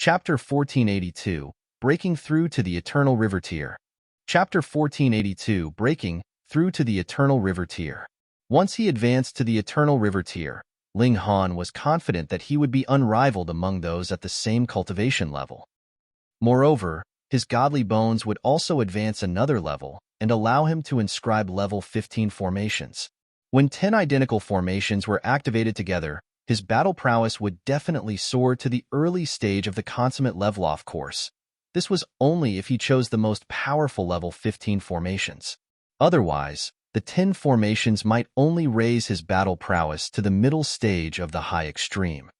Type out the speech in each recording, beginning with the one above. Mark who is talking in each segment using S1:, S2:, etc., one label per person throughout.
S1: Chapter 1482, Breaking Through to the Eternal River Tier. Chapter 1482, Breaking Through to the Eternal River Tier. Once he advanced to the Eternal River Tier, Ling Han was confident that he would be unrivaled among those at the same cultivation level. Moreover, his godly bones would also advance another level and allow him to inscribe level 15 formations. When 10 identical formations were activated together, his battle prowess would definitely soar to the early stage of the consummate level-off course. This was only if he chose the most powerful level 15 formations. Otherwise, the 10 formations might only raise his battle prowess to the middle stage of the high extreme.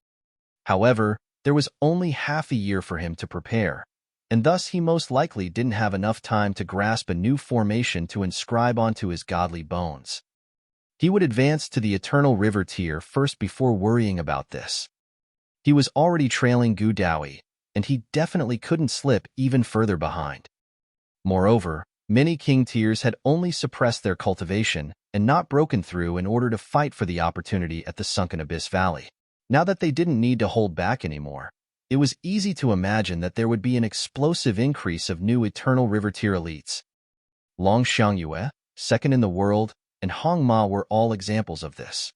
S1: However, there was only half a year for him to prepare, and thus he most likely didn't have enough time to grasp a new formation to inscribe onto his godly bones. He would advance to the Eternal River Tier first before worrying about this. He was already trailing Gu Daoyi, and he definitely couldn't slip even further behind. Moreover, many king tiers had only suppressed their cultivation and not broken through in order to fight for the opportunity at the Sunken Abyss Valley. Now that they didn't need to hold back anymore, it was easy to imagine that there would be an explosive increase of new Eternal River Tier elites. Long Xiangyue, second in the world, and Hong Ma were all examples of this.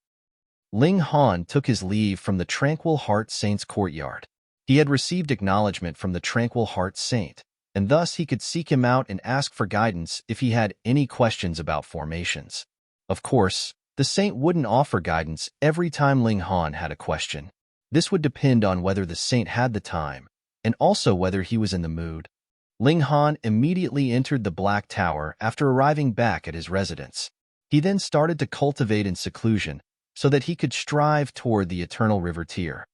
S1: Ling Han took his leave from the Tranquil Heart Saint's courtyard. He had received acknowledgement from the Tranquil Heart Saint, and thus he could seek him out and ask for guidance if he had any questions about formations. Of course, the saint wouldn't offer guidance every time Ling Han had a question. This would depend on whether the saint had the time, and also whether he was in the mood. Ling Han immediately entered the Black Tower after arriving back at his residence. He then started to cultivate in seclusion so that he could strive toward the Eternal River Tier.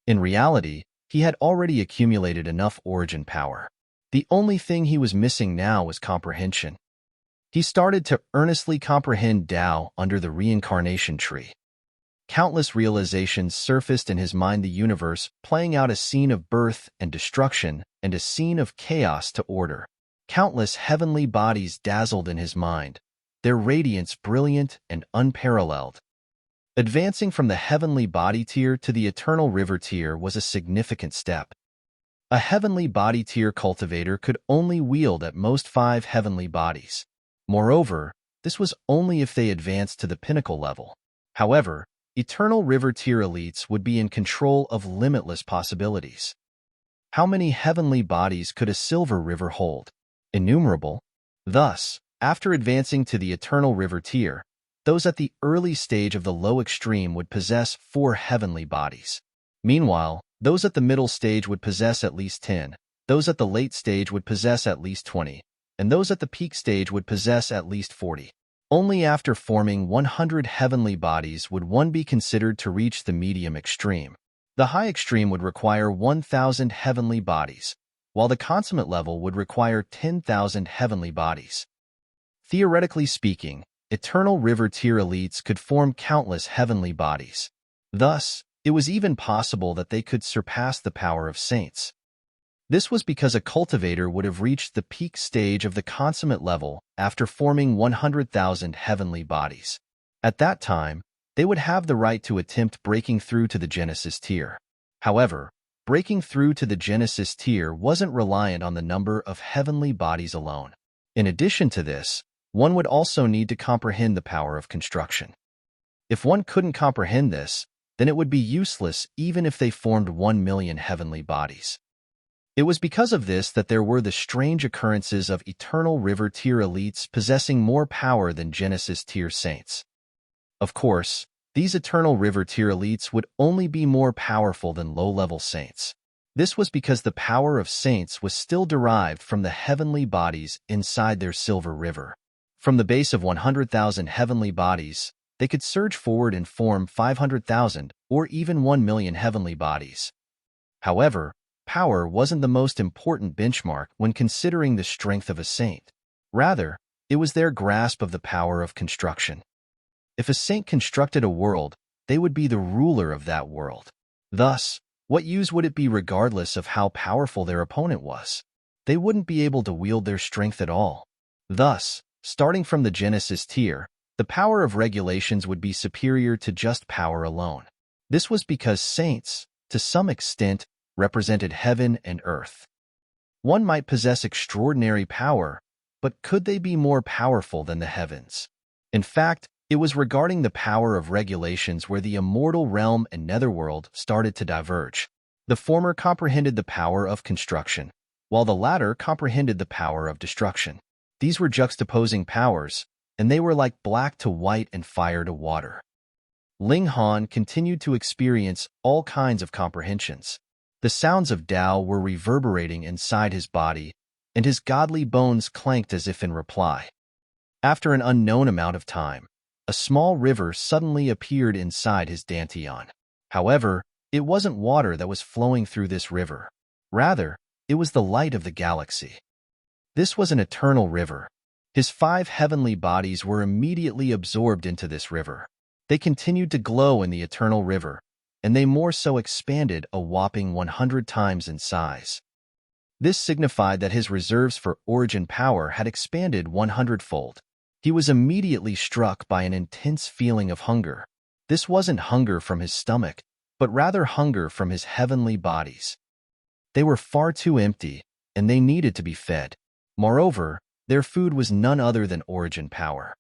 S1: In reality, he had already accumulated enough origin power. The only thing he was missing now was comprehension. He started to earnestly comprehend Tao under the reincarnation tree. Countless realizations surfaced in his mind, the universe playing out a scene of birth and destruction and a scene of chaos to order. Countless heavenly bodies dazzled in his mind, their radiance brilliant and unparalleled. Advancing from the heavenly body tier to the Eternal River Tier was a significant step. A heavenly body tier cultivator could only wield at most 5 heavenly bodies. Moreover, this was only if they advanced to the pinnacle level. However, Eternal River Tier elites would be in control of limitless possibilities. How many heavenly bodies could a silver river hold? Innumerable. Thus, after advancing to the Eternal River Tier, those at the early stage of the low extreme would possess 4 heavenly bodies. Meanwhile, those at the middle stage would possess at least 10, those at the late stage would possess at least 20, and those at the peak stage would possess at least 40. Only after forming 100 heavenly bodies would one be considered to reach the medium extreme. The high extreme would require 1,000 heavenly bodies, while the consummate level would require 10,000 heavenly bodies. Theoretically speaking, Eternal River Tier elites could form countless heavenly bodies. Thus, it was even possible that they could surpass the power of saints. This was because a cultivator would have reached the peak stage of the consummate level after forming 100,000 heavenly bodies. At that time, they would have the right to attempt breaking through to the Genesis Tier. However, breaking through to the Genesis Tier wasn't reliant on the number of heavenly bodies alone. In addition to this, one would also need to comprehend the power of construction. If one couldn't comprehend this, then it would be useless even if they formed 1 million heavenly bodies. It was because of this that there were the strange occurrences of Eternal River Tier elites possessing more power than Genesis Tier saints. Of course, these Eternal River Tier elites would only be more powerful than low-level saints. This was because the power of saints was still derived from the heavenly bodies inside their silver river. From the base of 100,000 heavenly bodies, they could surge forward and form 500,000 or even 1 million heavenly bodies. However, power wasn't the most important benchmark when considering the strength of a saint. Rather, it was their grasp of the power of construction. If a saint constructed a world, they would be the ruler of that world. Thus, what use would it be regardless of how powerful their opponent was? They wouldn't be able to wield their strength at all. Thus, starting from the Genesis Tier, the power of regulations would be superior to just power alone. This was because saints, to some extent, represented heaven and earth. One might possess extraordinary power, but could they be more powerful than the heavens? In fact, it was regarding the power of regulations where the immortal realm and netherworld started to diverge. The former comprehended the power of construction, while the latter comprehended the power of destruction. These were juxtaposing powers, and they were like black to white and fire to water. Ling Han continued to experience all kinds of comprehensions. The sounds of Tao were reverberating inside his body, and his godly bones clanked as if in reply. After an unknown amount of time, a small river suddenly appeared inside his dantian. However, it wasn't water that was flowing through this river. Rather, it was the light of the galaxy. This was an eternal river. His 5 heavenly bodies were immediately absorbed into this river. They continued to glow in the eternal river, and they more so expanded a whopping 100 times in size. This signified that his reserves for origin power had expanded 100-fold. He was immediately struck by an intense feeling of hunger. This wasn't hunger from his stomach, but rather hunger from his heavenly bodies. They were far too empty, and they needed to be fed. Moreover, their food was none other than origin power.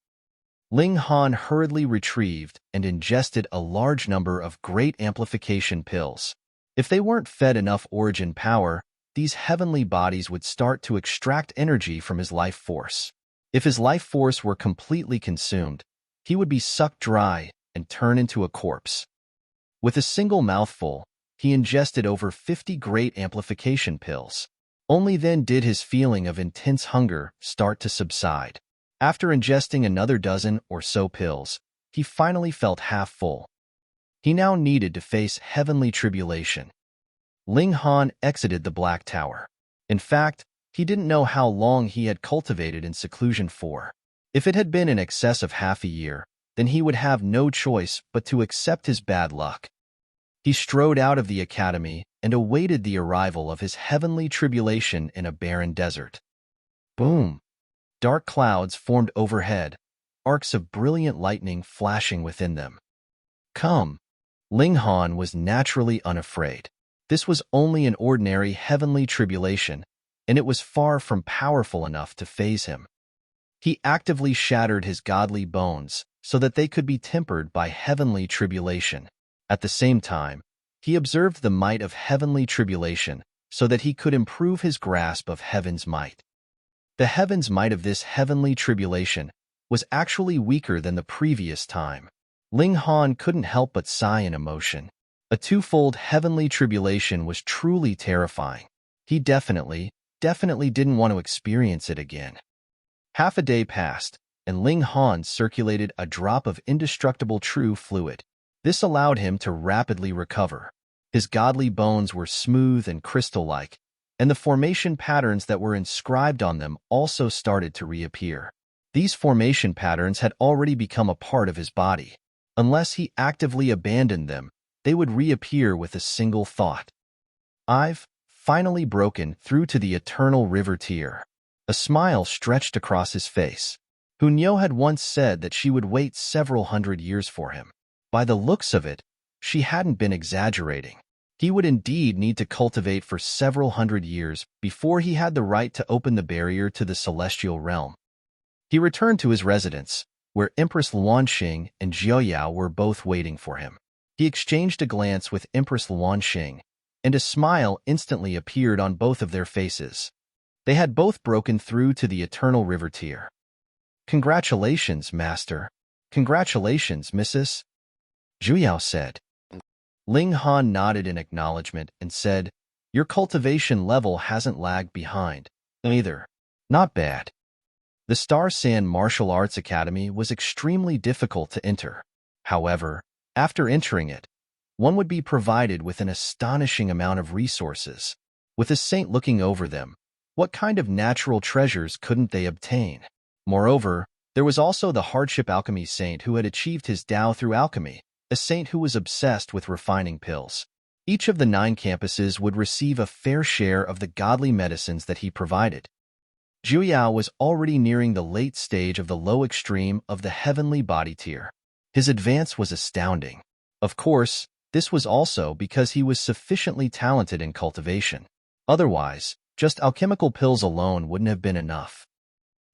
S1: Ling Han hurriedly retrieved and ingested a large number of great amplification pills. If they weren't fed enough origin power, these heavenly bodies would start to extract energy from his life force. If his life force were completely consumed, he would be sucked dry and turn into a corpse. With a single mouthful, he ingested over 50 great amplification pills. Only then did his feeling of intense hunger start to subside. After ingesting another dozen or so pills, he finally felt half full. He now needed to face heavenly tribulation. Ling Han exited the Black Tower. In fact, he didn't know how long he had cultivated in seclusion for. If it had been in excess of half a year, then he would have no choice but to accept his bad luck. He strode out of the academy and awaited the arrival of his heavenly tribulation in a barren desert. Boom! Dark clouds formed overhead, arcs of brilliant lightning flashing within them. Come! Ling Han was naturally unafraid. This was only an ordinary heavenly tribulation, and it was far from powerful enough to faze him. He actively shattered his godly bones so that they could be tempered by heavenly tribulation. At the same time, he observed the might of heavenly tribulation so that he could improve his grasp of heaven's might. The heaven's might of this heavenly tribulation was actually weaker than the previous time. Ling Han couldn't help but sigh in emotion. A twofold heavenly tribulation was truly terrifying. He definitely didn't want to experience it again. Half a day passed, and Ling Han circulated a drop of indestructible true fluid. This allowed him to rapidly recover. His godly bones were smooth and crystal-like, and the formation patterns that were inscribed on them also started to reappear. These formation patterns had already become a part of his body. Unless he actively abandoned them, they would reappear with a single thought. I've finally broken through to the eternal river tier. A smile stretched across his face. Hunyo had once said that she would wait several hundred years for him. By the looks of it, she hadn't been exaggerating. He would indeed need to cultivate for several hundred years before he had the right to open the barrier to the celestial realm. He returned to his residence, where Empress Luanxing and Jiao were both waiting for him. He exchanged a glance with Empress Luanxing, and a smile instantly appeared on both of their faces. They had both broken through to the eternal river tier. Congratulations, Master. Congratulations, Mrs. Jiao said. Ling Han nodded in acknowledgement and said, Your cultivation level hasn't lagged behind, either. Not bad. The Star Sand Martial Arts Academy was extremely difficult to enter. However, after entering it, one would be provided with an astonishing amount of resources. With a saint looking over them, what kind of natural treasures couldn't they obtain? Moreover, there was also the hardship alchemy saint who had achieved his Tao through alchemy, a saint who was obsessed with refining pills. Each of the 9 campuses would receive a fair share of the godly medicines that he provided. Jiao was already nearing the late stage of the low extreme of the heavenly body tier. His advance was astounding. Of course, This was also because he was sufficiently talented in cultivation. Otherwise, just alchemical pills alone wouldn't have been enough.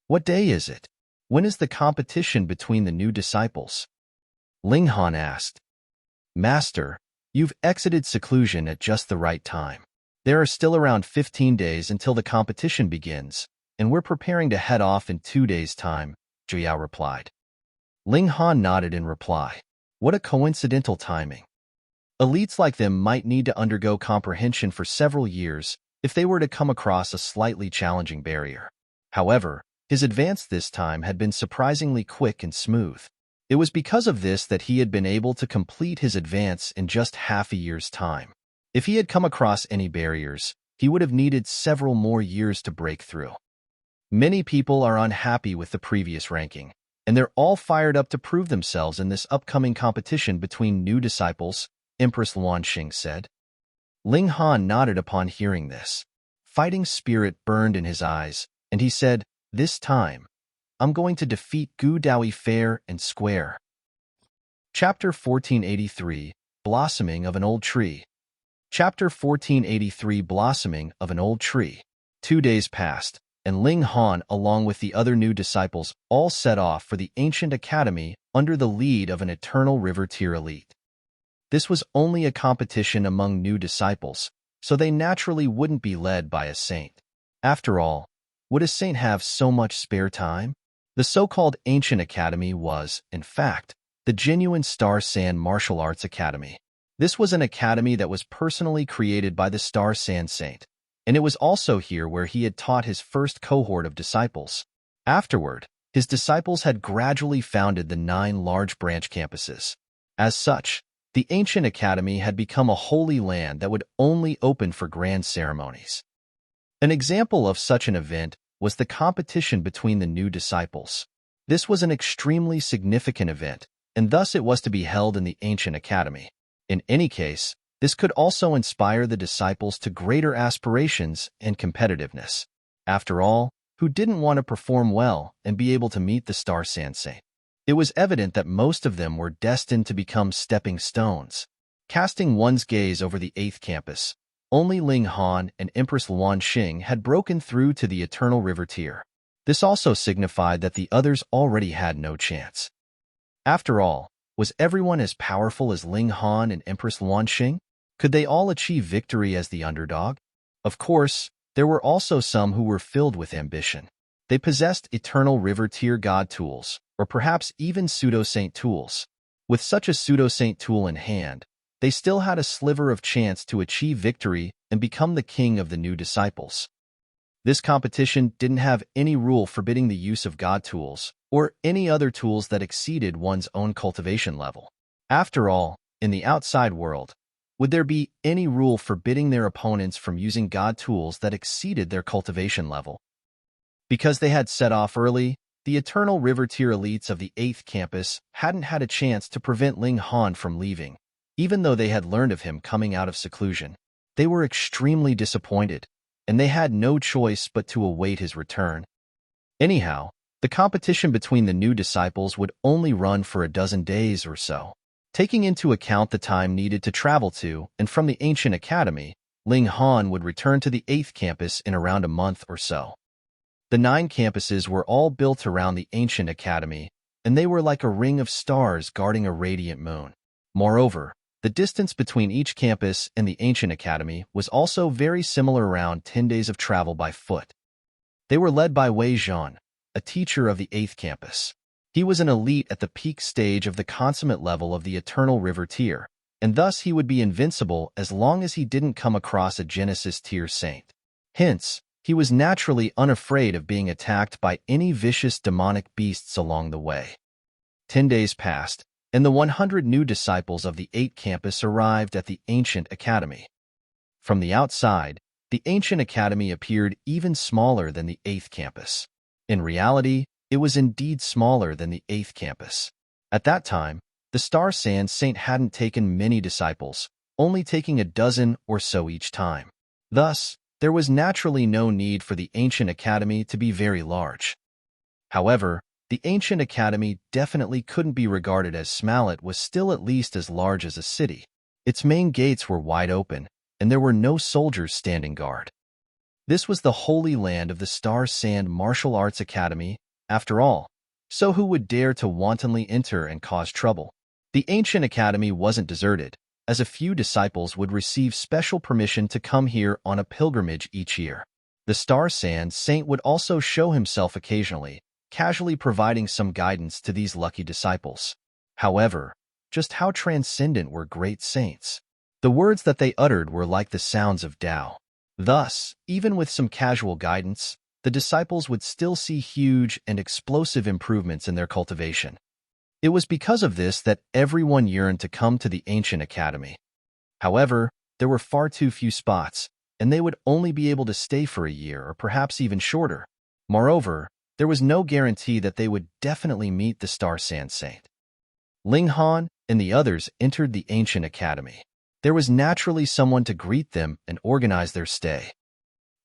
S1: What day is it? When is the competition between the new disciples? Ling Han asked. Master, you've exited seclusion at just the right time. There are still around 15 days until the competition begins, and we're preparing to head off in 2 days' time, Zhuyao replied. Ling Han nodded in reply. What a coincidental timing. Elites like them might need to undergo comprehension for several years if they were to come across a slightly challenging barrier. However, his advance this time had been surprisingly quick and smooth. It was because of this that he had been able to complete his advance in just half a year's time. If he had come across any barriers, he would have needed several more years to break through. Many people are unhappy with the previous ranking, and they're all fired up to prove themselves in this upcoming competition between new disciples, Empress Luanxing said. Ling Han nodded upon hearing this. Fighting spirit burned in his eyes, and he said, This time, I'm going to defeat Gu Daoi fair and square. Chapter 1483, Blossoming of an Old Tree. Chapter 1483, Blossoming of an Old Tree. 2 days passed, and Ling Han, along with the other new disciples, all set off for the ancient academy under the lead of an eternal river tier elite. This was only a competition among new disciples, so they naturally wouldn't be led by a saint. After all, would a saint have so much spare time? The so-called Ancient Academy was, in fact, the genuine Star Sand Martial Arts Academy. This was an academy that was personally created by the Star Sand Saint, and it was also here where he had taught his first cohort of disciples. Afterward, his disciples had gradually founded the 9 large branch campuses. As such, the Ancient Academy had become a holy land that would only open for grand ceremonies. An example of such an event was the competition between the new disciples. This was an extremely significant event, and thus it was to be held in the Ancient Academy. In any case, this could also inspire the disciples to greater aspirations and competitiveness. After all, who didn't want to perform well and be able to meet the Star Sand Saint? It was evident that most of them were destined to become stepping stones. Casting one's gaze over the 8th campus, only Ling Han and Empress Luanxing had broken through to the Eternal River tier. This also signified that the others already had no chance. After all, was everyone as powerful as Ling Han and Empress Luanxing? Could they all achieve victory as the underdog? Of course, there were also some who were filled with ambition. They possessed Eternal River tier god tools, or perhaps even pseudo-saint tools. With such a pseudo-saint tool in hand, they still had a sliver of chance to achieve victory and become the king of the new disciples. This competition didn't have any rule forbidding the use of god tools, or any other tools that exceeded one's own cultivation level. After all, in the outside world, would there be any rule forbidding their opponents from using god tools that exceeded their cultivation level? Because they had set off early, the Eternal River tier elites of the 8th campus hadn't had a chance to prevent Ling Han from leaving. Even though they had learned of him coming out of seclusion, they were extremely disappointed, and they had no choice but to await his return. Anyhow, the competition between the new disciples would only run for a dozen days or so. Taking into account the time needed to travel to and from the Ancient Academy, Ling Han would return to the 8th campus in around a month or so. The 9 campuses were all built around the Ancient Academy, and they were like a ring of stars guarding a radiant moon. Moreover, the distance between each campus and the Ancient Academy was also very similar, around 10 days of travel by foot. They were led by Wei Zhan, a teacher of the 8th campus. He was an elite at the peak stage of the consummate level of the Eternal River tier, and thus he would be invincible as long as he didn't come across a Genesis tier saint. Hence, he was naturally unafraid of being attacked by any vicious demonic beasts along the way. 10 days passed, and the 100 new disciples of the 8th campus arrived at the Ancient Academy. From the outside, the Ancient Academy appeared even smaller than the 8th campus. In reality, it was indeed smaller than the 8th campus. At that time, the Star Sand Saint hadn't taken many disciples, only taking a dozen or so each time. Thus, there was naturally no need for the Ancient Academy to be very large. However, the Ancient Academy definitely couldn't be regarded as small. It was still at least as large as a city. Its main gates were wide open, and there were no soldiers standing guard. This was the holy land of the Star Sand Martial Arts Academy, after all, so who would dare to wantonly enter and cause trouble? The ancient academy wasn't deserted, as a few disciples would receive special permission to come here on a pilgrimage each year. The Star Sand Saint would also show himself occasionally, casually providing some guidance to these lucky disciples. However, just how transcendent were great saints? The words that they uttered were like the sounds of Tao. Thus, even with some casual guidance, the disciples would still see huge and explosive improvements in their cultivation. It was because of this that everyone yearned to come to the ancient academy. However, there were far too few spots, and they would only be able to stay for a year or perhaps even shorter. Moreover, there was no guarantee that they would definitely meet the Star Sand Saint. Ling Han and the others entered the ancient academy. There was naturally someone to greet them and organize their stay.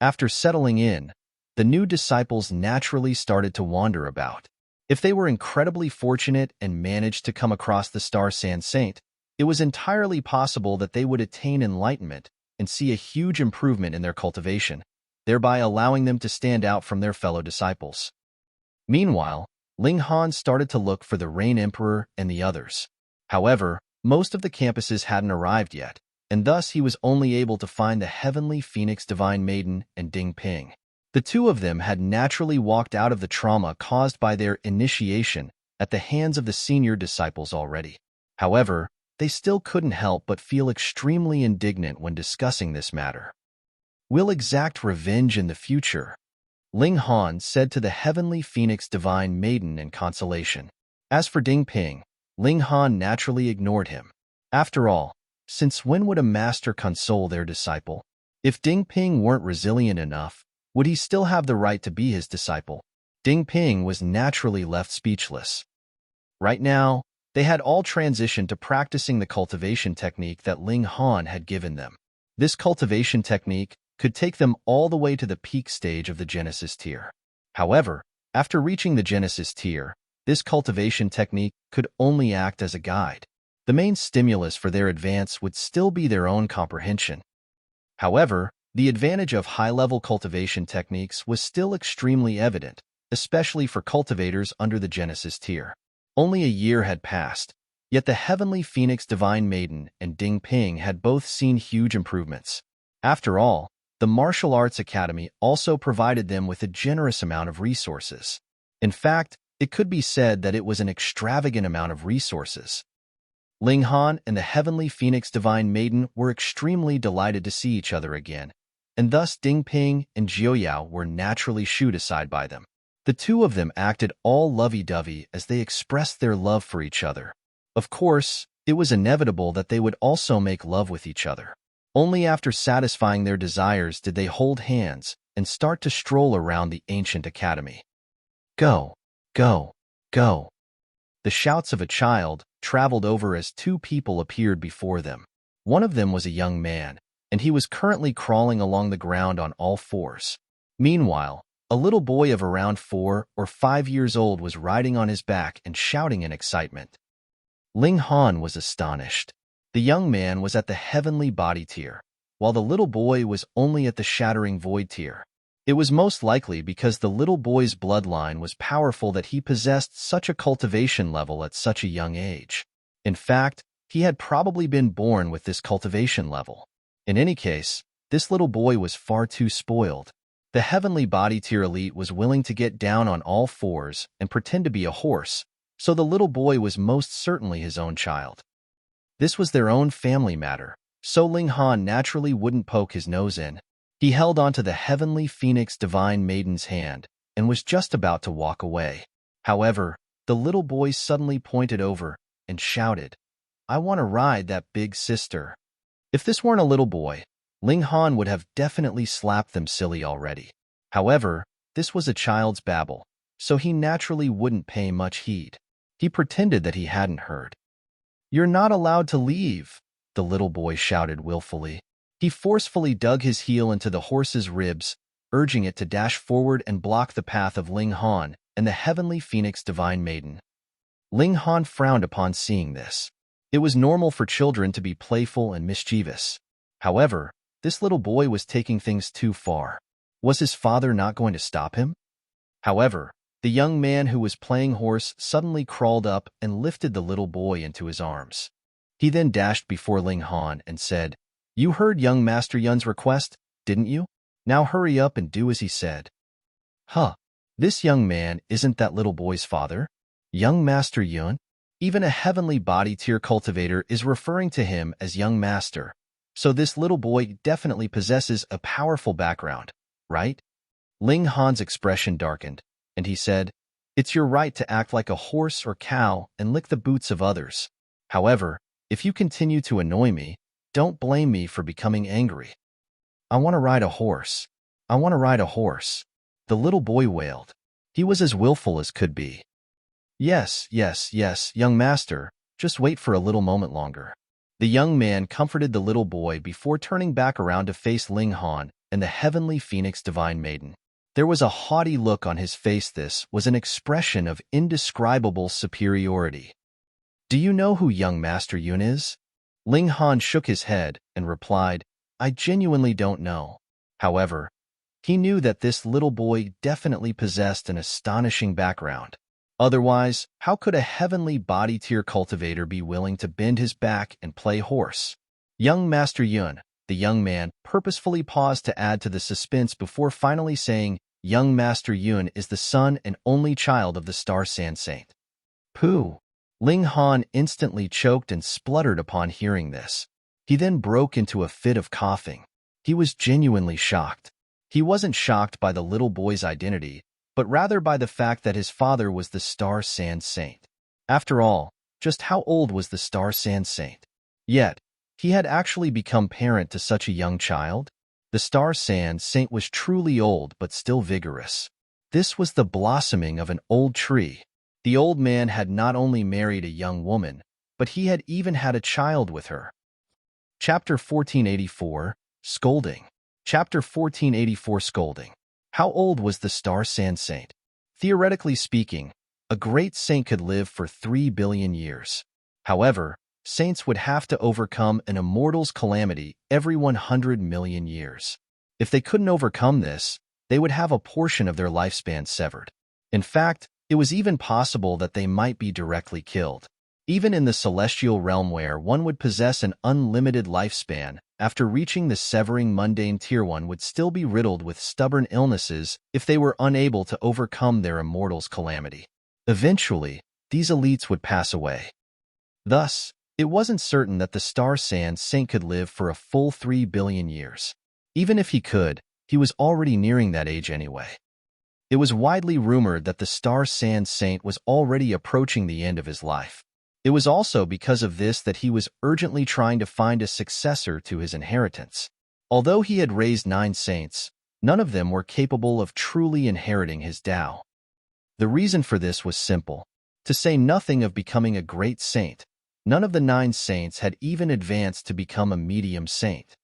S1: After settling in, the new disciples naturally started to wander about. If they were incredibly fortunate and managed to come across the Star Sand Saint, it was entirely possible that they would attain enlightenment and see a huge improvement in their cultivation, thereby allowing them to stand out from their fellow disciples. Meanwhile, Ling Han started to look for the Rain Emperor and the others. However, most of the campuses hadn't arrived yet, and thus he was only able to find the Heavenly Phoenix Divine Maiden and Ding Ping. The two of them had naturally walked out of the trauma caused by their initiation at the hands of the senior disciples already. However, they still couldn't help but feel extremely indignant when discussing this matter. "We'll exact revenge in the future," Ling Han said to the Heavenly Phoenix Divine Maiden in consolation. As for Ding Ping, Ling Han naturally ignored him. After all, since when would a master console their disciple? If Ding Ping weren't resilient enough, would he still have the right to be his disciple? Ding Ping was naturally left speechless. Right now, they had all transitioned to practicing the cultivation technique that Ling Han had given them. This cultivation technique could take them all the way to the peak stage of the Genesis tier. However, after reaching the Genesis tier, this cultivation technique could only act as a guide. The main stimulus for their advance would still be their own comprehension. However, the advantage of high-level cultivation techniques was still extremely evident, especially for cultivators under the Genesis tier. Only a year had passed, yet the Heavenly Phoenix Divine Maiden and Ding Ping had both seen huge improvements. After all, the Martial Arts Academy also provided them with a generous amount of resources. In fact, it could be said that it was an extravagant amount of resources. Ling Han and the Heavenly Phoenix Divine Maiden were extremely delighted to see each other again, and thus Ding Ping and Jiuyao were naturally shooed aside by them. The two of them acted all lovey-dovey as they expressed their love for each other. Of course, it was inevitable that they would also make love with each other. Only after satisfying their desires did they hold hands and start to stroll around the ancient academy. Go, go, go. The shouts of a child traveled over as two people appeared before them. One of them was a young man, and he was currently crawling along the ground on all fours. Meanwhile, a little boy of around 4 or 5 years old was riding on his back and shouting in excitement. Ling Han was astonished. The young man was at the Heavenly Body tier, while the little boy was only at the Shattering Void tier. It was most likely because the little boy's bloodline was powerful that he possessed such a cultivation level at such a young age. In fact, he had probably been born with this cultivation level. In any case, this little boy was far too spoiled. The Heavenly Body tier elite was willing to get down on all fours and pretend to be a horse, so the little boy was most certainly his own child. This was their own family matter, so Ling Han naturally wouldn't poke his nose in. He held onto the Heavenly Phoenix Divine Maiden's hand and was just about to walk away. However, the little boy suddenly pointed over and shouted, "I want to ride that big sister." If this weren't a little boy, Ling Han would have definitely slapped them silly already. However, this was a child's babble, so he naturally wouldn't pay much heed. He pretended that he hadn't heard. "You're not allowed to leave," the little boy shouted willfully. He forcefully dug his heel into the horse's ribs, urging it to dash forward and block the path of Ling Han and the Heavenly Phoenix Divine Maiden. Ling Han frowned upon seeing this. It was normal for children to be playful and mischievous. However, this little boy was taking things too far. Was his father not going to stop him? However, the young man who was playing horse suddenly crawled up and lifted the little boy into his arms. He then dashed before Ling Han and said, "You heard young Master Yun's request, didn't you? Now hurry up and do as he said." Huh, this young man isn't that little boy's father? Young Master Yun? Even a heavenly body tier cultivator is referring to him as young master. So this little boy definitely possesses a powerful background, right? Ling Han's expression darkened, and he said, "It's your right to act like a horse or cow and lick the boots of others. However, if you continue to annoy me, don't blame me for becoming angry." "I want to ride a horse. I want to ride a horse," the little boy wailed. He was as willful as could be. Yes, young master, just wait for a little moment longer." The young man comforted the little boy before turning back around to face Ling Han and the heavenly phoenix divine maiden. There was a haughty look on his face. This was an expression of indescribable superiority. "Do you know who young Master Yun is?" Ling Han shook his head and replied, "I genuinely don't know." However, he knew that this little boy definitely possessed an astonishing background. Otherwise, how could a heavenly body tier cultivator be willing to bend his back and play horse? "Young Master Yun," the young man purposefully paused to add to the suspense before finally saying, "Young Master Yun is the son and only child of the Star Sand Saint." Pooh! Ling Han instantly choked and spluttered upon hearing this. He then broke into a fit of coughing. He was genuinely shocked. He wasn't shocked by the little boy's identity, but rather by the fact that his father was the Star Sand Saint. After all, just how old was the Star Sand Saint? Yet, he had actually become parent to such a young child? The Star Sand Saint was truly old but still vigorous. This was the blossoming of an old tree. The old man had not only married a young woman, but he had even had a child with her. Chapter 1484, Scolding. Chapter 1484, Scolding. How old was the Star Sand Saint? Theoretically speaking, a great saint could live for 3 billion years. However, saints would have to overcome an immortal's calamity every 100 million years. If they couldn't overcome this, they would have a portion of their lifespan severed. In fact, it was even possible that they might be directly killed. Even in the celestial realm where one would possess an unlimited lifespan, after reaching the severing mundane tier one would still be riddled with stubborn illnesses if they were unable to overcome their immortal's calamity. Eventually, these elites would pass away. Thus, it wasn't certain that the Star Sand Saint could live for a full 3 billion years. Even if he could, he was already nearing that age anyway. It was widely rumored that the Star Sand Saint was already approaching the end of his life. It was also because of this that he was urgently trying to find a successor to his inheritance. Although he had raised 9 saints, none of them were capable of truly inheriting his Tao. The reason for this was simple. To say nothing of becoming a great saint, none of the 9 saints had even advanced to become a medium saint.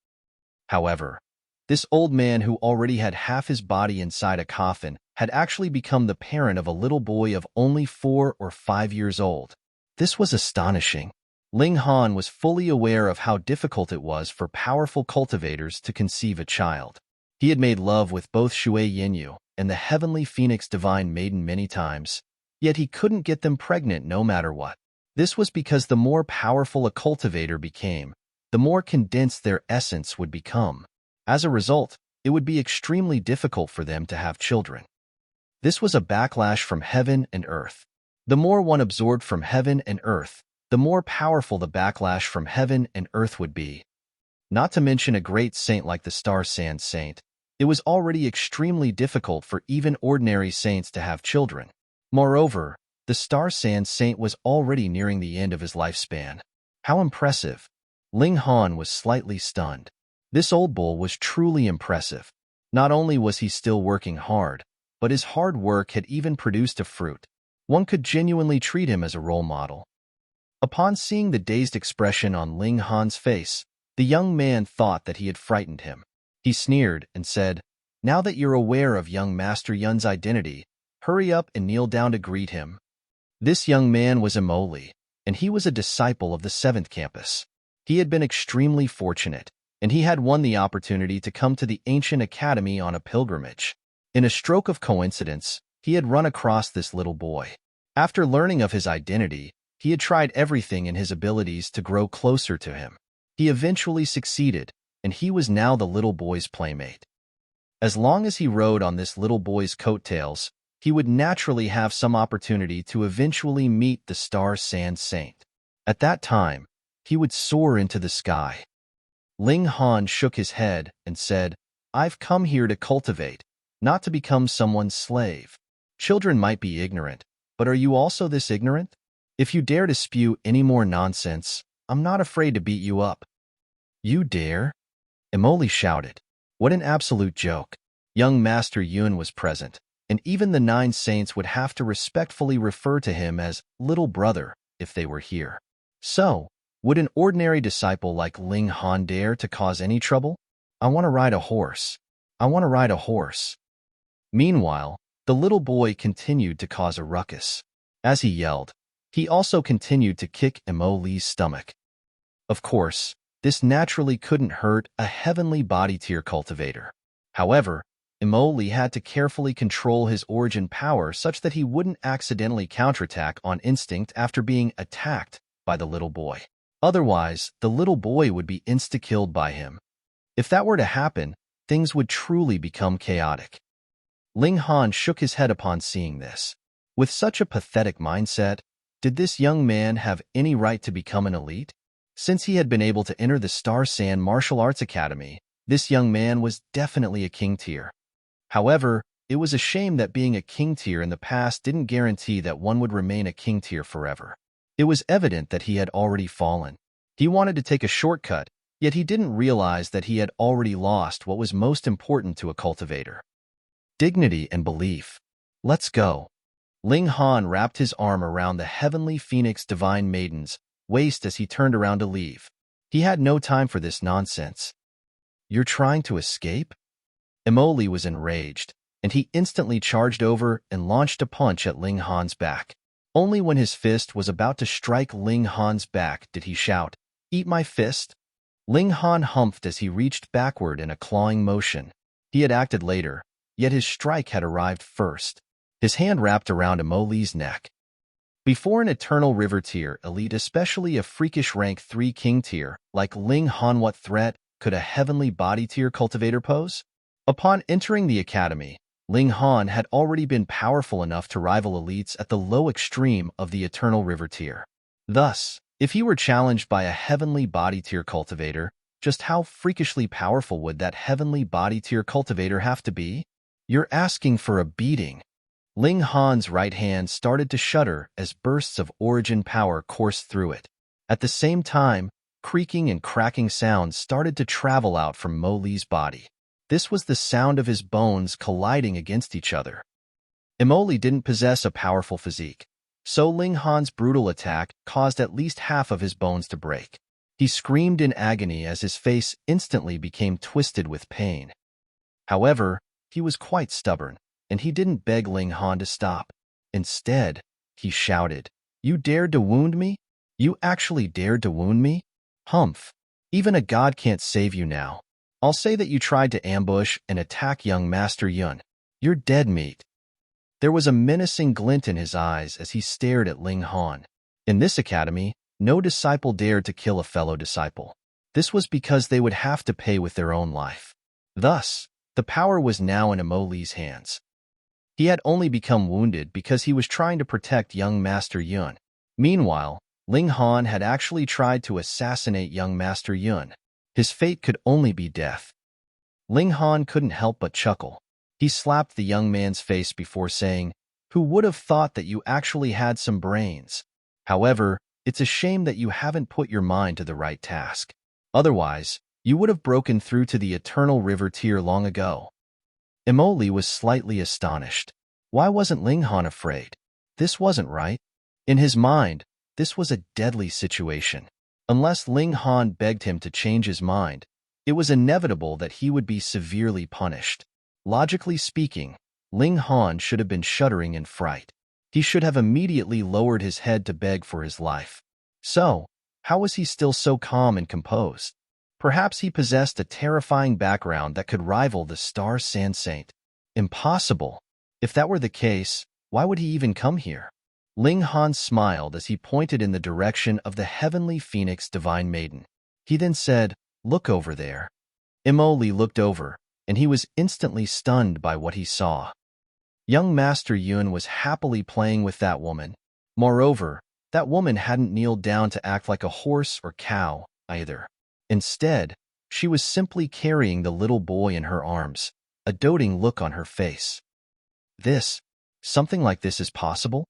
S1: However, this old man who already had half his body inside a coffin had actually become the parent of a little boy of only 4 or 5 years old. This was astonishing. Ling Han was fully aware of how difficult it was for powerful cultivators to conceive a child. He had made love with both Shui Yinyu and the heavenly phoenix divine maiden many times, yet he couldn't get them pregnant no matter what. This was because the more powerful a cultivator became, the more condensed their essence would become. As a result, it would be extremely difficult for them to have children. This was a backlash from heaven and earth. The more one absorbed from heaven and earth, the more powerful the backlash from heaven and earth would be. Not to mention a great saint like the Star Sand Saint, it was already extremely difficult for even ordinary saints to have children. Moreover, the Star Sand Saint was already nearing the end of his lifespan. How impressive! Ling Han was slightly stunned. This old bull was truly impressive. Not only was he still working hard, but his hard work had even produced a fruit. One could genuinely treat him as a role model. Upon seeing the dazed expression on Ling Han's face, the young man thought that he had frightened him. He sneered and said, "Now that you're aware of young Master Yun's identity, hurry up and kneel down to greet him." This young man was Emoli, and he was a disciple of the 7th campus. He had been extremely fortunate, and he had won the opportunity to come to the ancient academy on a pilgrimage. In a stroke of coincidence, he had run across this little boy. After learning of his identity, he had tried everything in his abilities to grow closer to him. He eventually succeeded, and he was now the little boy's playmate. As long as he rode on this little boy's coattails, he would naturally have some opportunity to eventually meet the Star Sand Saint. At that time, he would soar into the sky. Ling Han shook his head and said, "I've come here to cultivate, not to become someone's slave. Children might be ignorant, but are you also this ignorant? If you dare to spew any more nonsense, I'm not afraid to beat you up." "You dare?" Emoli shouted. What an absolute joke. Young Master Yun was present, and even the 9 saints would have to respectfully refer to him as little brother if they were here. So, would an ordinary disciple like Ling Han dare to cause any trouble? "I want to ride a horse. I want to ride a horse." Meanwhile, the little boy continued to cause a ruckus. As he yelled, he also continued to kick Emoli's stomach. Of course, this naturally couldn't hurt a heavenly body tier cultivator. However, Emoli had to carefully control his origin power such that he wouldn't accidentally counterattack on instinct after being attacked by the little boy. Otherwise, the little boy would be insta-killed by him. If that were to happen, things would truly become chaotic. Ling Han shook his head upon seeing this. With such a pathetic mindset, did this young man have any right to become an elite? Since he had been able to enter the Star Sand Martial Arts Academy, this young man was definitely a king tier. However, it was a shame that being a king tier in the past didn't guarantee that one would remain a king tier forever. It was evident that he had already fallen. He wanted to take a shortcut, yet he didn't realize that he had already lost what was most important to a cultivator: dignity and belief. "Let's go." Ling Han wrapped his arm around the heavenly phoenix divine maiden's waist as he turned around to leave. He had no time for this nonsense. "You're trying to escape?" Emoli was enraged, and he instantly charged over and launched a punch at Ling Han's back. Only when his fist was about to strike Ling Han's back did he shout, "Eat my fist!" Ling Han humphed as he reached backward in a clawing motion. He had acted later, yet his strike had arrived first. His hand wrapped around Emoli's neck. Before an eternal river tier elite, especially a freakish rank 3 king tier like Ling Han, what threat could a heavenly body tier cultivator pose? Upon entering the academy, Ling Han had already been powerful enough to rival elites at the low extreme of the eternal river tier. Thus, if he were challenged by a heavenly body tier cultivator, just how freakishly powerful would that heavenly body tier cultivator have to be? "You're asking for a beating." Ling Han's right hand started to shudder as bursts of origin power coursed through it. At the same time, creaking and cracking sounds started to travel out from Mo Li's body. This was the sound of his bones colliding against each other. Emoli didn't possess a powerful physique, so Ling Han's brutal attack caused at least half of his bones to break. He screamed in agony as his face instantly became twisted with pain. However, he was quite stubborn, and he didn't beg Ling Han to stop. Instead, he shouted, "You dared to wound me? You actually dared to wound me? Humph. Even a god can't save you now. I'll say that you tried to ambush and attack young Master Yun. You're dead meat." There was a menacing glint in his eyes as he stared at Ling Han. In this academy, no disciple dared to kill a fellow disciple. This was because they would have to pay with their own life. Thus, the power was now in Emoli's hands. He had only become wounded because he was trying to protect young Master Yun. Meanwhile, Ling Han had actually tried to assassinate young Master Yun. His fate could only be death. Ling Han couldn't help but chuckle. He slapped the young man's face before saying, "Who would have thought that you actually had some brains? However, it's a shame that you haven't put your mind to the right task. Otherwise, you would have broken through to the Eternal River tier long ago." Emoli was slightly astonished. Why wasn't Ling Han afraid? This wasn't right. In his mind, this was a deadly situation. Unless Ling Han begged him to change his mind, it was inevitable that he would be severely punished. Logically speaking, Ling Han should have been shuddering in fright. He should have immediately lowered his head to beg for his life. So, how was he still so calm and composed? Perhaps he possessed a terrifying background that could rival the Star Sand Saint. Impossible. If that were the case, why would he even come here? Ling Han smiled as he pointed in the direction of the heavenly phoenix divine maiden. He then said, "Look over there." Imoli looked over, and he was instantly stunned by what he saw. Young Master Yun was happily playing with that woman. Moreover, that woman hadn't kneeled down to act like a horse or cow, either. Instead, she was simply carrying the little boy in her arms, a doting look on her face. Something like this is possible?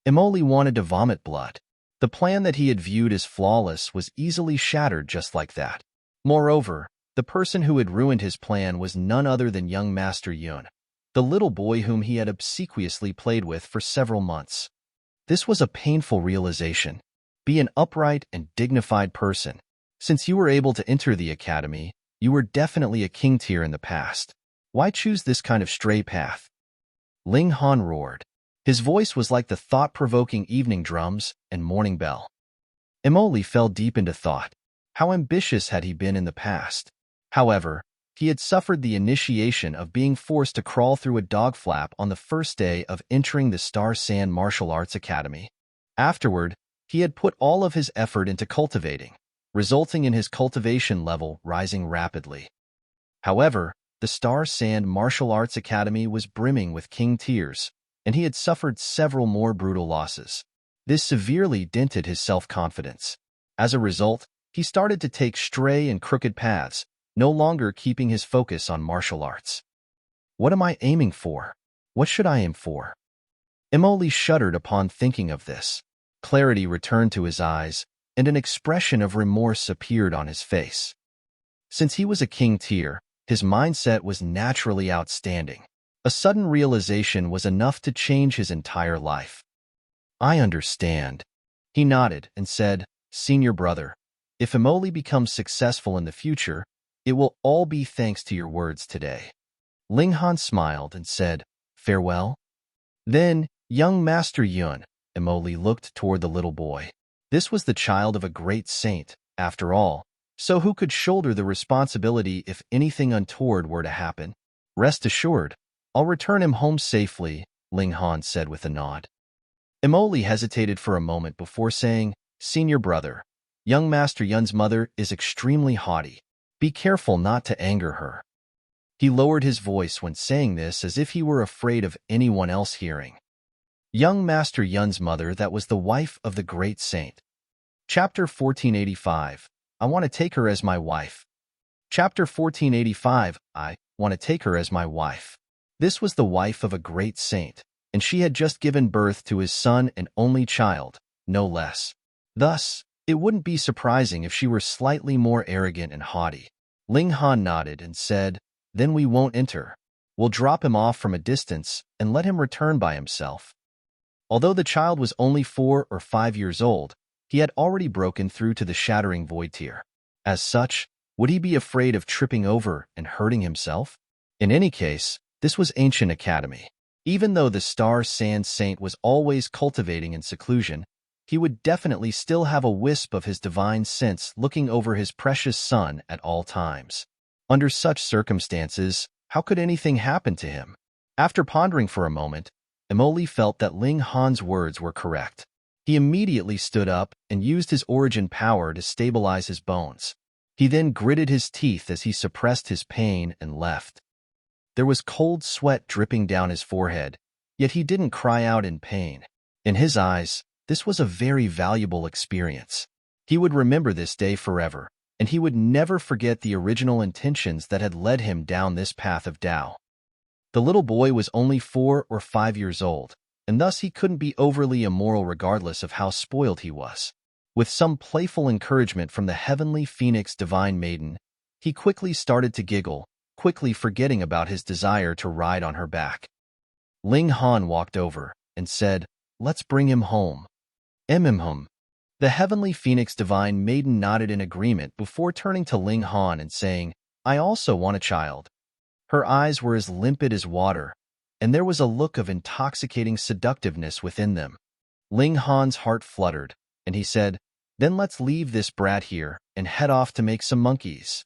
S1: Imoli wanted to vomit blood. The plan that he had viewed as flawless was easily shattered just like that. Moreover, the person who had ruined his plan was none other than young Master Yun, the little boy whom he had obsequiously played with for several months. This was a painful realization. Be an upright and dignified person. Since you were able to enter the academy, you were definitely a king tier in the past. Why choose this kind of stray path? Ling Han roared. His voice was like the thought-provoking evening drums and morning bell. Imoli fell deep into thought. How ambitious had he been in the past? However, he had suffered the initiation of being forced to crawl through a dog flap on the first day of entering the Star Sand Martial Arts Academy. Afterward, he had put all of his effort into cultivating, resulting in his cultivation level rising rapidly. However, the Star Sand Martial Arts Academy was brimming with king tiers, and he had suffered several more brutal losses. This severely dented his self-confidence. As a result, he started to take stray and crooked paths, no longer keeping his focus on martial arts. What am I aiming for? What should I aim for? Imoli shuddered upon thinking of this. Clarity returned to his eyes, and an expression of remorse appeared on his face. Since he was a king tier, his mindset was naturally outstanding. A sudden realization was enough to change his entire life. I understand. He nodded and said, "Senior brother, if Imoli becomes successful in the future, it will all be thanks to your words today." Ling Han smiled and said, "Farewell." Then, young Master Yun, Imoli looked toward the little boy. This was the child of a great saint, after all, so who could shoulder the responsibility if anything untoward were to happen? Rest assured, I'll return him home safely, Ling Han said with a nod. Imoli hesitated for a moment before saying, "Senior brother, young Master Yun's mother is extremely haughty. Be careful not to anger her." He lowered his voice when saying this as if he were afraid of anyone else hearing. Young Master Yun's mother, that was the wife of the great saint. Chapter 1485. I want to take her as my wife. Chapter 1485. I want to take her as my wife. This was the wife of a great saint, and she had just given birth to his son and only child, no less. Thus, it wouldn't be surprising if she were slightly more arrogant and haughty. Ling Han nodded and said, "Then we won't enter. We'll drop him off from a distance and let him return by himself." Although the child was only 4 or 5 years old, he had already broken through to the shattering void tier. As such, would he be afraid of tripping over and hurting himself? In any case, this was ancient academy. Even though the Star Sand Saint was always cultivating in seclusion, he would definitely still have a wisp of his divine sense looking over his precious son at all times. Under such circumstances, how could anything happen to him? After pondering for a moment, Imoli felt that Ling Han's words were correct. He immediately stood up and used his origin power to stabilize his bones. He then gritted his teeth as he suppressed his pain and left. There was cold sweat dripping down his forehead, yet he didn't cry out in pain. In his eyes, this was a very valuable experience. He would remember this day forever, and he would never forget the original intentions that had led him down this path of Tao. The little boy was only 4 or 5 years old, and thus he couldn't be overly immoral regardless of how spoiled he was. With some playful encouragement from the heavenly phoenix divine maiden, he quickly started to giggle, quickly forgetting about his desire to ride on her back. Ling Han walked over and said, "Let's bring him home." Hum. The heavenly phoenix divine maiden nodded in agreement before turning to Ling Han and saying, "I also want a child." Her eyes were as limpid as water, and there was a look of intoxicating seductiveness within them. Ling Han's heart fluttered, and he said, Then let's leave this brat here and head off to make some monkeys.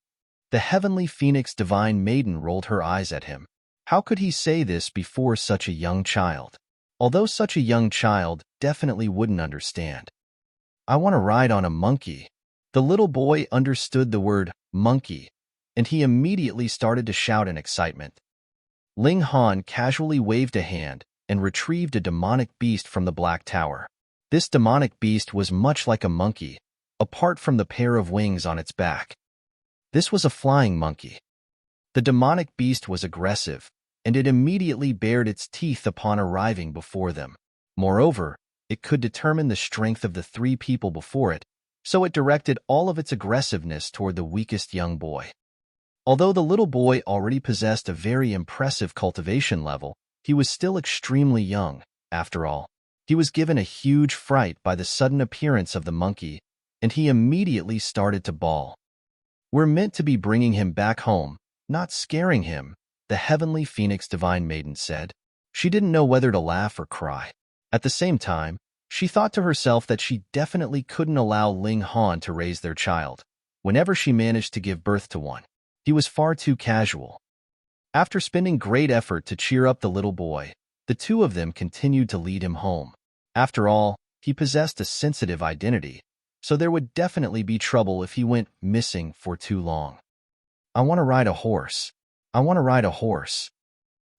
S1: The heavenly phoenix divine maiden rolled her eyes at him. How could he say this before such a young child? Although such a young child definitely wouldn't understand. I want to ride on a monkey. The little boy understood the word monkey, and he immediately started to shout in excitement. Ling Han casually waved a hand and retrieved a demonic beast from the Black Tower. This demonic beast was much like a monkey, apart from the pair of wings on its back. This was a flying monkey. The demonic beast was aggressive, and it immediately bared its teeth upon arriving before them. Moreover, it could determine the strength of the three people before it, so it directed all of its aggressiveness toward the weakest young boy. Although the little boy already possessed a very impressive cultivation level, he was still extremely young. After all, he was given a huge fright by the sudden appearance of the monkey, and he immediately started to bawl. We're meant to be bringing him back home, not scaring him, the heavenly phoenix divine maiden said. She didn't know whether to laugh or cry. At the same time, she thought to herself that she definitely couldn't allow Ling Han to raise their child, whenever she managed to give birth to one. He was far too casual. After spending great effort to cheer up the little boy, the two of them continued to lead him home. After all, he possessed a sensitive identity, so there would definitely be trouble if he went missing for too long. I want to ride a horse. I want to ride a horse.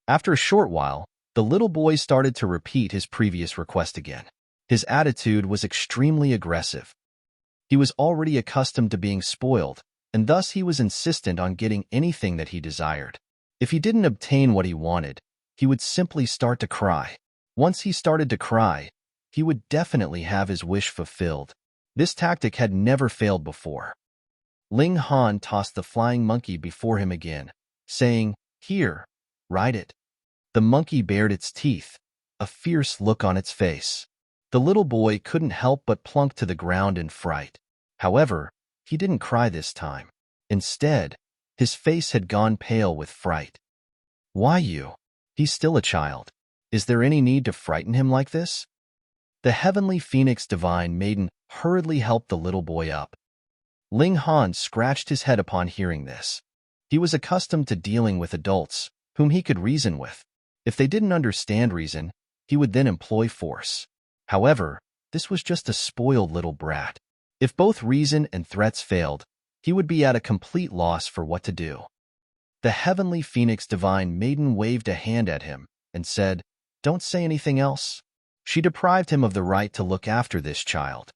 S1: After a short while, the little boy started to repeat his previous request again. His attitude was extremely aggressive. He was already accustomed to being spoiled, and thus he was insistent on getting anything that he desired. If he didn't obtain what he wanted, he would simply start to cry. Once he started to cry, he would definitely have his wish fulfilled. This tactic had never failed before. Ling Han tossed the flying monkey before him again, saying, "Here, ride it." The monkey bared its teeth, a fierce look on its face. The little boy couldn't help but plunk to the ground in fright. However, he didn't cry this time. Instead, his face had gone pale with fright. Why you? He's still a child. Is there any need to frighten him like this? The heavenly phoenix divine maiden hurriedly helped the little boy up. Ling Han scratched his head upon hearing this. He was accustomed to dealing with adults, whom he could reason with. If they didn't understand reason, he would then employ force. However, this was just a spoiled little brat. If both reason and threats failed, he would be at a complete loss for what to do. The heavenly phoenix divine maiden waved a hand at him and said, "Don't say anything else." She deprived him of the right to look after this child.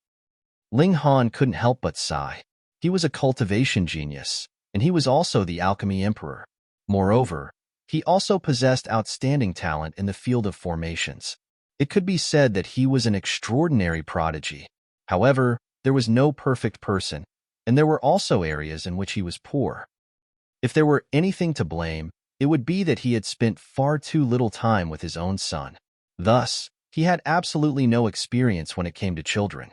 S1: Ling Han couldn't help but sigh. He was a cultivation genius, and he was also the alchemy emperor. Moreover, he also possessed outstanding talent in the field of formations. It could be said that he was an extraordinary prodigy. However, there was no perfect person, and there were also areas in which he was poor. If there were anything to blame, it would be that he had spent far too little time with his own son. Thus, he had absolutely no experience when it came to children.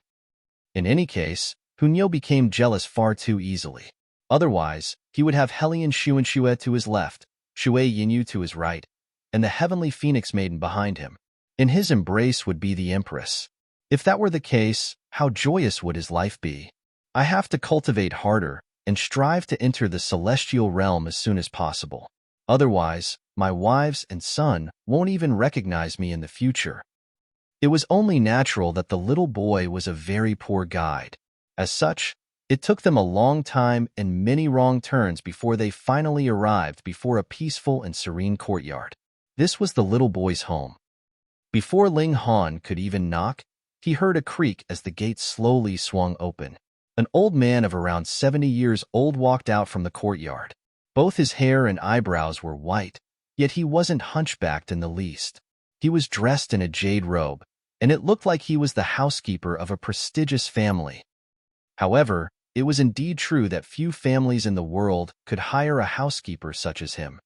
S1: In any case, Hunyo became jealous far too easily. Otherwise, he would have Helian Xuanxue to his left, Xue Yinyu to his right, and the heavenly phoenix maiden behind him. In his embrace would be the empress. If that were the case, how joyous would his life be? I have to cultivate harder and strive to enter the celestial realm as soon as possible. Otherwise, my wives and son won't even recognize me in the future. It was only natural that the little boy was a very poor guide. As such, it took them a long time and many wrong turns before they finally arrived before a peaceful and serene courtyard. This was the little boy's home. Before Ling Han could even knock, he heard a creak as the gate slowly swung open. An old man of around 70 years old walked out from the courtyard. Both his hair and eyebrows were white, yet he wasn't hunchbacked in the least. He was dressed in a jade robe, and it looked like he was the housekeeper of a prestigious family. However, it was indeed true that few families in the world could hire a housekeeper such as him.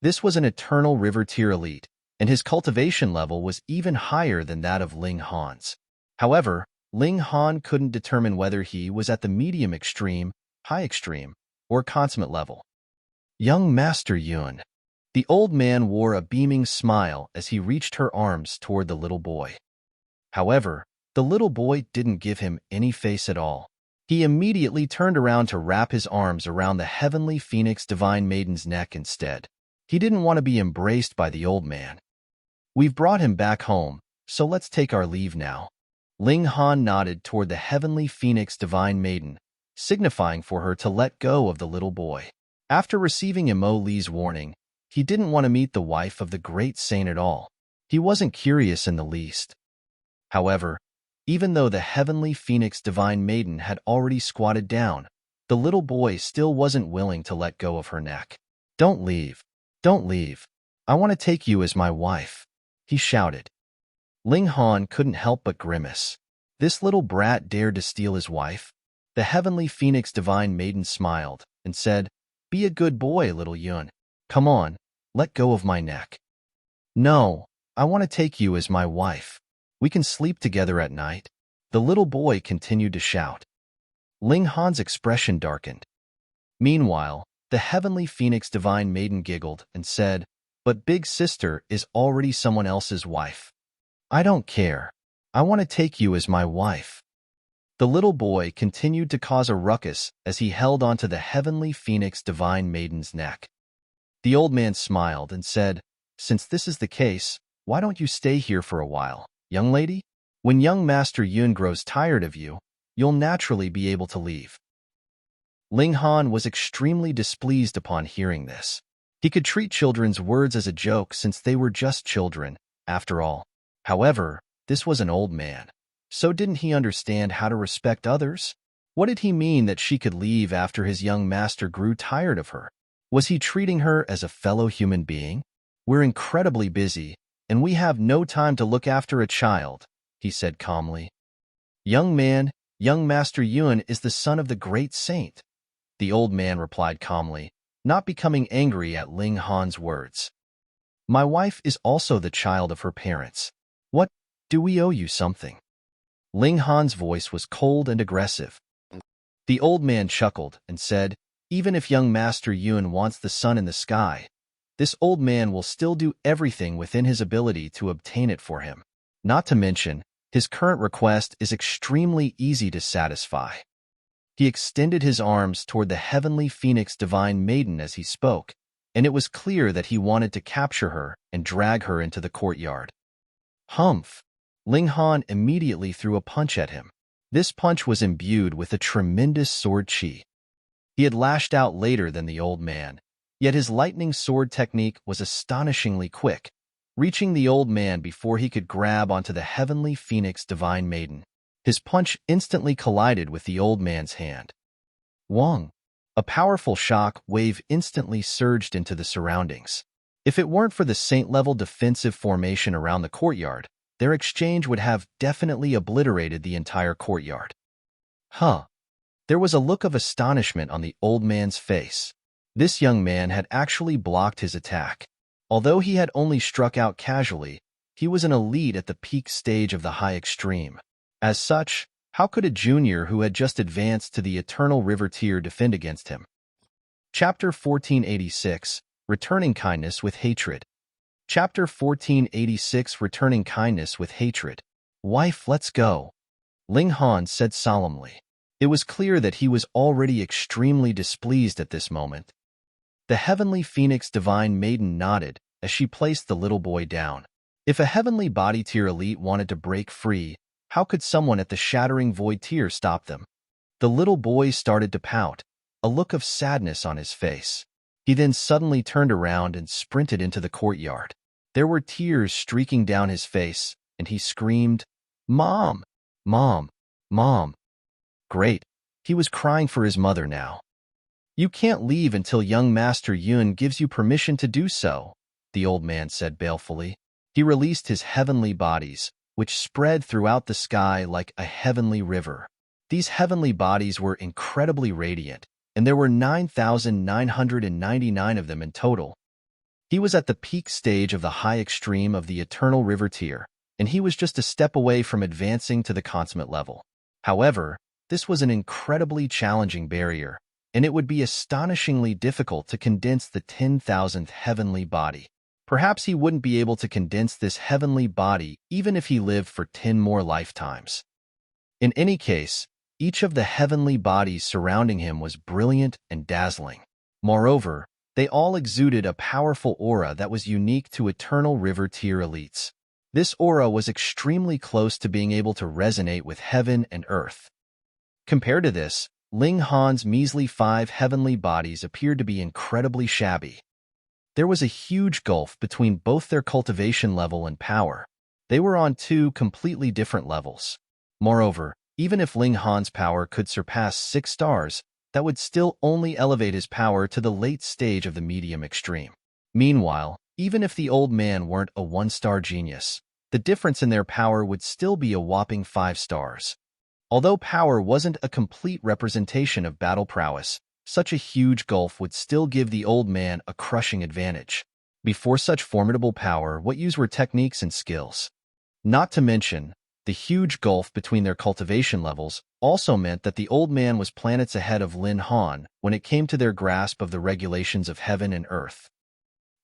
S1: This was an eternal river tier elite, and his cultivation level was even higher than that of Ling Han's. However, Ling Han couldn't determine whether he was at the medium extreme, high extreme, or consummate level. Young Master Yun. The old man wore a beaming smile as he reached her arms toward the little boy. However, The little boy didn't give him any face at all. He immediately turned around to wrap his arms around the heavenly phoenix divine maiden's neck instead. He didn't want to be embraced by the old man. We've brought him back home, so let's take our leave now. Ling Han nodded toward the heavenly phoenix divine maiden, signifying for her to let go of the little boy. After receiving Imo Li's warning, he didn't want to meet the wife of the great saint at all. He wasn't curious in the least. However, even though the heavenly phoenix divine maiden had already squatted down, the little boy still wasn't willing to let go of her neck. "Don't leave. Don't leave. I want to take you as my wife," he shouted. Ling Han couldn't help but grimace. This little brat dared to steal his wife? The heavenly phoenix divine maiden smiled and said, "Be a good boy, little Yun. Come on, let go of my neck." "No, I want to take you as my wife. We can sleep together at night," the little boy continued to shout. Ling Han's expression darkened. Meanwhile, the heavenly phoenix divine maiden giggled and said, "But big sister is already someone else's wife." "I don't care. I want to take you as my wife." The little boy continued to cause a ruckus as he held onto the heavenly phoenix divine maiden's neck. The old man smiled and said, "Since this is the case, why don't you stay here for a while, young lady? When young Master Yun grows tired of you, you'll naturally be able to leave." Ling Han was extremely displeased upon hearing this. He could treat children's words as a joke since they were just children, after all. However, this was an old man. So didn't he understand how to respect others? What did he mean that she could leave after his young master grew tired of her? Was he treating her as a fellow human being? "We're incredibly busy, and we have no time to look after a child," he said calmly. "Young man, young Master Yun is the son of the great saint," the old man replied calmly, not becoming angry at Ling Han's words. "My wife is also the child of her parents. What, do we owe you something?" Ling Han's voice was cold and aggressive. The old man chuckled and said, "Even if young Master Yun wants the sun in the sky, this old man will still do everything within his ability to obtain it for him. Not to mention, his current request is extremely easy to satisfy." He extended his arms toward the heavenly phoenix divine maiden as he spoke, and it was clear that he wanted to capture her and drag her into the courtyard. Humph! Ling Han immediately threw a punch at him. This punch was imbued with a tremendous sword chi. He had lashed out later than the old man, yet his lightning sword technique was astonishingly quick, reaching the old man before he could grab onto the heavenly phoenix divine maiden. His punch instantly collided with the old man's hand. Wong! A powerful shock wave instantly surged into the surroundings. If it weren't for the saint-level defensive formation around the courtyard, their exchange would have definitely obliterated the entire courtyard. Huh! There was a look of astonishment on the old man's face. This young man had actually blocked his attack. Although he had only struck out casually, he was an elite at the peak stage of the high extreme. As such, how could a junior who had just advanced to the eternal river tier defend against him? Chapter 1486, Returning Kindness with Hatred. Chapter 1486, Returning Kindness with Hatred. "Wife, let's go," Ling Han said solemnly. It was clear that he was already extremely displeased at this moment. The heavenly phoenix divine maiden nodded as she placed the little boy down. If a heavenly body tier elite wanted to break free, how could someone at the shattering void tier stop them? The little boy started to pout, a look of sadness on his face. He then suddenly turned around and sprinted into the courtyard. There were tears streaking down his face, and he screamed, "Mom! Mom! Mom!" Great, he was crying for his mother now. "You can't leave until young Master Yun gives you permission to do so," the old man said balefully. He released his heavenly bodies, which spread throughout the sky like a heavenly river. These heavenly bodies were incredibly radiant, and there were 9,999 of them in total. He was at the peak stage of the high extreme of the eternal river tier, and he was just a step away from advancing to the consummate level. However, this was an incredibly challenging barrier, and it would be astonishingly difficult to condense the 10,000th heavenly body. Perhaps he wouldn't be able to condense this heavenly body even if he lived for 10 more lifetimes. In any case, each of the heavenly bodies surrounding him was brilliant and dazzling. Moreover, they all exuded a powerful aura that was unique to Eternal River tier elites. This aura was extremely close to being able to resonate with heaven and earth. Compared to this, Ling Han's measly 5 heavenly bodies appeared to be incredibly shabby. There was a huge gulf between both their cultivation level and power. They were on 2 completely different levels. Moreover, even if Ling Han's power could surpass 6 stars, that would still only elevate his power to the late stage of the medium extreme. Meanwhile, even if the old man weren't a 1-star genius, the difference in their power would still be a whopping 5 stars. Although power wasn't a complete representation of battle prowess, such a huge gulf would still give the old man a crushing advantage. Before such formidable power, what used were techniques and skills. Not to mention, the huge gulf between their cultivation levels also meant that the old man was planets ahead of Ling Han when it came to their grasp of the regulations of heaven and earth.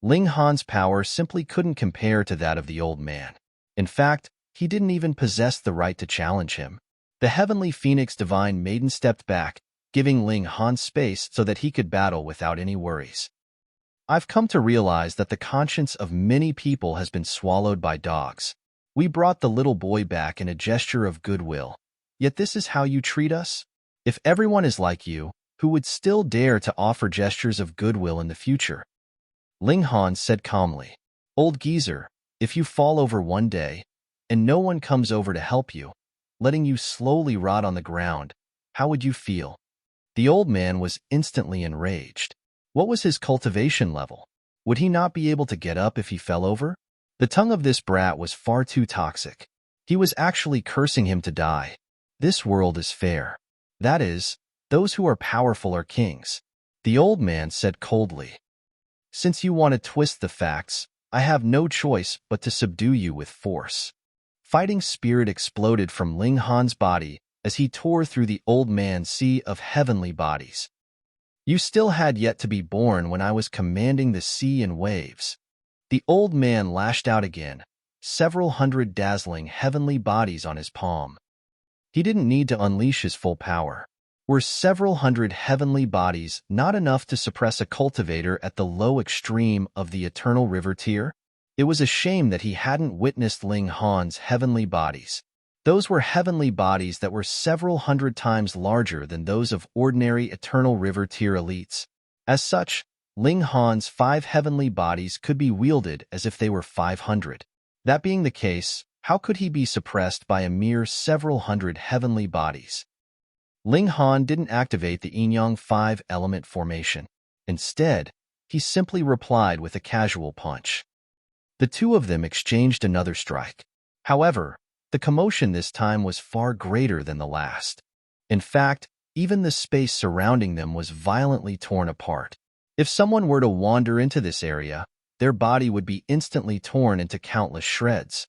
S1: Ling Han's power simply couldn't compare to that of the old man. In fact, he didn't even possess the right to challenge him. The heavenly phoenix divine maiden stepped back, giving Ling Han space so that he could battle without any worries. I've come to realize that the conscience of many people has been swallowed by dogs. We brought the little boy back in a gesture of goodwill. Yet this is how you treat us? If everyone is like you, who would still dare to offer gestures of goodwill in the future? Ling Han said calmly, "Old geezer, if you fall over one day, and no one comes over to help you, letting you slowly rot on the ground, how would you feel?" The old man was instantly enraged. What was his cultivation level? Would he not be able to get up if he fell over? The tongue of this brat was far too toxic. He was actually cursing him to die. This world is fair. That is, those who are powerful are kings. The old man said coldly, "Since you want to twist the facts, I have no choice but to subdue you with force." Fighting spirit exploded from Ling Han's body as he tore through the old man's sea of heavenly bodies. "You still had yet to be born when I was commanding the sea and waves." The old man lashed out again, several hundred dazzling heavenly bodies on his palm. He didn't need to unleash his full power. Were several hundred heavenly bodies not enough to suppress a cultivator at the low extreme of the Eternal River tier? It was a shame that he hadn't witnessed Ling Han's heavenly bodies. Those were heavenly bodies that were several hundred times larger than those of ordinary Eternal River tier elites. As such, Ling Han's 5 heavenly bodies could be wielded as if they were 500. That being the case, how could he be suppressed by a mere several hundred heavenly bodies? Ling Han didn't activate the Yin-Yang 5-element formation. Instead, he simply replied with a casual punch. The two of them exchanged another strike. However, the commotion this time was far greater than the last. In fact, even the space surrounding them was violently torn apart. If someone were to wander into this area, their body would be instantly torn into countless shreds.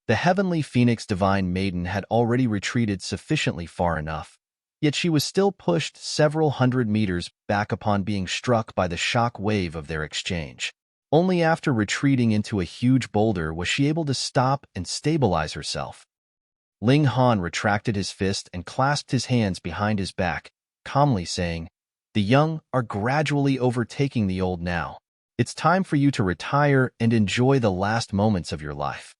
S1: The heavenly phoenix divine maiden had already retreated sufficiently far enough, yet she was still pushed several hundred meters back upon being struck by the shock wave of their exchange. Only after retreating into a huge boulder was she able to stop and stabilize herself. Ling Han retracted his fist and clasped his hands behind his back, calmly saying, "The young are gradually overtaking the old now. It's time for you to retire and enjoy the last moments of your life."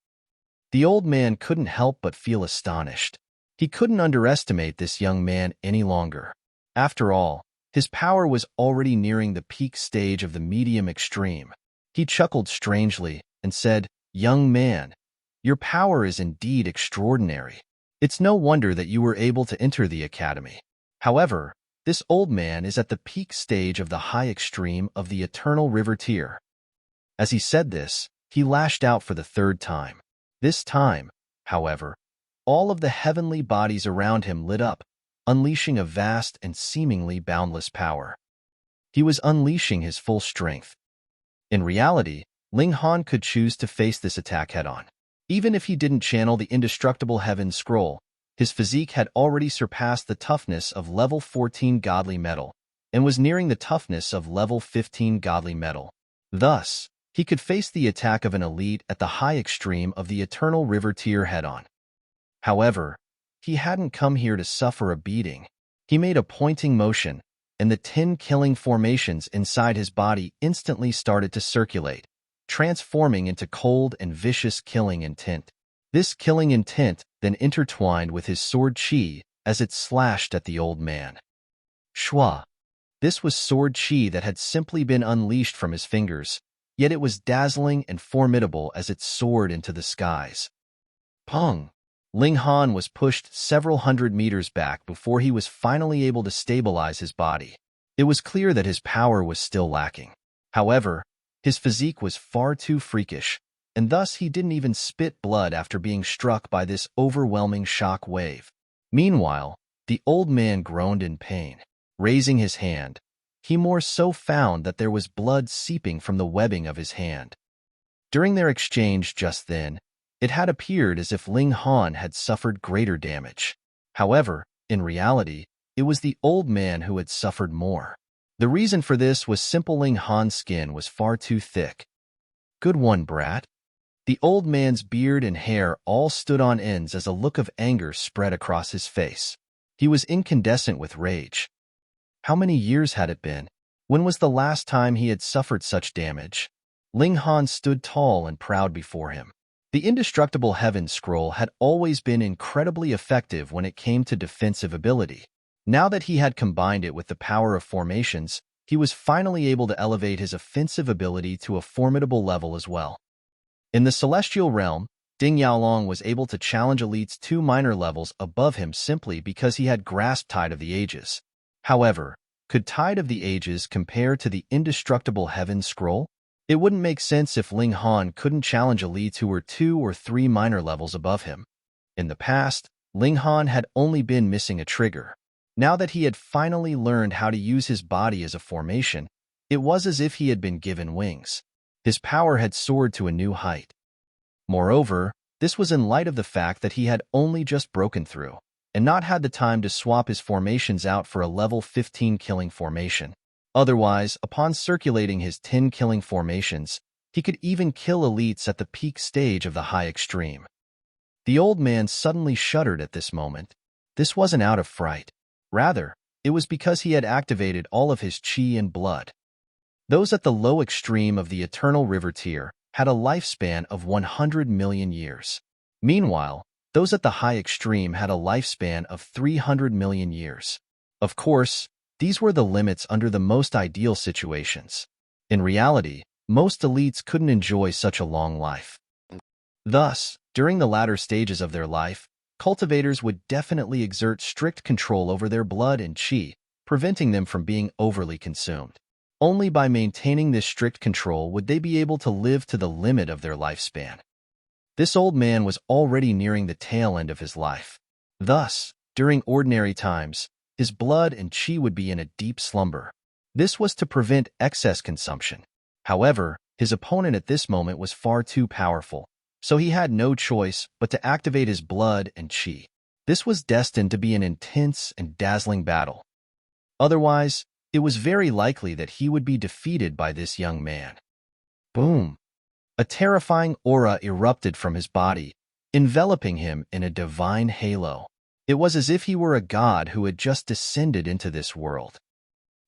S1: The old man couldn't help but feel astonished. He couldn't underestimate this young man any longer. After all, his power was already nearing the peak stage of the medium extreme. He chuckled strangely and said, "Young man, your power is indeed extraordinary. It's no wonder that you were able to enter the academy. However, this old man is at the peak stage of the high extreme of the Eternal River tier." As he said this, he lashed out for the 3rd time. This time, however, all of the heavenly bodies around him lit up, unleashing a vast and seemingly boundless power. He was unleashing his full strength. In reality, Ling Han could choose to face this attack head-on. Even if he didn't channel the indestructible heaven scroll, his physique had already surpassed the toughness of level 14 godly metal, and was nearing the toughness of level 15 godly metal. Thus, he could face the attack of an elite at the high extreme of the Eternal River tier head-on. However, he hadn't come here to suffer a beating. He made a pointing motion, and the 10 killing formations inside his body instantly started to circulate, transforming into cold and vicious killing intent. This killing intent then intertwined with his sword chi as it slashed at the old man. Shua! This was sword chi that had simply been unleashed from his fingers, yet it was dazzling and formidable as it soared into the skies. Pong! Ling Han was pushed several hundred meters back before he was finally able to stabilize his body. It was clear that his power was still lacking. However, his physique was far too freakish, and thus he didn't even spit blood after being struck by this overwhelming shock wave. Meanwhile, the old man groaned in pain. Raising his hand, he more so found that there was blood seeping from the webbing of his hand. During their exchange just then, it had appeared as if Ling Han had suffered greater damage. However, in reality, it was the old man who had suffered more. The reason for this was simple. Ling Han's skin was far too thick. Good one, brat. The old man's beard and hair all stood on ends as a look of anger spread across his face. He was incandescent with rage. How many years had it been? When was the last time he had suffered such damage? Ling Han stood tall and proud before him. The indestructible heaven scroll had always been incredibly effective when it came to defensive ability. Now that he had combined it with the power of formations, he was finally able to elevate his offensive ability to a formidable level as well. In the celestial realm, Ding Yaolong was able to challenge elites 2 minor levels above him simply because he had grasped Tide of the Ages. However, could Tide of the Ages compare to the indestructible heaven scroll? It wouldn't make sense if Ling Han couldn't challenge elites who were 2 or 3 minor levels above him. In the past, Ling Han had only been missing a trigger. Now that he had finally learned how to use his body as a formation, it was as if he had been given wings. His power had soared to a new height. Moreover, this was in light of the fact that he had only just broken through, and not had the time to swap his formations out for a level 15 killing formation. Otherwise, upon circulating his 10 killing formations, he could even kill elites at the peak stage of the high extreme. The old man suddenly shuddered at this moment. This wasn't out of fright. Rather, it was because he had activated all of his chi and blood. Those at the low extreme of the eternal river tier had a lifespan of 100 million years. Meanwhile, those at the high extreme had a lifespan of 300 million years. Of course, these were the limits under the most ideal situations. In reality, most elites couldn't enjoy such a long life. Thus, during the latter stages of their life, cultivators would definitely exert strict control over their blood and chi, preventing them from being overly consumed. Only by maintaining this strict control would they be able to live to the limit of their lifespan. This old man was already nearing the tail end of his life. Thus, during ordinary times, his blood and chi would be in a deep slumber. This was to prevent excess consumption. However, his opponent at this moment was far too powerful, so he had no choice but to activate his blood and chi. This was destined to be an intense and dazzling battle. Otherwise, it was very likely that he would be defeated by this young man. Boom! A terrifying aura erupted from his body, enveloping him in a divine halo. It was as if he were a god who had just descended into this world.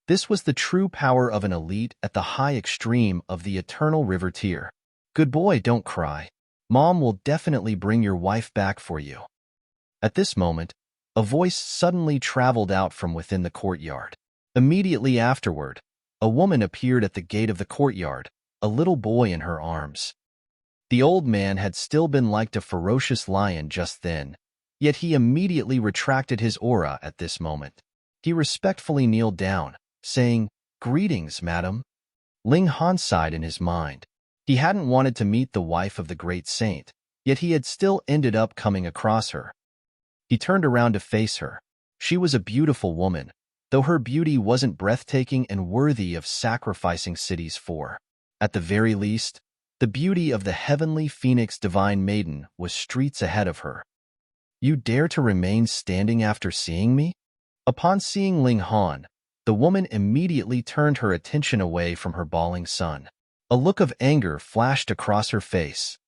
S1: This was the true power of an elite at the high extreme of the eternal river tier. Good boy, don't cry. Mom will definitely bring your wife back for you. At this moment, a voice suddenly traveled out from within the courtyard. Immediately afterward, a woman appeared at the gate of the courtyard, a little boy in her arms. The old man had still been like a ferocious lion just then, yet he immediately retracted his aura at this moment. He respectfully kneeled down, saying, "Greetings, madam." Ling Han sighed in his mind. He hadn't wanted to meet the wife of the great saint, yet he had still ended up coming across her. He turned around to face her. She was a beautiful woman, though her beauty wasn't breathtaking and worthy of sacrificing cities for. At the very least, the beauty of the heavenly phoenix divine maiden was streets ahead of her. You dare to remain standing after seeing me? Upon seeing Ling Han, the woman immediately turned her attention away from her bawling son. A look of anger flashed across her face.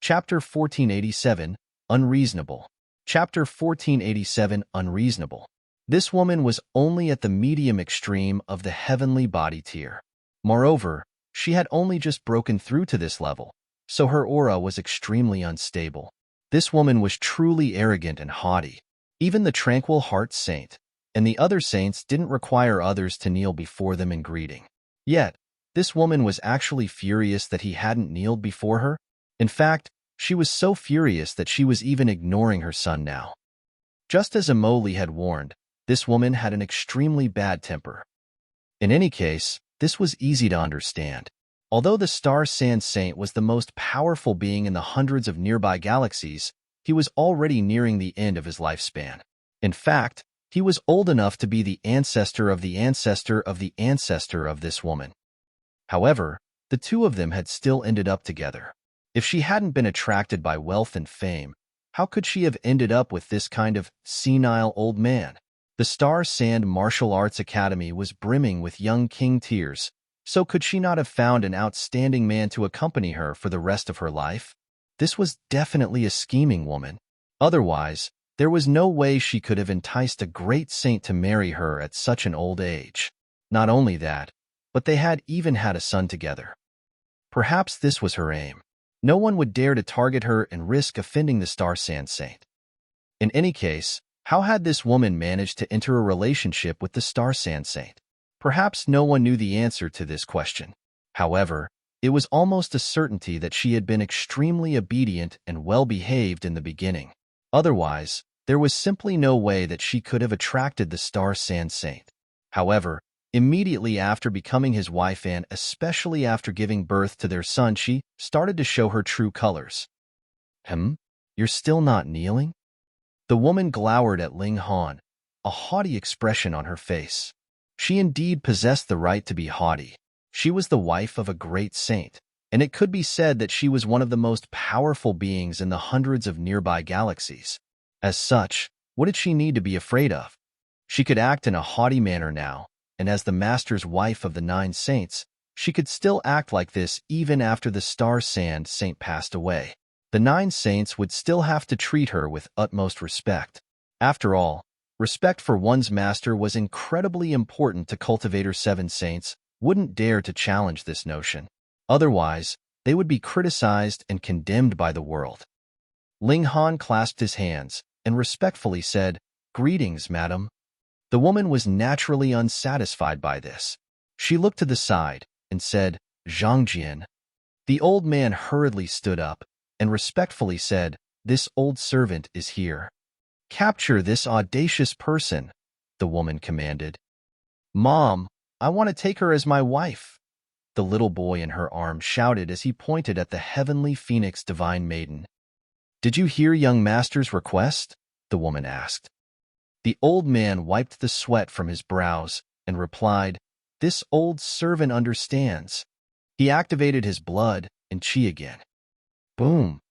S1: Chapter 1487, Unreasonable. Chapter 1487 Unreasonable. This woman was only at the medium extreme of the heavenly body tier. Moreover, she had only just broken through to this level, so her aura was extremely unstable. This woman was truly arrogant and haughty. Even the tranquil heart saint and the other saints didn't require others to kneel before them in greeting. Yet, this woman was actually furious that he hadn't kneeled before her. In fact, she was so furious that she was even ignoring her son now. Just as Amoli had warned, this woman had an extremely bad temper. In any case, this was easy to understand. Although the Star Sand Saint was the most powerful being in the hundreds of nearby galaxies, he was already nearing the end of his lifespan. In fact, he was old enough to be the ancestor of the ancestor of the ancestor of this woman. However, the two of them had still ended up together. If she hadn't been attracted by wealth and fame, how could she have ended up with this kind of senile old man? The Star Sand Martial Arts Academy was brimming with young king tiers, so could she not have found an outstanding man to accompany her for the rest of her life? This was definitely a scheming woman. Otherwise, there was no way she could have enticed a great saint to marry her at such an old age. Not only that, but they had even had a son together. Perhaps this was her aim. No one would dare to target her and risk offending the Star Sand Saint. In any case, how had this woman managed to enter a relationship with the Star Sand Saint? Perhaps no one knew the answer to this question. However, it was almost a certainty that she had been extremely obedient and well-behaved in the beginning. Otherwise, there was simply no way that she could have attracted the Star Sand Saint. However, immediately after becoming his wife and especially after giving birth to their son, she started to show her true colors. You're still not kneeling? The woman glowered at Ling Han, a haughty expression on her face. She indeed possessed the right to be haughty. She was the wife of a great saint, and it could be said that she was one of the most powerful beings in the hundreds of nearby galaxies. As such, what did she need to be afraid of? She could act in a haughty manner now, and as the master's wife of the 9 saints, she could still act like this even after the Star Sand Saint passed away. The 9 saints would still have to treat her with utmost respect. After all, respect for one's master was incredibly important to Cultivator 7 saints wouldn't dare to challenge this notion. Otherwise, they would be criticized and condemned by the world. Ling Han clasped his hands and respectfully said, "Greetings, madam." The woman was naturally unsatisfied by this. She looked to the side and said, "Zhangjian." The old man hurriedly stood up and respectfully said, "This old servant is here." "Capture this audacious person," the woman commanded. "Mom, I want to take her as my wife," the little boy in her arms shouted as he pointed at the heavenly phoenix divine maiden. "Did you hear young master's request?" the woman asked. The old man wiped the sweat from his brows and replied, "This old servant understands." He activated his blood and chi again. Boom!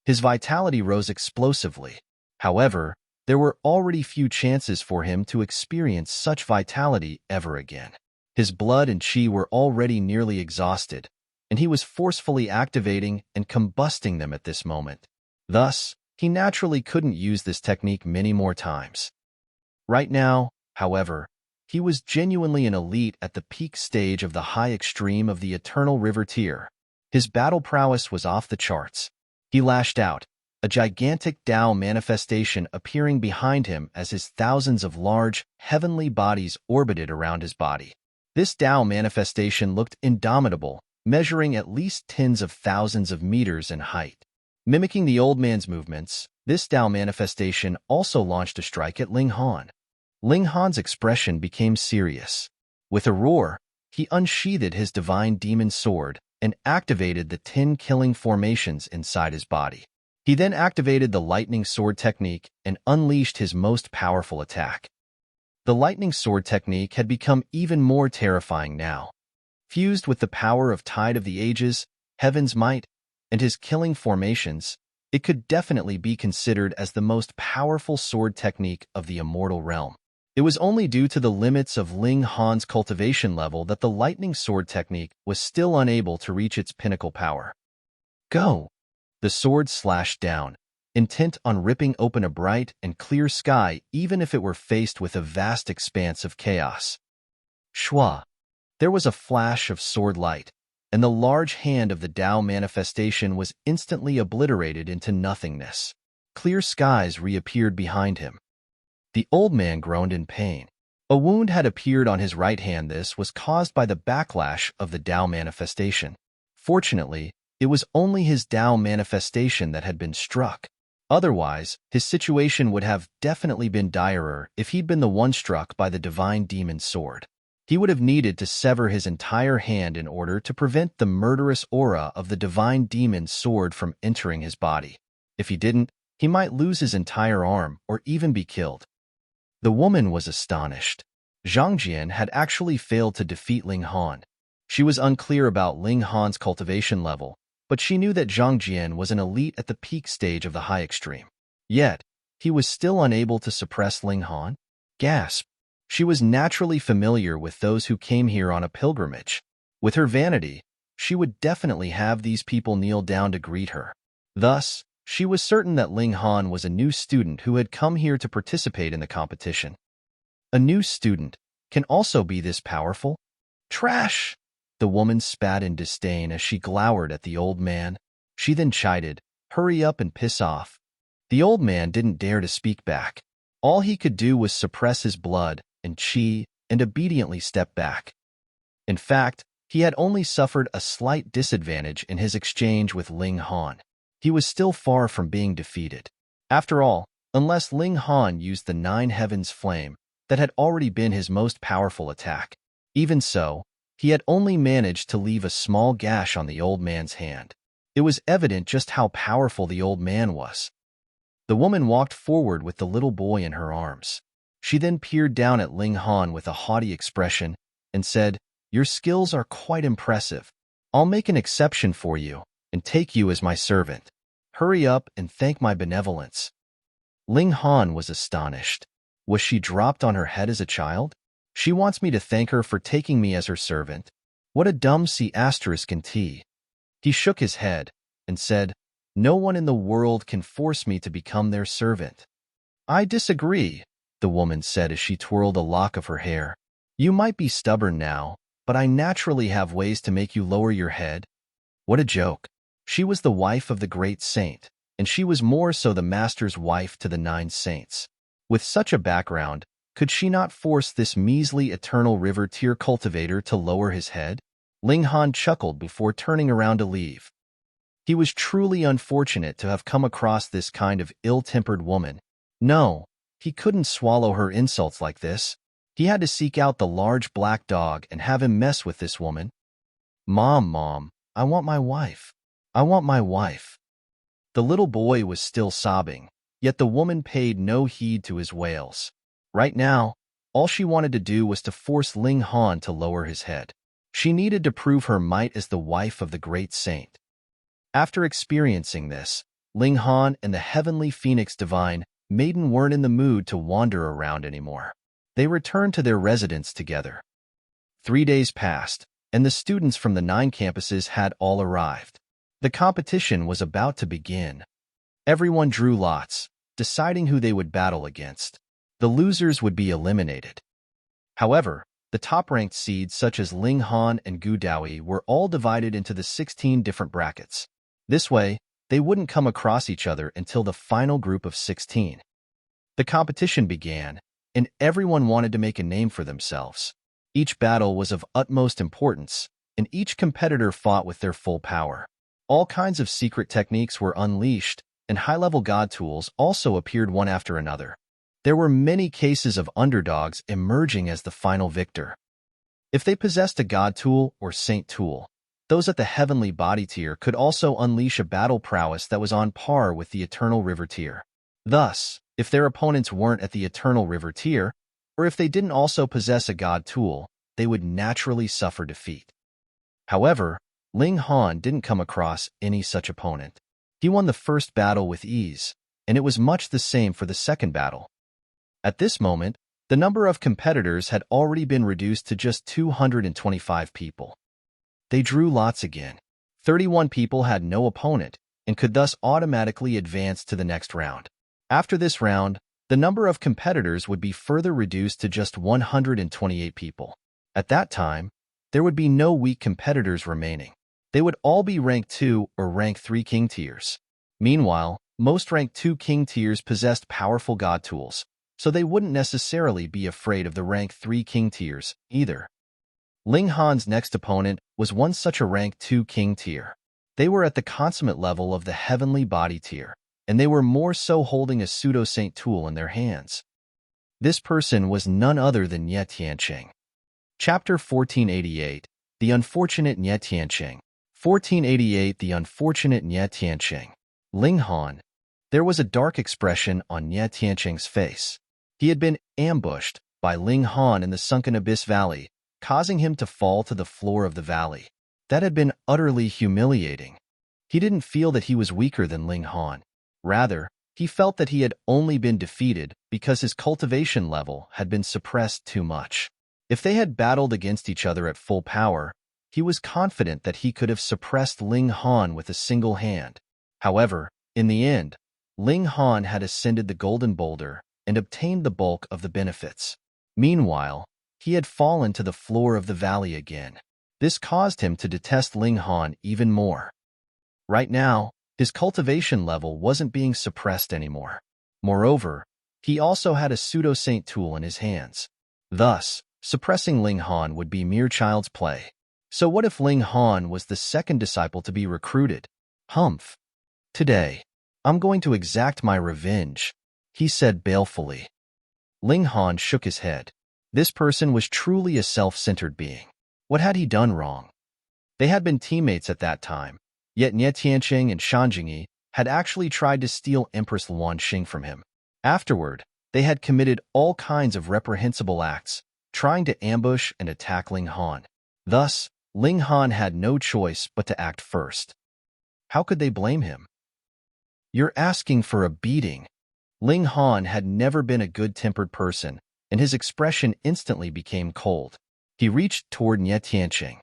S1: His vitality rose explosively. However, there were already few chances for him to experience such vitality ever again. His blood and chi were already nearly exhausted, and he was forcefully activating and combusting them at this moment. Thus, he naturally couldn't use this technique many more times. Right now, however, he was genuinely an elite at the peak stage of the high extreme of the Eternal River tier. His battle prowess was off the charts. He lashed out, a gigantic Tao manifestation appearing behind him as his thousands of large, heavenly bodies orbited around his body. This Tao manifestation looked indomitable, measuring at least tens of thousands of meters in height. Mimicking the old man's movements, this Tao manifestation also launched a strike at Ling Han. Ling Han's expression became serious. With a roar, he unsheathed his divine demon sword and activated the 10 killing formations inside his body. He then activated the lightning sword technique and unleashed his most powerful attack. The lightning sword technique had become even more terrifying now. Fused with the power of Tide of the Ages, Heaven's Might, and his killing formations, it could definitely be considered as the most powerful sword technique of the immortal realm. It was only due to the limits of Ling Han's cultivation level that the lightning sword technique was still unable to reach its pinnacle power. Go! The sword slashed down, intent on ripping open a bright and clear sky even if it were faced with a vast expanse of chaos. Shua! There was a flash of sword light, and the large hand of the Tao manifestation was instantly obliterated into nothingness. Clear skies reappeared behind him. The old man groaned in pain. A wound had appeared on his right hand. This was caused by the backlash of the Tao manifestation. Fortunately, it was only his Tao manifestation that had been struck. Otherwise, his situation would have definitely been direr if he'd been the one struck by the divine demon's sword. He would have needed to sever his entire hand in order to prevent the murderous aura of the divine demon's sword from entering his body. If he didn't, he might lose his entire arm or even be killed. The woman was astonished. Zhang Jian had actually failed to defeat Ling Han. She was unclear about Ling Han's cultivation level, but she knew that Zhang Jian was an elite at the peak stage of the high extreme. Yet, he was still unable to suppress Ling Han? Gasp! She was naturally familiar with those who came here on a pilgrimage. With her vanity, she would definitely have these people kneel down to greet her. Thus, she was certain that Ling Han was a new student who had come here to participate in the competition. A new student can also be this powerful? Trash! The woman spat in disdain as she glowered at the old man. She then chided, "Hurry up and piss off." The old man didn't dare to speak back. All he could do was suppress his blood and qi and obediently step back. In fact, he had only suffered a slight disadvantage in his exchange with Ling Han. He was still far from being defeated. After all, unless Ling Han used the Nine Heavens flame, that had already been his most powerful attack. Even so, he had only managed to leave a small gash on the old man's hand. It was evident just how powerful the old man was. The woman walked forward with the little boy in her arms. She then peered down at Ling Han with a haughty expression and said, "Your skills are quite impressive. I'll make an exception for you and take you as my servant. Hurry up and thank my benevolence." Ling Han was astonished. Was she dropped on her head as a child? She wants me to thank her for taking me as her servant. What a dumb C***T. He shook his head and said, "No one in the world can force me to become their servant." "I disagree," the woman said as she twirled a lock of her hair. "You might be stubborn now, but I naturally have ways to make you lower your head." What a joke. She was the wife of the great saint, and she was more so the master's wife to the 9 saints. With such a background, could she not force this measly eternal river tier cultivator to lower his head? Ling Han chuckled before turning around to leave. He was truly unfortunate to have come across this kind of ill-tempered woman. No, he couldn't swallow her insults like this. He had to seek out the large black dog and have him mess with this woman. Mom, I want my wife. I want my wife." The little boy was still sobbing, yet the woman paid no heed to his wails. Right now, all she wanted to do was to force Ling Han to lower his head. She needed to prove her might as the wife of the great saint. After experiencing this, Ling Han and the heavenly Phoenix Divine Maiden weren't in the mood to wander around anymore. They returned to their residence together. 3 days passed, and the students from the 9 campuses had all arrived. The competition was about to begin. Everyone drew lots, deciding who they would battle against. The losers would be eliminated. However, the top-ranked seeds such as Ling Han and Gu Daoi were all divided into the 16 different brackets. This way, they wouldn't come across each other until the final group of 16. The competition began, and everyone wanted to make a name for themselves. Each battle was of utmost importance, and each competitor fought with their full power. All kinds of secret techniques were unleashed, and high-level god tools also appeared one after another. There were many cases of underdogs emerging as the final victor. If they possessed a god tool or saint tool, those at the heavenly body tier could also unleash a battle prowess that was on par with the eternal river tier. Thus, if their opponents weren't at the eternal river tier, or if they didn't also possess a god tool, they would naturally suffer defeat. However, Ling Han didn't come across any such opponent. He won the first battle with ease, and it was much the same for the second battle. At this moment, the number of competitors had already been reduced to just 225 people. They drew lots again. 31 people had no opponent, and could thus automatically advance to the next round. After this round, the number of competitors would be further reduced to just 128 people. At that time, there would be no weak competitors remaining. They would all be rank 2 or rank 3 king tiers. Meanwhile, most rank 2 king tiers possessed powerful god tools, so they wouldn't necessarily be afraid of the rank 3 king tiers either. Ling Han's next opponent was one such a rank 2 king tier. They were at the consummate level of the heavenly body tier, and they were more so holding a pseudo-saint tool in their hands. This person was none other than Tiancheng. Chapter 1488, The Unfortunate Tiancheng. 1488 The Unfortunate Tiancheng. Ling Han. There was a dark expression on Tiancheng's face. He had been ambushed by Ling Han in the sunken abyss valley, causing him to fall to the floor of the valley. That had been utterly humiliating. He didn't feel that he was weaker than Ling Han. Rather, he felt that he had only been defeated because his cultivation level had been suppressed too much. If they had battled against each other at full power, he was confident that he could have suppressed Ling Han with a single hand. However, in the end, Ling Han had ascended the golden boulder and obtained the bulk of the benefits. Meanwhile, he had fallen to the floor of the valley again. This caused him to detest Ling Han even more. Right now, his cultivation level wasn't being suppressed anymore. Moreover, he also had a pseudo-saint tool in his hands. Thus, suppressing Ling Han would be mere child's play. So what if Ling Han was the second disciple to be recruited? Humph. Today, I'm going to exact my revenge, he said balefully. Ling Han shook his head. This person was truly a self-centered being. What had he done wrong? They had been teammates at that time, yet Tiancheng and Shanjingyi had actually tried to steal Empress Luanxing from him. Afterward, they had committed all kinds of reprehensible acts, trying to ambush and attack Ling Han. Thus, Ling Han had no choice but to act first. How could they blame him? You're asking for a beating. Ling Han had never been a good-tempered person, and his expression instantly became cold. He reached toward Tiancheng.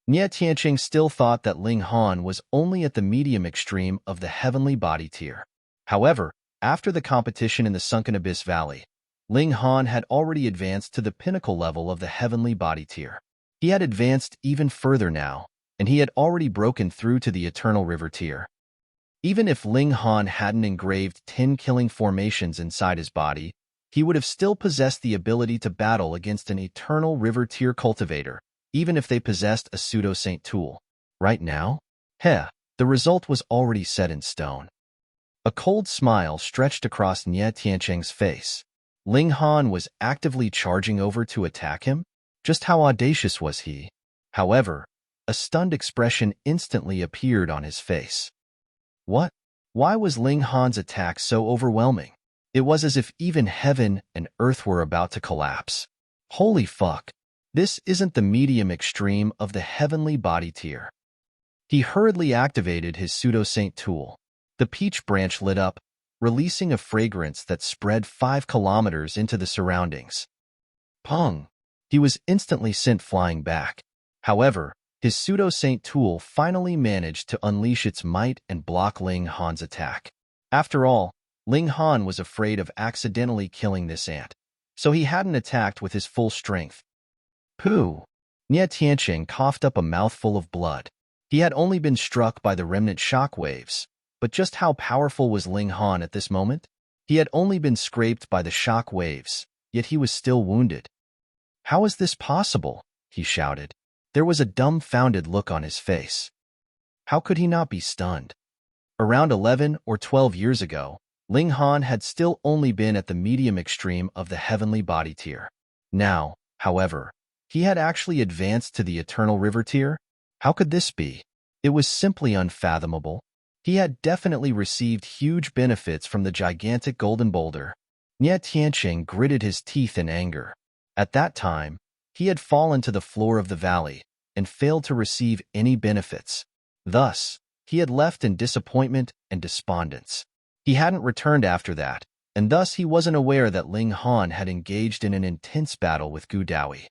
S1: Tiancheng still thought that Ling Han was only at the medium extreme of the heavenly body tier. However, after the competition in the sunken abyss valley, Ling Han had already advanced to the pinnacle level of the heavenly body tier. He had advanced even further now, and he had already broken through to the eternal river tier. Even if Ling Han hadn't engraved 10 killing formations inside his body, he would have still possessed the ability to battle against an eternal river tier cultivator, even if they possessed a pseudo-saint tool. Right now? The result was already set in stone. A cold smile stretched across Tiancheng's face. Ling Han was actively charging over to attack him? Just how audacious was he? However, a stunned expression instantly appeared on his face. What? Why was Ling Han's attack so overwhelming? It was as if even heaven and earth were about to collapse. Holy fuck. This isn't the medium extreme of the heavenly body tier. He hurriedly activated his pseudo-saint tool. The peach branch lit up, releasing a fragrance that spread 5 kilometers into the surroundings. Pong! He was instantly sent flying back. However, his pseudo-saint tool finally managed to unleash its might and block Ling Han's attack. After all, Ling Han was afraid of accidentally killing this ant, so he hadn't attacked with his full strength. Pooh! Tiancheng coughed up a mouthful of blood. He had only been struck by the remnant shock waves, but just how powerful was Ling Han at this moment? He had only been scraped by the shock waves, yet he was still wounded. How is this possible? He shouted. There was a dumbfounded look on his face. How could he not be stunned? Around 11 or 12 years ago, Ling Han had still only been at the medium extreme of the heavenly body tier. Now, however, he had actually advanced to the eternal river tier? How could this be? It was simply unfathomable. He had definitely received huge benefits from the gigantic golden boulder. Tiancheng gritted his teeth in anger. At that time, he had fallen to the floor of the valley and failed to receive any benefits. Thus, he had left in disappointment and despondence. He hadn't returned after that, and thus he wasn't aware that Ling Han had engaged in an intense battle with Gu Daoyi.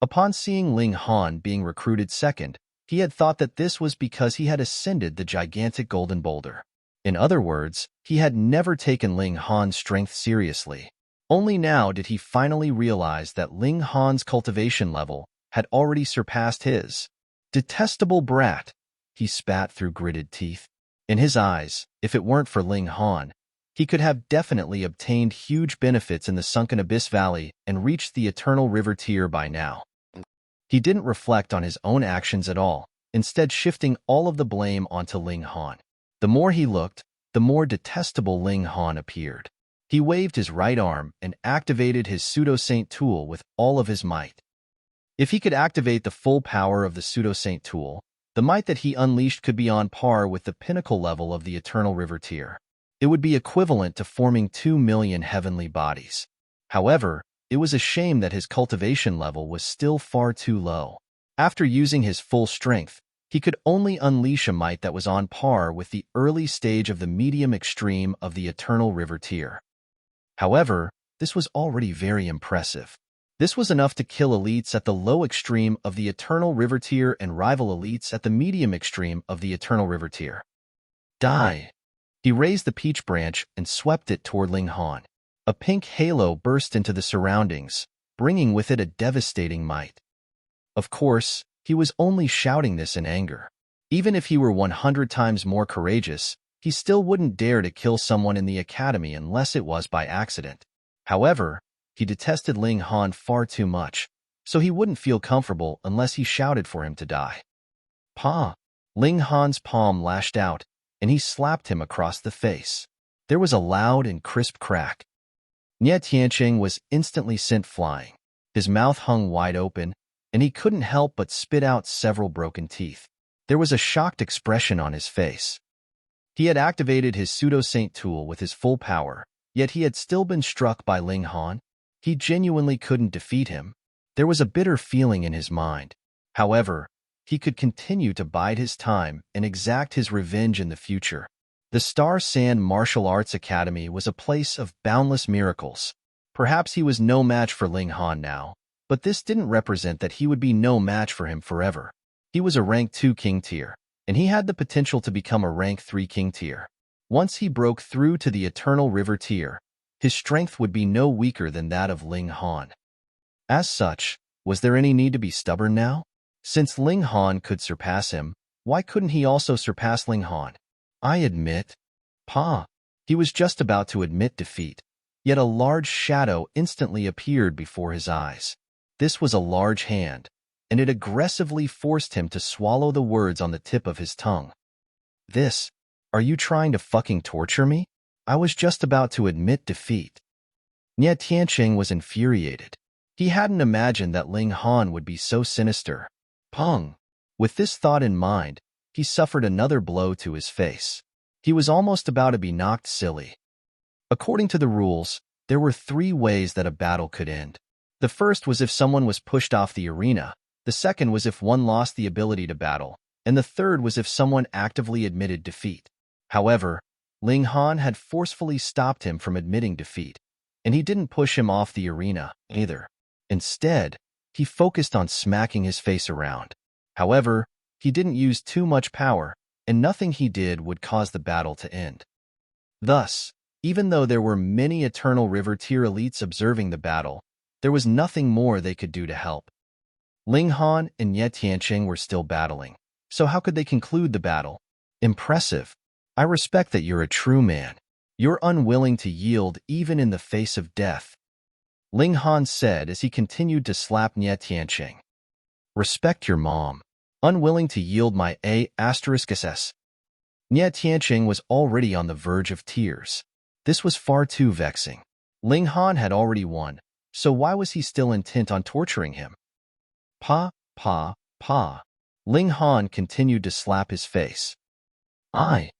S1: Upon seeing Ling Han being recruited second, He had thought that this was because he had ascended the gigantic golden boulder. In other words, he had never taken Ling Han's strength seriously. Only now did he finally realize that Ling Han's cultivation level had already surpassed his. Detestable brat, he spat through gritted teeth. In his eyes, if it weren't for Ling Han, he could have definitely obtained huge benefits in the sunken Abyss Valley and reached the Eternal River tier by now. He didn't reflect on his own actions at all, instead shifting all of the blame onto Ling Han. The more he looked, the more detestable Ling Han appeared. He waved his right arm and activated his Pseudo-Saint tool with all of his might. If he could activate the full power of the Pseudo-Saint tool, the might that he unleashed could be on par with the pinnacle level of the Eternal River tier. It would be equivalent to forming 2 million heavenly bodies. However, it was a shame that his cultivation level was still far too low. After using his full strength, he could only unleash a might that was on par with the early stage of the medium extreme of the Eternal River tier. However, this was already very impressive. This was enough to kill elites at the low extreme of the Eternal River tier and rival elites at the medium extreme of the Eternal River tier. Die! He raised the peach branch and swept it toward Ling Han. A pink halo burst into the surroundings, bringing with it a devastating might. Of course, he was only shouting this in anger. Even if he were 100 times more courageous, he still wouldn't dare to kill someone in the academy unless it was by accident. However, he detested Ling Han far too much, so he wouldn't feel comfortable unless he shouted for him to die. Pa! Ling Han's palm lashed out, and he slapped him across the face. There was a loud and crisp crack. Tiancheng was instantly sent flying. His mouth hung wide open, and he couldn't help but spit out several broken teeth. There was a shocked expression on his face. He had activated his Pseudo-Saint tool with his full power, yet he had still been struck by Ling Han. He genuinely couldn't defeat him. There was a bitter feeling in his mind. However, he could continue to bide his time and exact his revenge in the future. The Star Sand Martial Arts Academy was a place of boundless miracles. Perhaps he was no match for Ling Han now, but this didn't represent that he would be no match for him forever. He was a rank 2 king tier, and he had the potential to become a rank 3 king tier. Once he broke through to the Eternal River tier, his strength would be no weaker than that of Ling Han. As such, was there any need to be stubborn now? Since Ling Han could surpass him, why couldn't he also surpass Ling Han? I admit. Pa! He was just about to admit defeat, yet a large shadow instantly appeared before his eyes. This was a large hand, and it aggressively forced him to swallow the words on the tip of his tongue. Are you trying to fucking torture me? I was just about to admit defeat. Tiancheng was infuriated. He hadn't imagined that Ling Han would be so sinister. Pung! With this thought in mind, he suffered another blow to his face. He was almost about to be knocked silly. According to the rules, there were 3 ways that a battle could end. The first was if someone was pushed off the arena, the second was if one lost the ability to battle, and the third was if someone actively admitted defeat. However, Ling Han had forcefully stopped him from admitting defeat, and he didn't push him off the arena either. Instead, he focused on smacking his face around. However, he didn't use too much power, and nothing he did would cause the battle to end. Thus, even though there were many Eternal River tier elites observing the battle, there was nothing more they could do to help. Ling Han and Tiancheng were still battling, so how could they conclude the battle? Impressive. I respect that you're a true man. You're unwilling to yield even in the face of death. Ling Han said as he continued to slap Tiancheng. Respect your mom. Unwilling to yield my A***s. Tiancheng was already on the verge of tears. This was far too vexing. Ling Han had already won, so why was he still intent on torturing him? Pa. Ling Han continued to slap his face. I.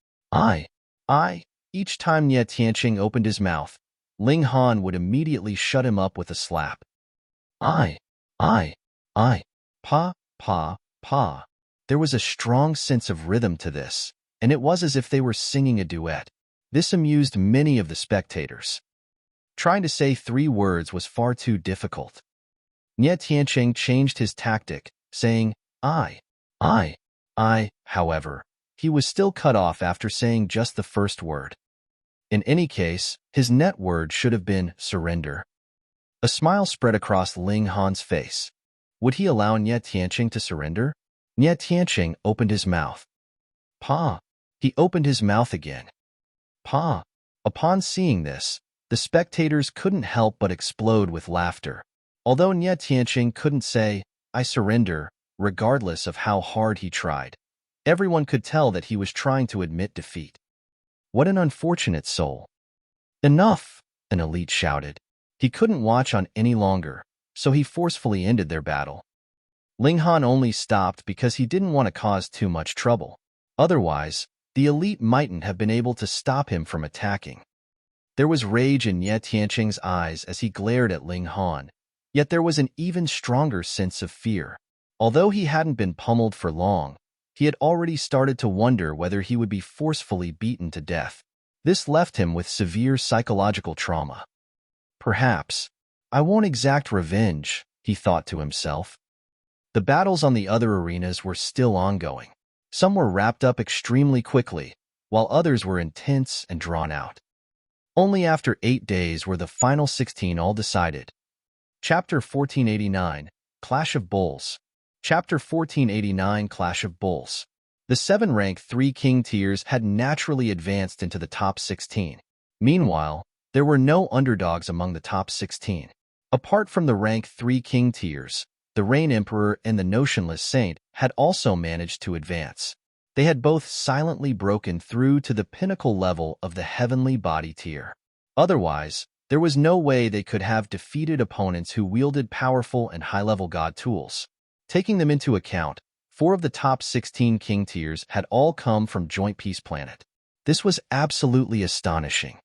S1: Each time Tiancheng opened his mouth, Ling Han would immediately shut him up with a slap. I. Pa. There was a strong sense of rhythm to this, and it was as if they were singing a duet. This amused many of the spectators. Trying to say 3 words was far too difficult. Tiancheng changed his tactic, saying, I. I, however, he was still cut off after saying just the first word. In any case, his net word should have been surrender. A smile spread across Ling Han's face. Would he allow Nie Tiancheng to surrender? Nie Tiancheng opened his mouth. Pa! He opened his mouth again. Pa! Upon seeing this, the spectators couldn't help but explode with laughter. Although Nie Tiancheng couldn't say, I surrender, regardless of how hard he tried, everyone could tell that he was trying to admit defeat. What an unfortunate soul. Enough, an elite shouted. He couldn't watch on any longer, so he forcefully ended their battle. Ling Han only stopped because he didn't want to cause too much trouble. Otherwise, the elite mightn't have been able to stop him from attacking. There was rage in Nie Tiancheng's eyes as he glared at Ling Han, yet there was an even stronger sense of fear. Although he hadn't been pummeled for long, he had already started to wonder whether he would be forcefully beaten to death. This left him with severe psychological trauma. Perhaps, I won't exact revenge, he thought to himself. The battles on the other arenas were still ongoing. Some were wrapped up extremely quickly, while others were intense and drawn out. Only after 8 days were the final 16 all decided. Chapter 1489, Clash of Bulls. Chapter 1489, Clash of Bulls. The 7 rank 3 king tiers had naturally advanced into the top 16. Meanwhile, there were no underdogs among the top 16. Apart from the rank 3 king tiers, the Rain Emperor and the Notionless Saint had also managed to advance. They had both silently broken through to the pinnacle level of the Heavenly Body tier. Otherwise, there was no way they could have defeated opponents who wielded powerful and high-level god tools. Taking them into account, 4 of the top 16 king tiers had all come from Joint Peace Planet. This was absolutely astonishing.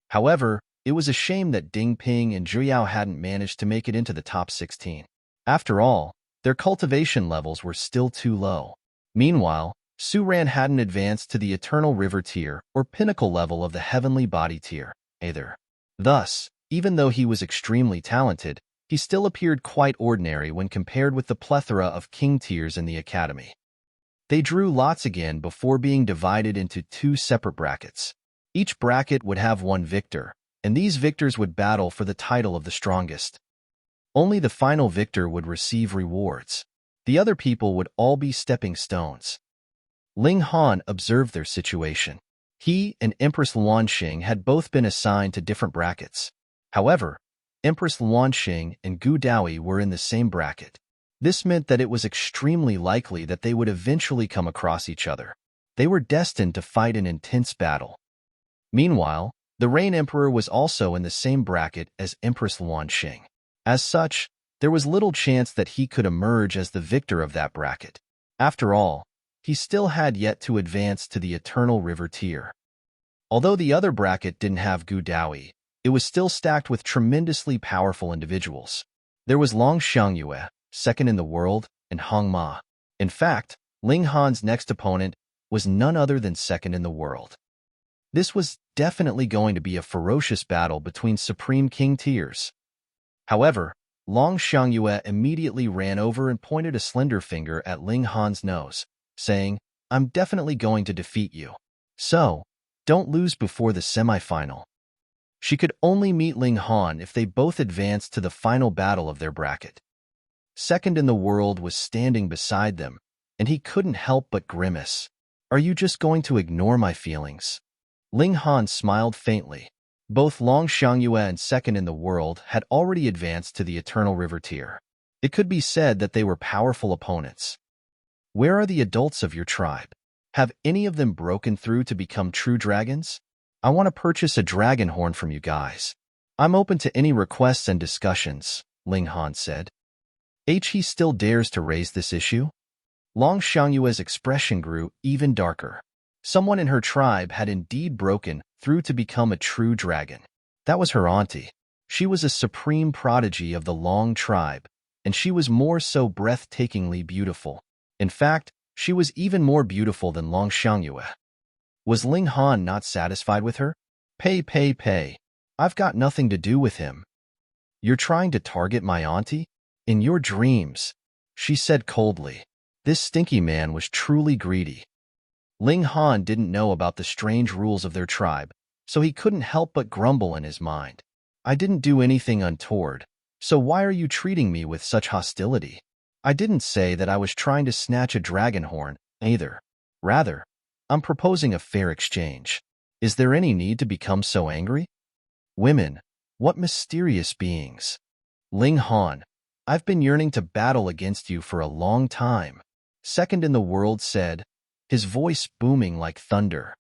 S1: However, it was a shame that Ding Ping and Zhuyao hadn't managed to make it into the top 16. After all, their cultivation levels were still too low. Meanwhile, Su Ran hadn't advanced to the Eternal River tier or pinnacle level of the Heavenly Body tier, either. Thus, even though he was extremely talented, he still appeared quite ordinary when compared with the plethora of king tiers in the academy. They drew lots again before being divided into 2 separate brackets. Each bracket would have 1 victor, and these victors would battle for the title of the strongest. Only the final victor would receive rewards. The other people would all be stepping stones. Ling Han observed their situation. He and Empress Luanxing had both been assigned to different brackets. However, Empress Luanxing and Gu Daoi were in the same bracket. This meant that it was extremely likely that they would eventually come across each other. They were destined to fight an intense battle. Meanwhile, the Rain Emperor was also in the same bracket as Empress Luanxing. As such, there was little chance that he could emerge as the victor of that bracket. After all, he still had yet to advance to the Eternal River tier. Although the other bracket didn't have Gu Daoi, it was still stacked with tremendously powerful individuals. There was Long Xiangyue, second in the world, and Hong Ma. In fact, Ling Han's next opponent was none other than second in the world. This was definitely going to be a ferocious battle between Supreme King tiers. However, Long Xiangyue immediately ran over and pointed a slender finger at Ling Han's nose, saying, I'm definitely going to defeat you. So, don't lose before the semifinal. She could only meet Ling Han if they both advanced to the final battle of their bracket. Second in the world was standing beside them, and he couldn't help but grimace. Are you just going to ignore my feelings? Ling Han smiled faintly. Both Long Xiangyue and second in the world had already advanced to the Eternal River tier. It could be said that they were powerful opponents. Where are the adults of your tribe? Have any of them broken through to become true dragons? I want to purchase a dragon horn from you guys. I'm open to any requests and discussions, Ling Han said. He still dares to raise this issue? Long Xiangyue's expression grew even darker. Someone in her tribe had indeed broken through to become a true dragon. That was her auntie. She was a supreme prodigy of the Long tribe, and she was more so breathtakingly beautiful. In fact, she was even more beautiful than Long Xiangyue. Was Ling Han not satisfied with her? Pay. I've got nothing to do with him. You're trying to target my auntie? In your dreams, she said coldly. This stinky man was truly greedy. Ling Han didn't know about the strange rules of their tribe, so he couldn't help but grumble in his mind. I didn't do anything untoward, so why are you treating me with such hostility? I didn't say that I was trying to snatch a dragon horn, either. Rather, I'm proposing a fair exchange. Is there any need to become so angry? Women, what mysterious beings. Ling Han, I've been yearning to battle against you for a long time. Second in the world said, his voice booming like thunder.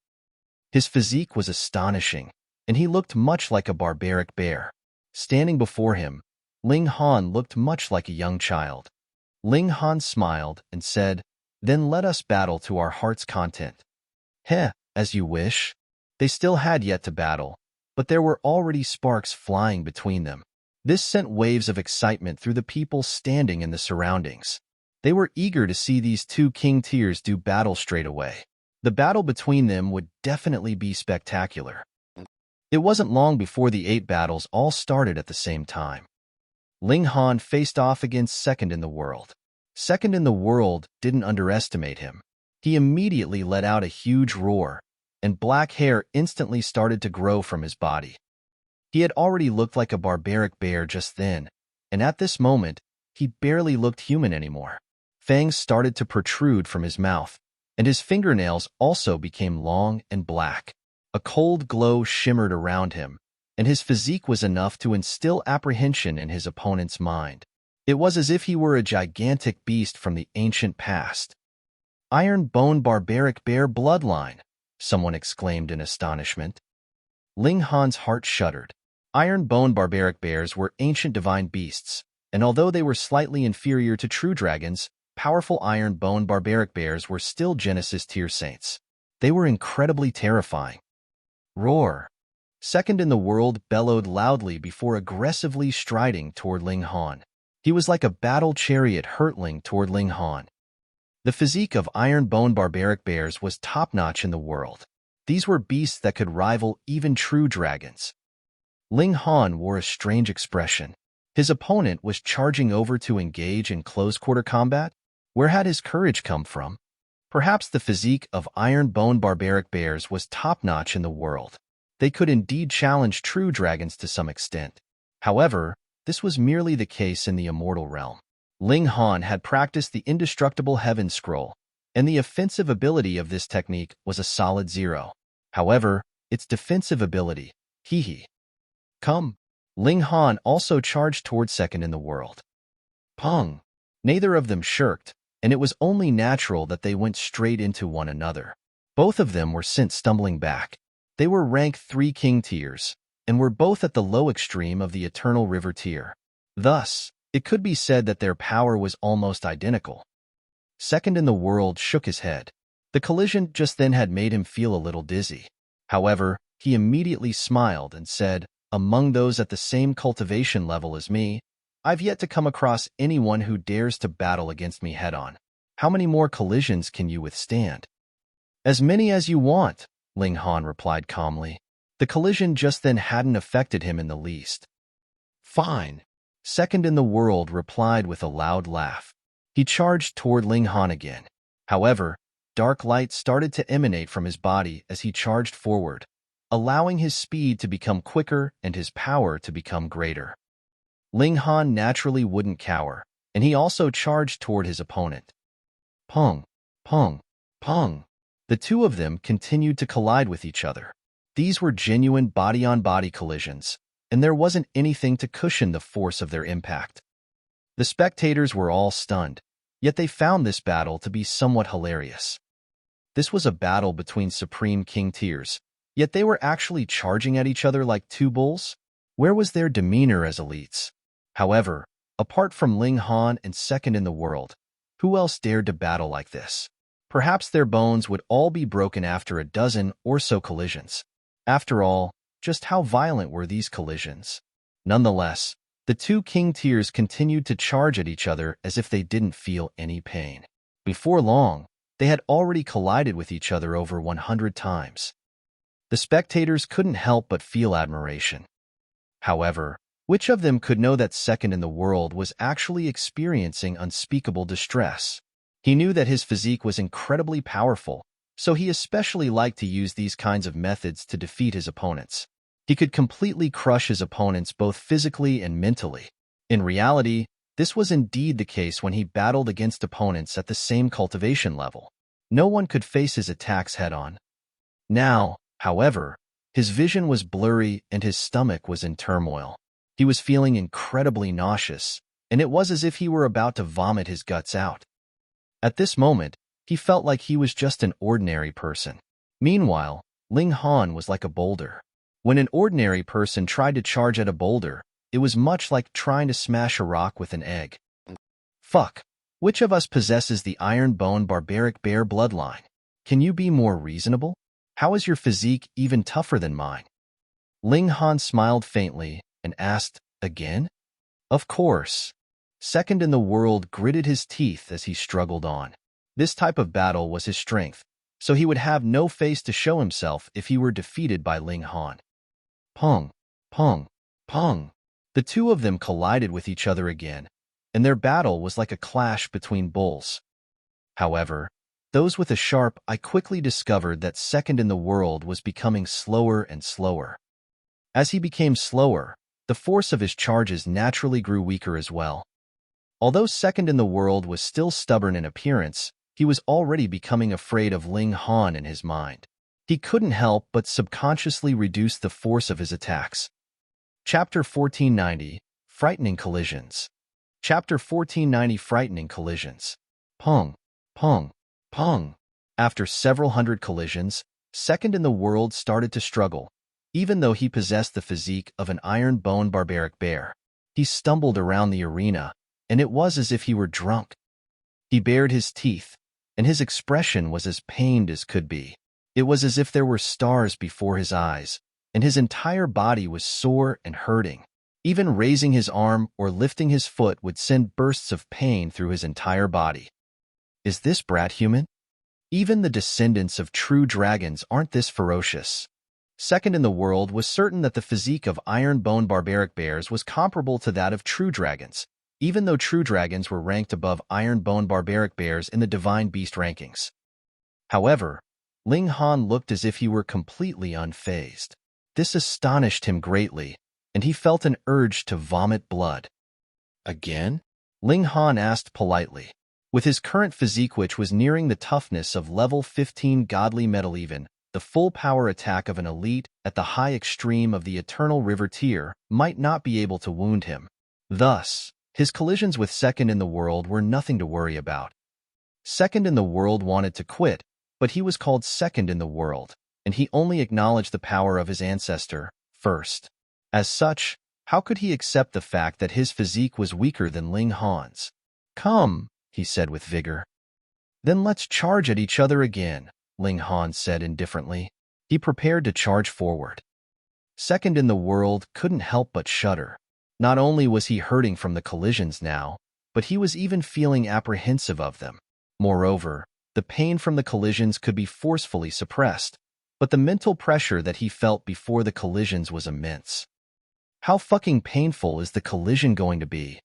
S1: His physique was astonishing, and he looked much like a barbaric bear. Standing before him, Ling Han looked much like a young child. Ling Han smiled and said, then let us battle to our heart's content. Heh, as you wish. They still had yet to battle, but there were already sparks flying between them. This sent waves of excitement through the people standing in the surroundings. They were eager to see these two king tiers do battle straight away. The battle between them would definitely be spectacular. It wasn't long before the 8 battles all started at the same time. Ling Han faced off against Second in the World. Second in the World didn't underestimate him. He immediately let out a huge roar, and black hair instantly started to grow from his body. He had already looked like a barbaric bear just then, and at this moment, he barely looked human anymore. Fangs started to protrude from his mouth, and his fingernails also became long and black. A cold glow shimmered around him, and his physique was enough to instill apprehension in his opponent's mind. It was as if he were a gigantic beast from the ancient past. Iron Bone Barbaric Bear Bloodline, someone exclaimed in astonishment. Ling Han's heart shuddered. Iron Bone Barbaric Bears were ancient divine beasts, and although they were slightly inferior to true dragons, powerful Iron Bone Barbaric Bears were still Genesis tier saints. They were incredibly terrifying. Roar! Second in the World bellowed loudly before aggressively striding toward Ling Han. He was like a battle chariot hurtling toward Ling Han. The physique of Iron Bone Barbaric Bears was top-notch in the world. These were beasts that could rival even true dragons. Ling Han wore a strange expression. His opponent was charging over to engage in close-quarter combat. Where had his courage come from? Perhaps the physique of Iron Bone Barbaric Bears was top-notch in the world. They could indeed challenge true dragons to some extent. However, this was merely the case in the immortal realm. Ling Han had practiced the indestructible Heaven Scroll, and the offensive ability of this technique was a solid 0. However, its defensive ability, Come. Ling Han also charged toward Second in the World. Pong! Neither of them shirked, and it was only natural that they went straight into one another. Both of them were sent stumbling back. They were rank 3 king tiers, and were both at the low extreme of the Eternal River tier. Thus, it could be said that their power was almost identical. Second in the World shook his head. The collision just then had made him feel a little dizzy. However, he immediately smiled and said, among those at the same cultivation level as me, I've yet to come across anyone who dares to battle against me head-on. How many more collisions can you withstand? As many as you want, Ling Han replied calmly. The collision just then hadn't affected him in the least. Fine. Second in the World replied with a loud laugh. He charged toward Ling Han again. However, dark light started to emanate from his body as he charged forward, allowing his speed to become quicker and his power to become greater. Ling Han naturally wouldn't cower, and he also charged toward his opponent. Pong, pong, pong. The two of them continued to collide with each other. These were genuine body-on-body collisions, and there wasn't anything to cushion the force of their impact. The spectators were all stunned, yet they found this battle to be somewhat hilarious. This was a battle between Supreme King tiers, yet they were actually charging at each other like two bulls? Where was their demeanor as elites? However, apart from Ling Han and Second in the World, who else dared to battle like this? Perhaps their bones would all be broken after a dozen or so collisions. After all, just how violent were these collisions? Nonetheless, the two king tiers continued to charge at each other as if they didn't feel any pain. Before long, they had already collided with each other over 100 times. The spectators couldn't help but feel admiration. However, which of them could know that Second in the World was actually experiencing unspeakable distress? He knew that his physique was incredibly powerful, so he especially liked to use these kinds of methods to defeat his opponents. He could completely crush his opponents both physically and mentally. In reality, this was indeed the case when he battled against opponents at the same cultivation level. No one could face his attacks head-on. Now, however, his vision was blurry and his stomach was in turmoil. He was feeling incredibly nauseous, and it was as if he were about to vomit his guts out. At this moment, he felt like he was just an ordinary person. Meanwhile, Ling Han was like a boulder. When an ordinary person tried to charge at a boulder, it was much like trying to smash a rock with an egg. Fuck. Which of us possesses the Iron Bone Barbaric Bear bloodline? Can you be more reasonable? How is your physique even tougher than mine? Ling Han smiled faintly and asked, again? Of course. Second in the World gritted his teeth as he struggled on. This type of battle was his strength, so he would have no face to show himself if he were defeated by Ling Han. Pong, pong, pong. The two of them collided with each other again, and their battle was like a clash between bulls. However, those with a sharp eye quickly discovered that Second in the World was becoming slower and slower. As he became slower, the force of his charges naturally grew weaker as well. Although Second in the World was still stubborn in appearance, he was already becoming afraid of Ling Han in his mind. He couldn't help but subconsciously reduce the force of his attacks. Chapter 1490, Frightening Collisions. Chapter 1490, Frightening Collisions. Pong, pong, pong. After several hundred collisions, Second in the World started to struggle. Even though he possessed the physique of an Iron Bone Barbaric Bear, he stumbled around the arena, and it was as if he were drunk. He bared his teeth, and his expression was as pained as could be. It was as if there were stars before his eyes, and his entire body was sore and hurting. Even raising his arm or lifting his foot would send bursts of pain through his entire body. Is this brat human? Even the descendants of true dragons aren't this ferocious. Second in the World was certain that the physique of Iron Bone Barbaric Bears was comparable to that of true dragons, even though true dragons were ranked above Iron Bone Barbaric Bears in the Divine Beast rankings. However, Ling Han looked as if he were completely unfazed. This astonished him greatly, and he felt an urge to vomit blood. Again? Ling Han asked politely. With his current physique, which was nearing the toughness of level 15 godly metal, even the full power attack of an elite at the high extreme of the Eternal River tier might not be able to wound him. Thus, his collisions with Second in the World were nothing to worry about. Second in the World wanted to quit, but he was called Second in the World, and he only acknowledged the power of his ancestor first. As such, how could he accept the fact that his physique was weaker than Ling Han's? Come, he said with vigor. Then let's charge at each other again, Ling Han said indifferently. He prepared to charge forward. Second in the World couldn't help but shudder. Not only was he hurting from the collisions now, but he was even feeling apprehensive of them. Moreover, the pain from the collisions could be forcefully suppressed, but the mental pressure that he felt before the collisions was immense. How fucking painful is the collision going to be?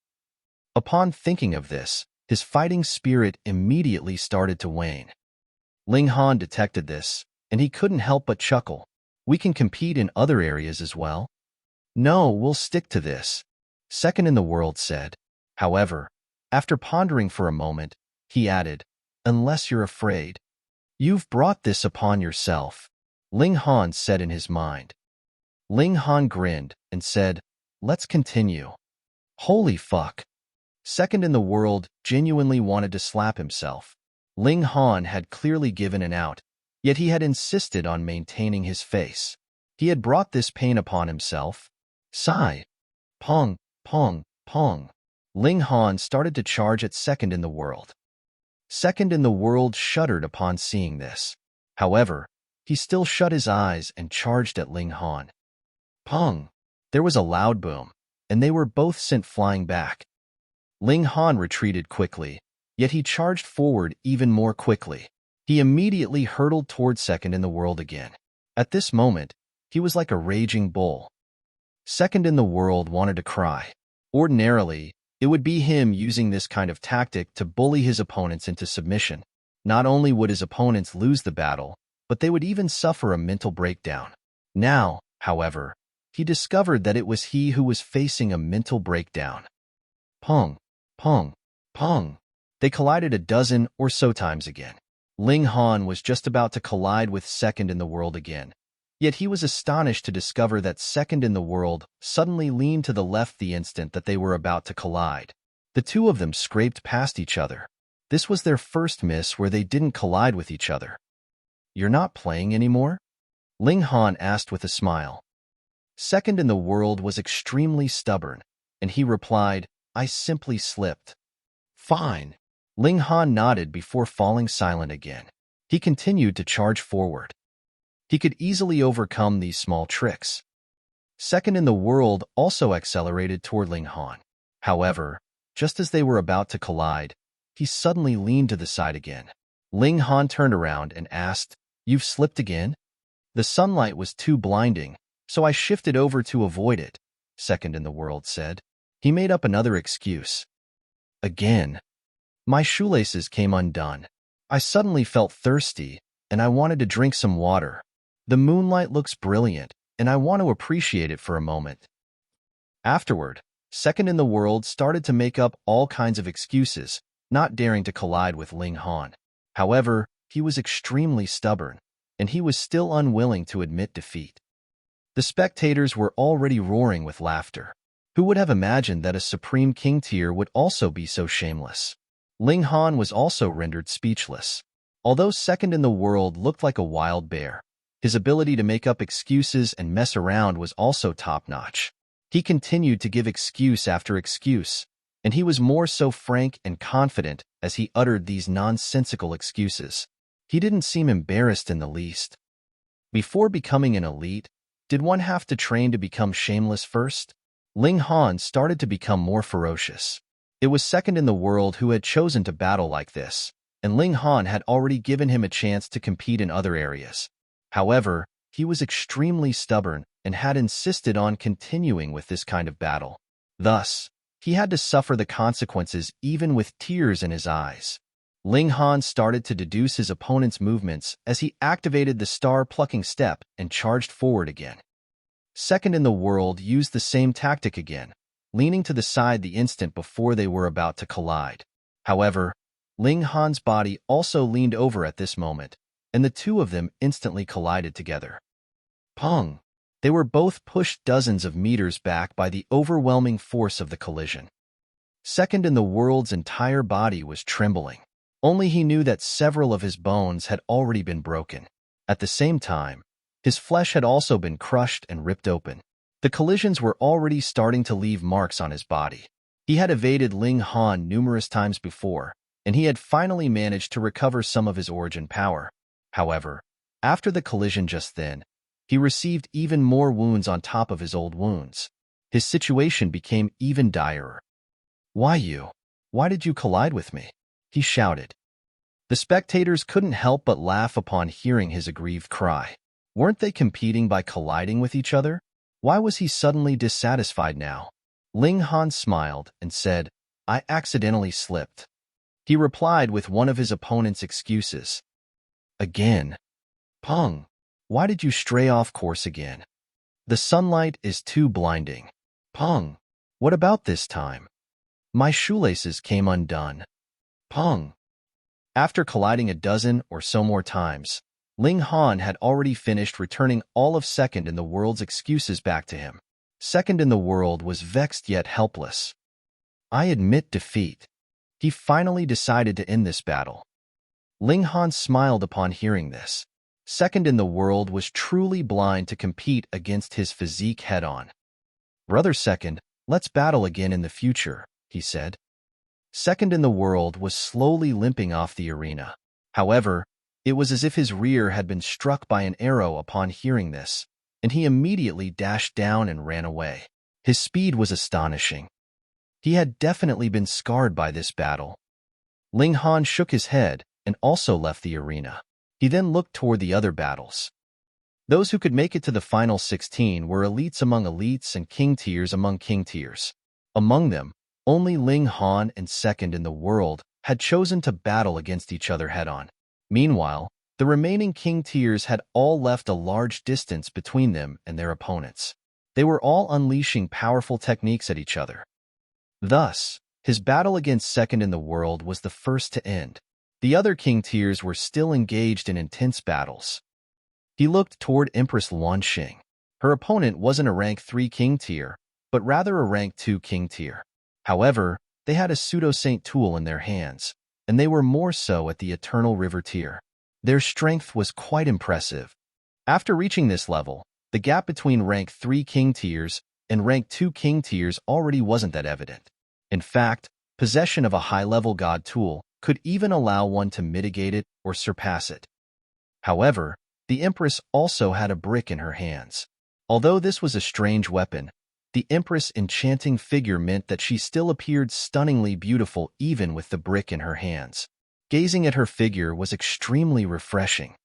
S1: Upon thinking of this, his fighting spirit immediately started to wane. Ling Han detected this, and he couldn't help but chuckle. We can compete in other areas as well. No, we'll stick to this, Second in the World said. However, after pondering for a moment, he added, unless you're afraid. You've brought this upon yourself, Ling Han said in his mind. Ling Han grinned and said, let's continue. Holy fuck. Second in the World genuinely wanted to slap himself. Ling Han had clearly given an out, yet he had insisted on maintaining his face. He had brought this pain upon himself. Sigh. Pong, pong, pong. Ling Han started to charge at Second in the World. Second in the World shuddered upon seeing this. However, he still shut his eyes and charged at Ling Han. Pong. There was a loud boom, and they were both sent flying back. Ling Han retreated quickly, yet he charged forward even more quickly. He immediately hurtled toward Second in the World again. At this moment, he was like a raging bull. Second in the World wanted to cry. Ordinarily, It would be him using this kind of tactic to bully his opponents into submission. Not only would his opponents lose the battle, but they would even suffer a mental breakdown. Now, however, he discovered that it was he who was facing a mental breakdown. Pong, pong, pong. They collided a dozen or so times again. Ling Han was just about to collide with second in the world again. Yet he was astonished to discover that second in the world suddenly leaned to the left the instant that they were about to collide. The two of them scraped past each other. This was their first miss where they didn't collide with each other. "You're not playing anymore?" Ling Han asked with a smile. Second in the world was extremely stubborn, and he replied, "I simply slipped." "Fine." Ling Han nodded before falling silent again. He continued to charge forward. He could easily overcome these small tricks. Second in the world also accelerated toward Ling Han. However, just as they were about to collide, he suddenly leaned to the side again. Ling Han turned around and asked, "You've slipped again?" "The sunlight was too blinding, so I shifted over to avoid it," second in the world said. He made up another excuse. "Again. My shoelaces came undone. I suddenly felt thirsty, and I wanted to drink some water. The moonlight looks brilliant, and I want to appreciate it for a moment." Afterward, second in the world started to make up all kinds of excuses, not daring to collide with Ling Han. However, he was extremely stubborn, and he was still unwilling to admit defeat. The spectators were already roaring with laughter. Who would have imagined that a Supreme King tier would also be so shameless? Ling Han was also rendered speechless. Although second in the world looked like a wild bear, his ability to make up excuses and mess around was also top-notch. He continued to give excuse after excuse, and he was more so frank and confident as he uttered these nonsensical excuses. He didn't seem embarrassed in the least. Before becoming an elite, did one have to train to become shameless first? Ling Han started to become more ferocious. It was second in the world who had chosen to battle like this, and Ling Han had already given him a chance to compete in other areas. However, he was extremely stubborn and had insisted on continuing with this kind of battle. Thus, he had to suffer the consequences even with tears in his eyes. Ling Han started to deduce his opponent's movements as he activated the star-plucking step and charged forward again. Second in the world used the same tactic again, leaning to the side the instant before they were about to collide. However, Ling Han's body also leaned over at this moment, and the two of them instantly collided together. Pong! They were both pushed dozens of meters back by the overwhelming force of the collision. Second in the world's entire body was trembling. Only he knew that several of his bones had already been broken. At the same time, his flesh had also been crushed and ripped open. The collisions were already starting to leave marks on his body. He had evaded Ling Han numerous times before, and he had finally managed to recover some of his origin power. However, after the collision just then, he received even more wounds on top of his old wounds. His situation became even direr. "Why you? Why did you collide with me?" he shouted. The spectators couldn't help but laugh upon hearing his aggrieved cry. Weren't they competing by colliding with each other? Why was he suddenly dissatisfied now? Ling Han smiled and said, "I accidentally slipped." He replied with one of his opponent's excuses. "Again. Pong, why did you stray off course again? The sunlight is too blinding." "Pong, what about this time? My shoelaces came undone." "Pong." After colliding a dozen or so more times, Ling Han had already finished returning all of second in the world's excuses back to him. Second in the world was vexed yet helpless. "I admit defeat." He finally decided to end this battle. Ling Han smiled upon hearing this. Second in the world was truly blind to compete against his physique head-on. "Brother Second, let's battle again in the future," he said. Second in the world was slowly limping off the arena. However, it was as if his rear had been struck by an arrow upon hearing this, and he immediately dashed down and ran away. His speed was astonishing. He had definitely been scarred by this battle. Ling Han shook his head and also left the arena. He then looked toward the other battles. Those who could make it to the final 16 were elites among elites and king tiers among king tiers. Among them, Only Ling Han and second in the world had chosen to battle against each other head-on. Meanwhile, the remaining king tiers had all left a large distance between them and their opponents. They were all unleashing powerful techniques at each other. Thus, his battle against second in the world was the first to end. The other king tiers were still engaged in intense battles. He looked toward Empress Luanxing. Her opponent wasn't a rank 3 king tier, but rather a rank 2 king tier. However, they had a pseudo-saint tool in their hands, and they were more so at the Eternal River tier. Their strength was quite impressive. After reaching this level, the gap between rank 3 king tiers and rank 2 king tiers already wasn't that evident. In fact, possession of a high-level god tool could even allow one to mitigate it or surpass it. However, the Empress also had a brick in her hands. Although this was a strange weapon, the Empress' enchanting figure meant that she still appeared stunningly beautiful even with the brick in her hands. Gazing at her figure was extremely refreshing.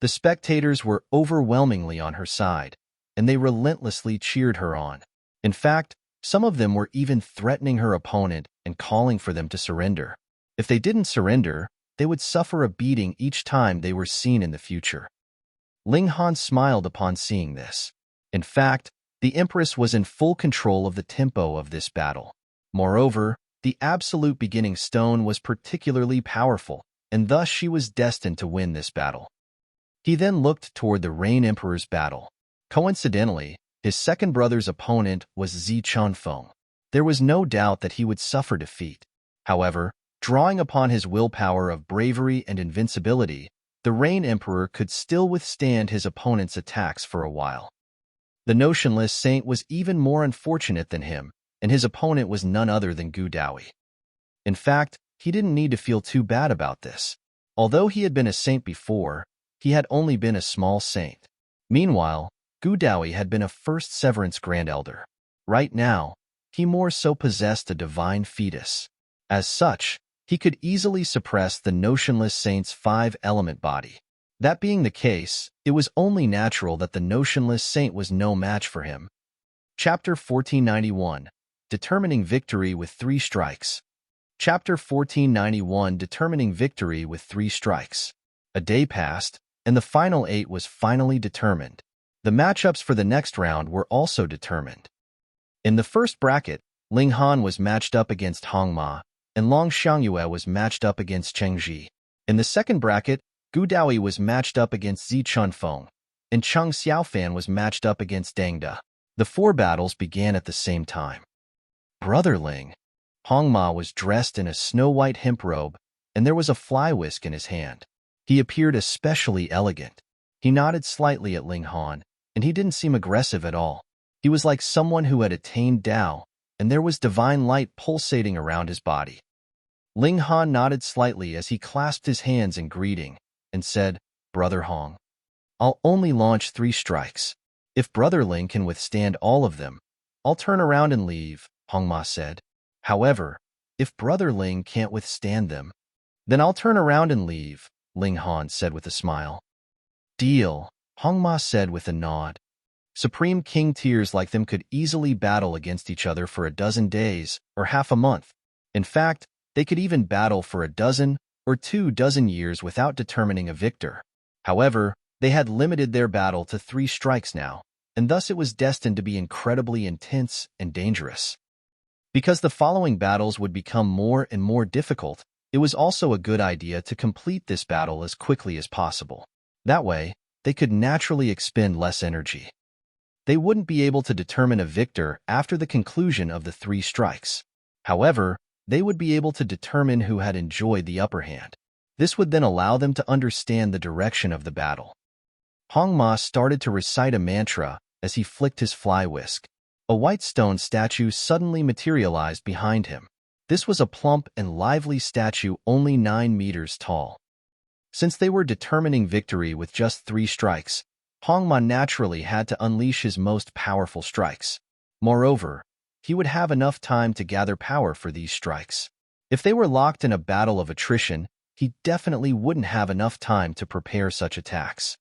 S1: The spectators were overwhelmingly on her side, and they relentlessly cheered her on. In fact, some of them were even threatening her opponent and calling for them to surrender. If they didn't surrender, they would suffer a beating each time they were seen in the future. Ling Han smiled upon seeing this. In fact, the Empress was in full control of the tempo of this battle. Moreover, the absolute beginning stone was particularly powerful, and thus she was destined to win this battle. He then looked toward the Rain Emperor's battle. Coincidentally, his second brother's opponent was Zi Chunfeng. There was no doubt that he would suffer defeat. However, drawing upon his willpower of bravery and invincibility, the Rain Emperor could still withstand his opponent's attacks for a while. The notionless saint was even more unfortunate than him, and his opponent was none other than Gu Daoyi. In fact, he didn't need to feel too bad about this. Although he had been a saint before, he had only been a small saint. Meanwhile, Gu Daoyi had been a first Severance Grand Elder. Right now, he more so possessed a divine fetus. As such, he could easily suppress the notionless saint's 5-element body. That being the case, it was only natural that the notionless saint was no match for him. Chapter 1491, Determining Victory with 3 Strikes. Chapter 1491, Determining Victory with 3 Strikes. A day passed, and the final 8 was finally determined. The matchups for the next round were also determined. In the first bracket, Ling Han was matched up against Hong Ma, and Long Xiangyue was matched up against Cheng Ji. In the second bracket, Gu Daoyi was matched up against Zi Chunfeng, and Cheng Xiaofan was matched up against Deng De. The 4 battles began at the same time. Brother Ling. Hong Ma was dressed in a snow-white hemp robe, and there was a fly whisk in his hand. He appeared especially elegant. He nodded slightly at Ling Han, and he didn't seem aggressive at all. He was like someone who had attained Tao, and there was divine light pulsating around his body. Ling Han nodded slightly as he clasped his hands in greeting, and said, "Brother Hong, I'll only launch 3 strikes. If Brother Ling can withstand all of them, I'll turn around and leave," Hong Ma said. "However, if Brother Ling can't withstand them, then I'll turn around and leave," Ling Han said with a smile. "Deal," Hong Ma said with a nod. Supreme King tiers like them could easily battle against each other for a dozen days or half a month. In fact, they could even battle for a dozen or 2 dozen years without determining a victor. However, they had limited their battle to 3 strikes now, and thus it was destined to be incredibly intense and dangerous. Because the following battles would become more and more difficult, it was also a good idea to complete this battle as quickly as possible. That way, they could naturally expend less energy. They wouldn't be able to determine a victor after the conclusion of the 3 strikes. However, they would be able to determine who had enjoyed the upper hand. This would then allow them to understand the direction of the battle. Hong Ma started to recite a mantra as he flicked his fly whisk. A white stone statue suddenly materialized behind him. This was a plump and lively statue only 9 meters tall. Since they were determining victory with just 3 strikes, Hong Ma naturally had to unleash his most powerful strikes. Moreover, he would have enough time to gather power for these strikes. If they were locked in a battle of attrition, he definitely wouldn't have enough time to prepare such attacks.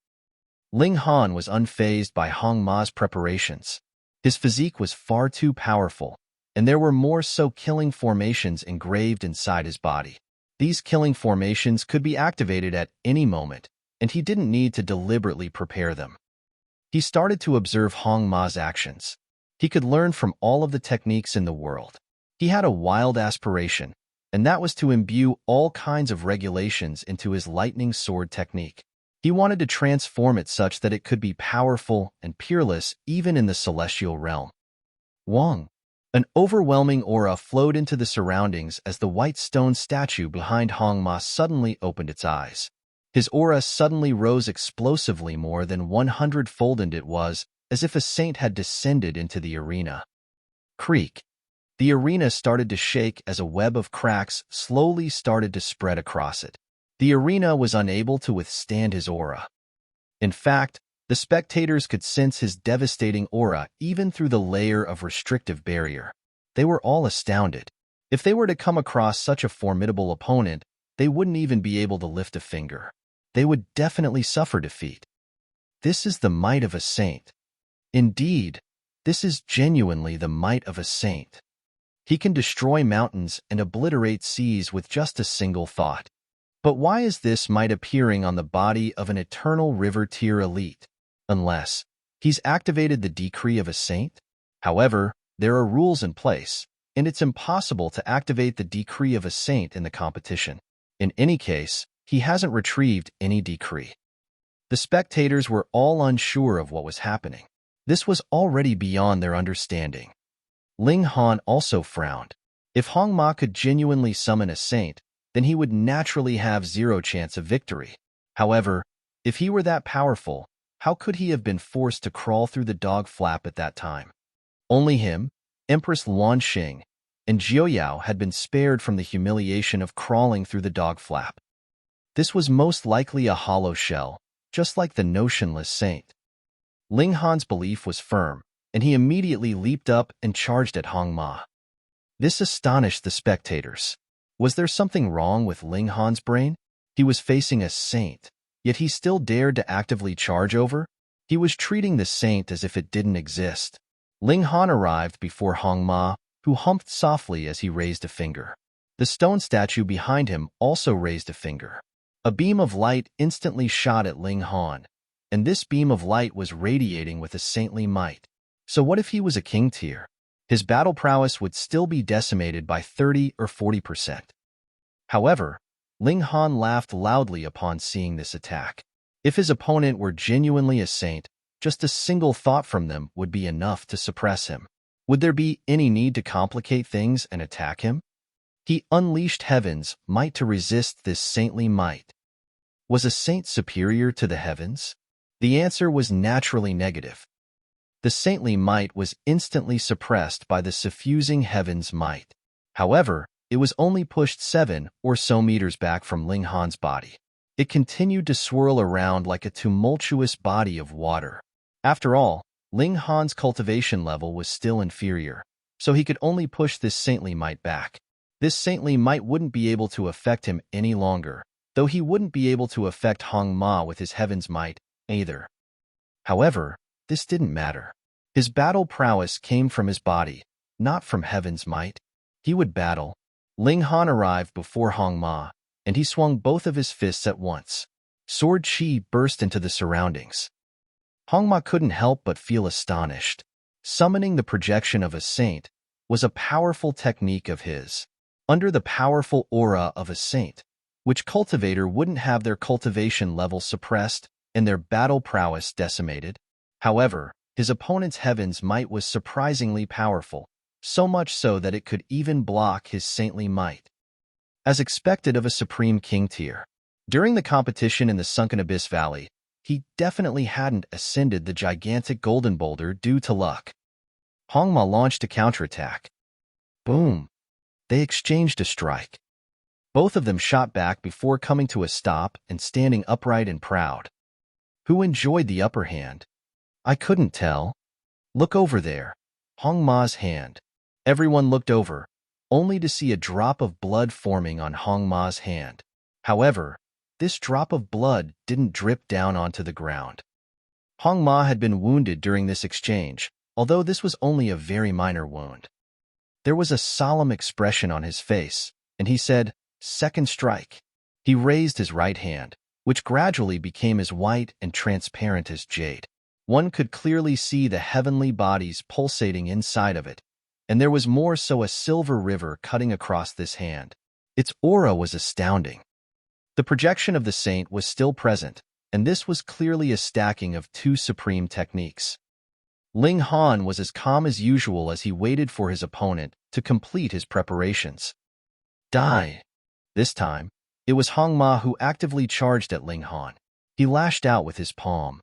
S1: Ling Han was unfazed by Hong Ma's preparations. His physique was far too powerful, and there were more killing formations engraved inside his body. These killing formations could be activated at any moment, and he didn't need to deliberately prepare them. He started to observe Hong Ma's actions. He could learn from all of the techniques in the world. He had a wild aspiration, and that was to imbue all kinds of regulations into his lightning sword technique. He wanted to transform it such that it could be powerful and peerless even in the celestial realm. Wang. An overwhelming aura flowed into the surroundings as the white stone statue behind Hong Ma suddenly opened its eyes. His aura suddenly rose explosively, more than 100-fold, and it was as if a saint had descended into the arena. Creak. The arena started to shake as a web of cracks slowly started to spread across it. The arena was unable to withstand his aura. In fact, the spectators could sense his devastating aura even through the layer of restrictive barrier. They were all astounded. If they were to come across such a formidable opponent, they wouldn't even be able to lift a finger. They would definitely suffer defeat. This is the might of a saint. Indeed, this is genuinely the might of a saint. He can destroy mountains and obliterate seas with just a single thought. But why is this might appearing on the body of an eternal river tier elite? Unless he's activated the decree of a saint? However, there are rules in place, and it's impossible to activate the decree of a saint in the competition. In any case, he hasn't retrieved any decree. The spectators were all unsure of what was happening. This was already beyond their understanding. Ling Han also frowned. If Hong Ma could genuinely summon a saint, then he would naturally have zero chance of victory. However, if he were that powerful, how could he have been forced to crawl through the dog flap at that time? Only him, Empress Luan Xing, and Jiuyao had been spared from the humiliation of crawling through the dog flap. This was most likely a hollow shell, just like the notionless saint. Ling Han's belief was firm, and he immediately leaped up and charged at Hong Ma. This astonished the spectators. Was there something wrong with Ling Han's brain? He was facing a saint, yet he still dared to actively charge over? He was treating the saint as if it didn't exist. Ling Han arrived before Hong Ma, who humped softly as he raised a finger. The stone statue behind him also raised a finger. A beam of light instantly shot at Ling Han, and this beam of light was radiating with a saintly might. So what if he was a king tier? His battle prowess would still be decimated by 30 or 40%. However, Ling Han laughed loudly upon seeing this attack. If his opponent were genuinely a saint, just a single thought from them would be enough to suppress him. Would there be any need to complicate things and attack him? He unleashed heaven's might to resist this saintly might. Was a saint superior to the heavens? The answer was naturally negative. The saintly might was instantly suppressed by the suffusing heaven's might. However, it was only pushed 7 or so meters back from Ling Han's body. It continued to swirl around like a tumultuous body of water. After all, Ling Han's cultivation level was still inferior, so he could only push this saintly might back. This saintly might wouldn't be able to affect him any longer, though he wouldn't be able to affect Hong Ma with his heaven's might either. However, this didn't matter. His battle prowess came from his body, not from heaven's might. He would battle. Ling Han arrived before Hong Ma, and he swung both of his fists at once. Sword chi burst into the surroundings. Hong Ma couldn't help but feel astonished. Summoning the projection of a saint was a powerful technique of his. Under the powerful aura of a saint, which cultivator wouldn't have their cultivation level suppressed and their battle prowess decimated? However, his opponent's heaven's might was surprisingly powerful, so much so that it could even block his saintly might. As expected of a supreme king tier, during the competition in the Sunken Abyss Valley, he definitely hadn't ascended the gigantic golden boulder due to luck. Hong Ma launched a counterattack. Boom! They exchanged a strike. Both of them shot back before coming to a stop and standing upright and proud. Who enjoyed the upper hand? I couldn't tell. Look over there. Hong Ma's hand. Everyone looked over, only to see a drop of blood forming on Hong Ma's hand. However, this drop of blood didn't drip down onto the ground. Hong Ma had been wounded during this exchange, although this was only a very minor wound. There was a solemn expression on his face, and he said, "Second strike." He raised his right hand, which gradually became as white and transparent as jade. One could clearly see the heavenly bodies pulsating inside of it, and there was more so a silver river cutting across this hand. Its aura was astounding. The projection of the saint was still present, and this was clearly a stacking of two supreme techniques. Ling Han was as calm as usual as he waited for his opponent to complete his preparations. Die! This time, it was Hong Ma who actively charged at Ling Han. He lashed out with his palm.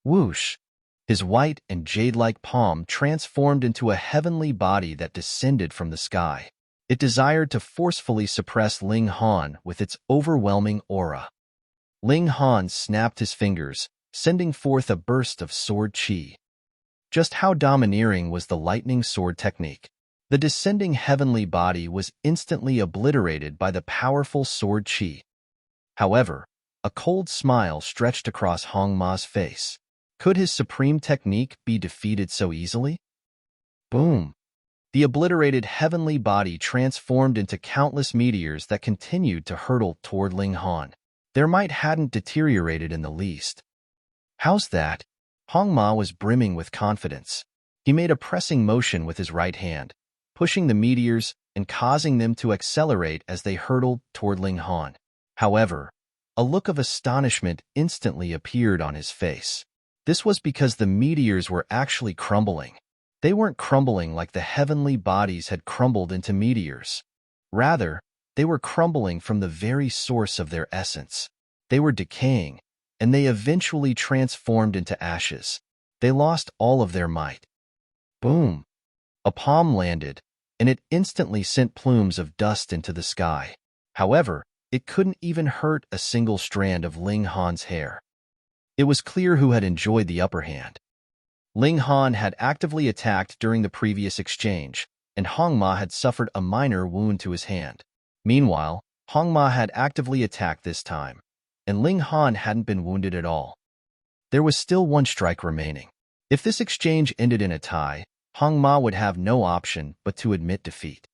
S1: Whoosh! His white and jade-like palm transformed into a heavenly body that descended from the sky. It desired to forcefully suppress Ling Han with its overwhelming aura. Ling Han snapped his fingers, sending forth a burst of sword chi. Just how domineering was the lightning sword technique? The descending heavenly body was instantly obliterated by the powerful sword chi. However, a cold smile stretched across Hong Ma's face. Could his supreme technique be defeated so easily? Boom! The obliterated heavenly body transformed into countless meteors that continued to hurtle toward Ling Han. Their might hadn't deteriorated in the least. How's that? Hong Ma was brimming with confidence. He made a pressing motion with his right hand, pushing the meteors and causing them to accelerate as they hurtled toward Ling Han. However, a look of astonishment instantly appeared on his face. This was because the meteors were actually crumbling. They weren't crumbling like the heavenly bodies had crumbled into meteors. Rather, they were crumbling from the very source of their essence. They were decaying, and they eventually transformed into ashes. They lost all of their might. Boom! A palm landed, and it instantly sent plumes of dust into the sky. However, it couldn't even hurt a single strand of Ling Han's hair. It was clear who had enjoyed the upper hand. Ling Han had actively attacked during the previous exchange, and Hong Ma had suffered a minor wound to his hand. Meanwhile, Hong Ma had actively attacked this time, and Ling Han hadn't been wounded at all. There was still one strike remaining. If this exchange ended in a tie, Hong Ma would have no option but to admit defeat.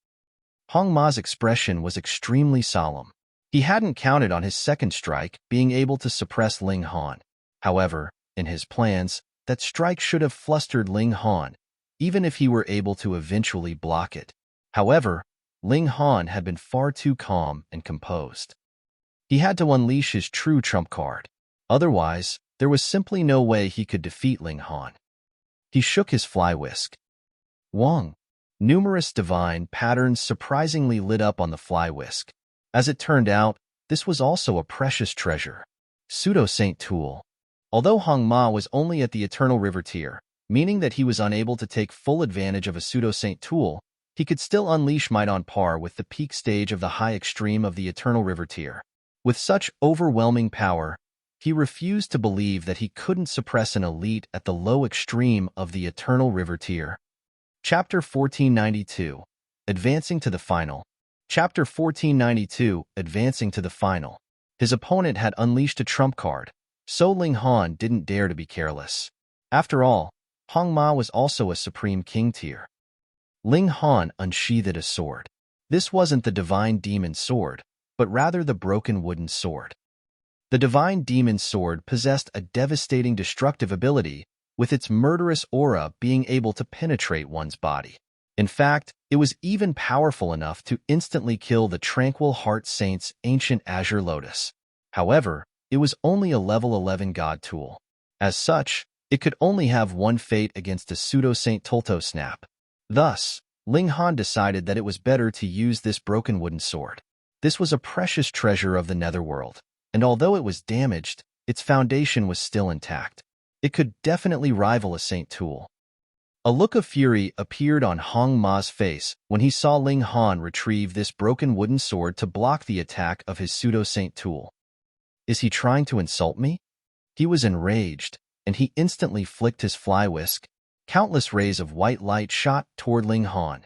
S1: Hong Ma's expression was extremely solemn. He hadn't counted on his second strike being able to suppress Ling Han. However, in his plans, that strike should have flustered Ling Han, even if he were able to eventually block it. However, Ling Han had been far too calm and composed. He had to unleash his true trump card. Otherwise, there was simply no way he could defeat Ling Han. He shook his fly whisk. Wong! Numerous divine patterns surprisingly lit up on the fly whisk. As it turned out, this was also a precious treasure. Pseudo-Saint Tool. Although Hong Ma was only at the Eternal River tier, meaning that he was unable to take full advantage of a Pseudo-Saint Tool, he could still unleash might on par with the peak stage of the high extreme of the Eternal River tier. With such overwhelming power, he refused to believe that he couldn't suppress an elite at the low extreme of the Eternal River tier. Chapter 1492, Advancing to the Final. Chapter 1492, Advancing to the Final. His opponent had unleashed a trump card, so Ling Han didn't dare to be careless. After all, Hong Ma was also a Supreme King tier. Ling Han unsheathed a sword. This wasn't the Divine Demon Sword, but rather the broken wooden sword. The Divine Demon Sword possessed a devastating destructive ability, with its murderous aura being able to penetrate one's body. In fact, it was even powerful enough to instantly kill the Tranquil Heart Saint's ancient Azure Lotus. However, it was only a level 11 god tool. As such, it could only have one fate against a Pseudo-Saint Tulto Snap. Thus, Ling Han decided that it was better to use this broken wooden sword. This was a precious treasure of the Netherworld, and although it was damaged, its foundation was still intact. It could definitely rival a Saint Tool. A look of fury appeared on Hong Ma's face when he saw Ling Han retrieve this broken wooden sword to block the attack of his Pseudo-Saint Tool. Is he trying to insult me? He was enraged, and he instantly flicked his fly whisk. Countless rays of white light shot toward Ling Han.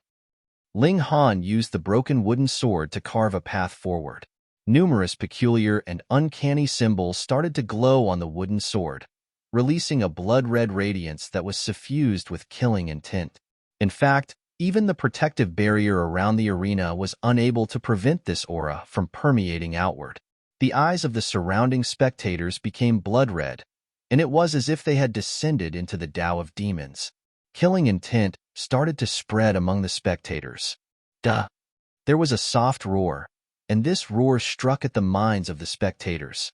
S1: Ling Han used the broken wooden sword to carve a path forward. Numerous peculiar and uncanny symbols started to glow on the wooden sword, releasing a blood-red radiance that was suffused with killing intent. In fact, Even the protective barrier around the arena was unable to prevent this aura from permeating outward. The eyes of the surrounding spectators became blood-red, and it was as if they had descended into the Tao of demons. Killing intent started to spread among the spectators. Duh! There was a soft roar, and this roar struck at the minds of the spectators.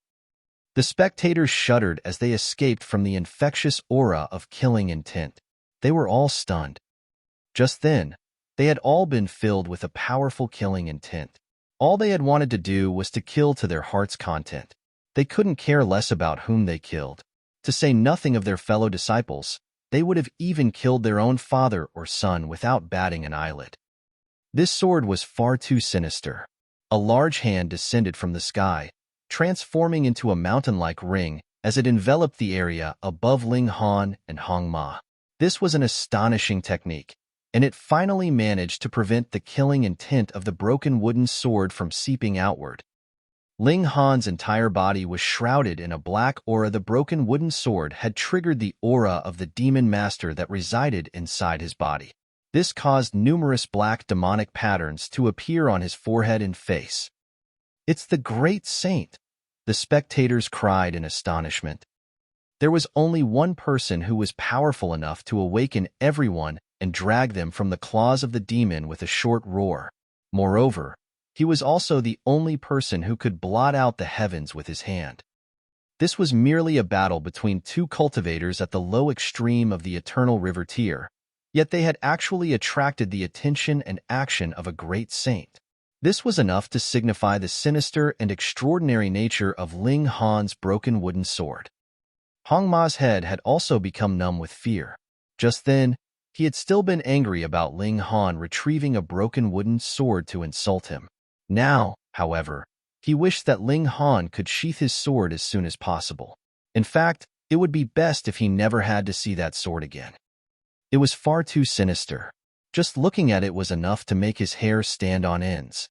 S1: The spectators shuddered as they escaped from the infectious aura of killing intent. They were all stunned. Just then, they had all been filled with a powerful killing intent. All they had wanted to do was to kill to their heart's content. They couldn't care less about whom they killed. To say nothing of their fellow disciples, they would have even killed their own father or son without batting an eyelid. This sword was far too sinister. A large hand descended from the sky, transforming into a mountain-like ring as it enveloped the area above Ling Han and Hong Ma. This was an astonishing technique, and it finally managed to prevent the killing intent of the broken wooden sword from seeping outward. Ling Han's entire body was shrouded in a black aura. The broken wooden sword had triggered the aura of the demon master that resided inside his body. This caused numerous black demonic patterns to appear on his forehead and face. "It's the great saint!" the spectators cried in astonishment. There was only one person who was powerful enough to awaken everyone and drag them from the claws of the demon with a short roar. Moreover, he was also the only person who could blot out the heavens with his hand. This was merely a battle between two cultivators at the low extreme of the eternal river tier, yet they had actually attracted the attention and action of a great saint. This was enough to signify the sinister and extraordinary nature of Ling Han's broken wooden sword. Hong Ma's head had also become numb with fear. Just then, he had still been angry about Ling Han retrieving a broken wooden sword to insult him. Now, however, he wished that Ling Han could sheath his sword as soon as possible. In fact, it would be best if he never had to see that sword again. It was far too sinister. Just looking at it was enough to make his hair stand on ends.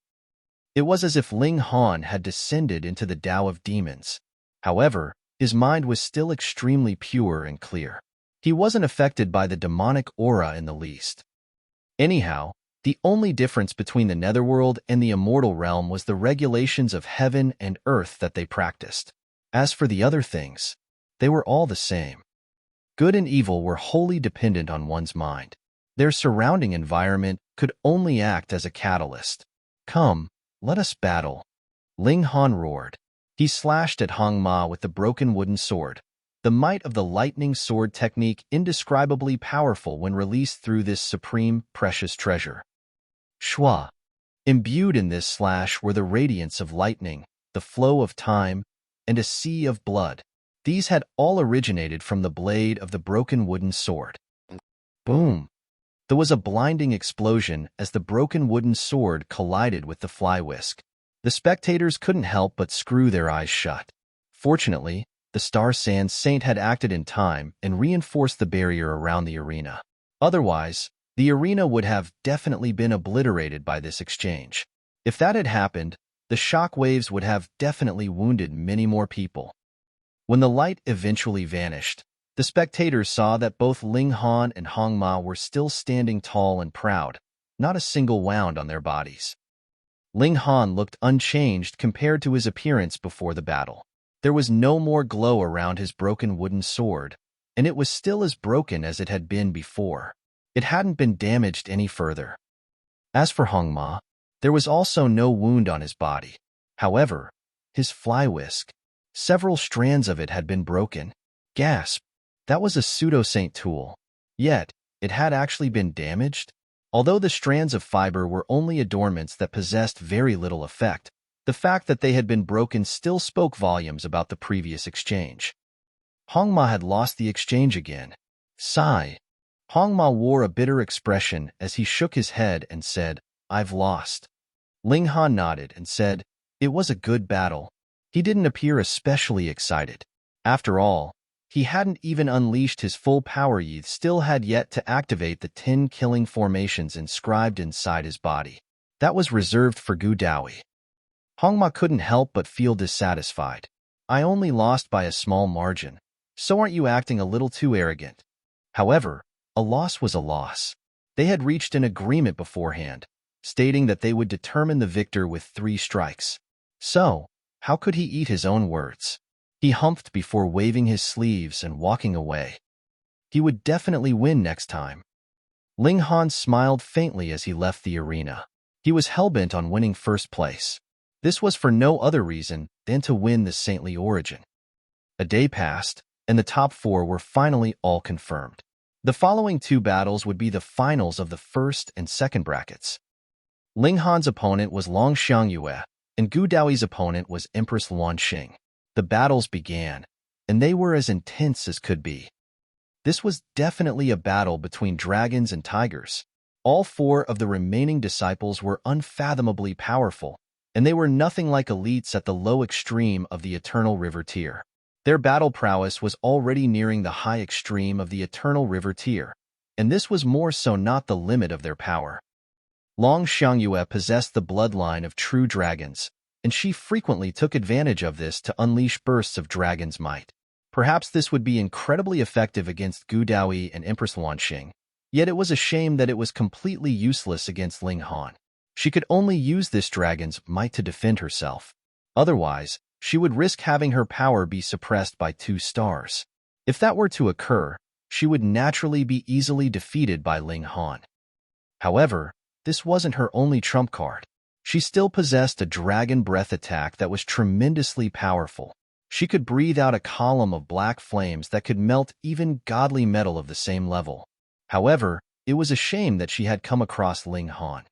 S1: It was as if Ling Han had descended into the Tao of demons. However, his mind was still extremely pure and clear. He wasn't affected by the demonic aura in the least. Anyhow, the only difference between the netherworld and the immortal realm was the regulations of heaven and earth that they practiced. As for the other things, they were all the same. Good and evil were wholly dependent on one's mind. Their surrounding environment could only act as a catalyst. "Come, let us battle," Ling Han roared. He slashed at Hong Ma with the broken wooden sword. The might of the lightning sword technique indescribably powerful when released through this supreme, precious treasure. Shua. Imbued in this slash were the radiance of lightning, the flow of time, and a sea of blood. These had all originated from the blade of the broken wooden sword. Boom! There was a blinding explosion as the broken wooden sword collided with the fly whisk. The spectators couldn't help but screw their eyes shut. Fortunately, the Star Sand Saint had acted in time and reinforced the barrier around the arena. Otherwise, the arena would have definitely been obliterated by this exchange. If that had happened, the shock waves would have definitely wounded many more people. When the light eventually vanished, the spectators saw that both Ling Han and Hong Ma were still standing tall and proud, not a single wound on their bodies. Ling Han looked unchanged compared to his appearance before the battle. There was no more glow around his broken wooden sword, and it was still as broken as it had been before. It hadn't been damaged any further. As for Hong Ma, there was also no wound on his body. However, his fly whisk, several strands of it had been broken. Gasp! That was a pseudo-saint tool. Yet, it had actually been damaged? Although the strands of fiber were only adornments that possessed very little effect, the fact that they had been broken still spoke volumes about the previous exchange. Hong Ma had lost the exchange again. Sigh. Hong Ma wore a bitter expression as he shook his head and said, "I've lost." Ling Han nodded and said, "It was a good battle." He didn't appear especially excited. After all, he hadn't even unleashed his full power. He still had yet to activate the 10 killing formations inscribed inside his body. That was reserved for Gu Dawi. Hong Ma couldn't help but feel dissatisfied. "I only lost by a small margin, so aren't you acting a little too arrogant?" However, a loss was a loss. They had reached an agreement beforehand, stating that they would determine the victor with 3 strikes. So, how could he eat his own words? He humphed before waving his sleeves and walking away. He would definitely win next time. Ling Han smiled faintly as he left the arena. He was hellbent on winning first place. This was for no other reason than to win the saintly origin. A day passed, and the top 4 were finally all confirmed. The following 2 battles would be the finals of the first and second brackets. Ling Han's opponent was Long Xiangyue, and Gu Daoi's opponent was Empress Luan Xing. The battles began, and they were as intense as could be. This was definitely a battle between dragons and tigers. All 4 of the remaining disciples were unfathomably powerful, and they were nothing like elites at the low extreme of the Eternal River tier. Their battle prowess was already nearing the high extreme of the Eternal River tier, and this was more so not the limit of their power. Long Xiangyue possessed the bloodline of true dragons, and she frequently took advantage of this to unleash bursts of dragon's might. Perhaps this would be incredibly effective against Gu Daoi and Empress Luan Xing, yet it was a shame that it was completely useless against Ling Han. She could only use this dragon's might to defend herself. Otherwise, she would risk having her power be suppressed by 2 stars. If that were to occur, she would naturally be easily defeated by Ling Han. However, this wasn't her only trump card. She still possessed a dragon breath attack that was tremendously powerful. She could breathe out a column of black flames that could melt even godly metal of the same level. However, it was a shame that she had come across Ling Han.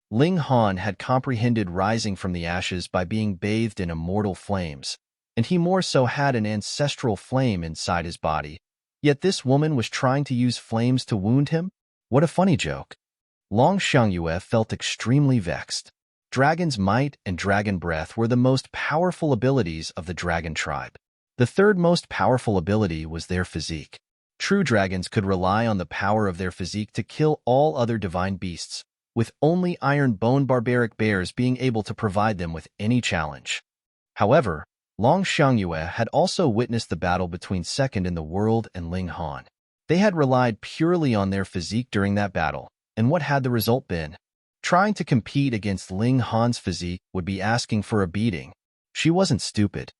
S1: Ling Han had comprehended rising from the ashes by being bathed in immortal flames, and he more so had an ancestral flame inside his body. Yet this woman was trying to use flames to wound him? What a funny joke. Long Xiangyue felt extremely vexed. Dragon's Might and Dragon Breath were the most powerful abilities of the dragon tribe. The third most powerful ability was their physique. True dragons could rely on the power of their physique to kill all other divine beasts, with only iron bone barbaric bears being able to provide them with any challenge. However, Long Xiangyue had also witnessed the battle between second in the world and Ling Han. They had relied purely on their physique during that battle, and what had the result been? Trying to compete against Ling Han's physique would be asking for a beating. She wasn't stupid.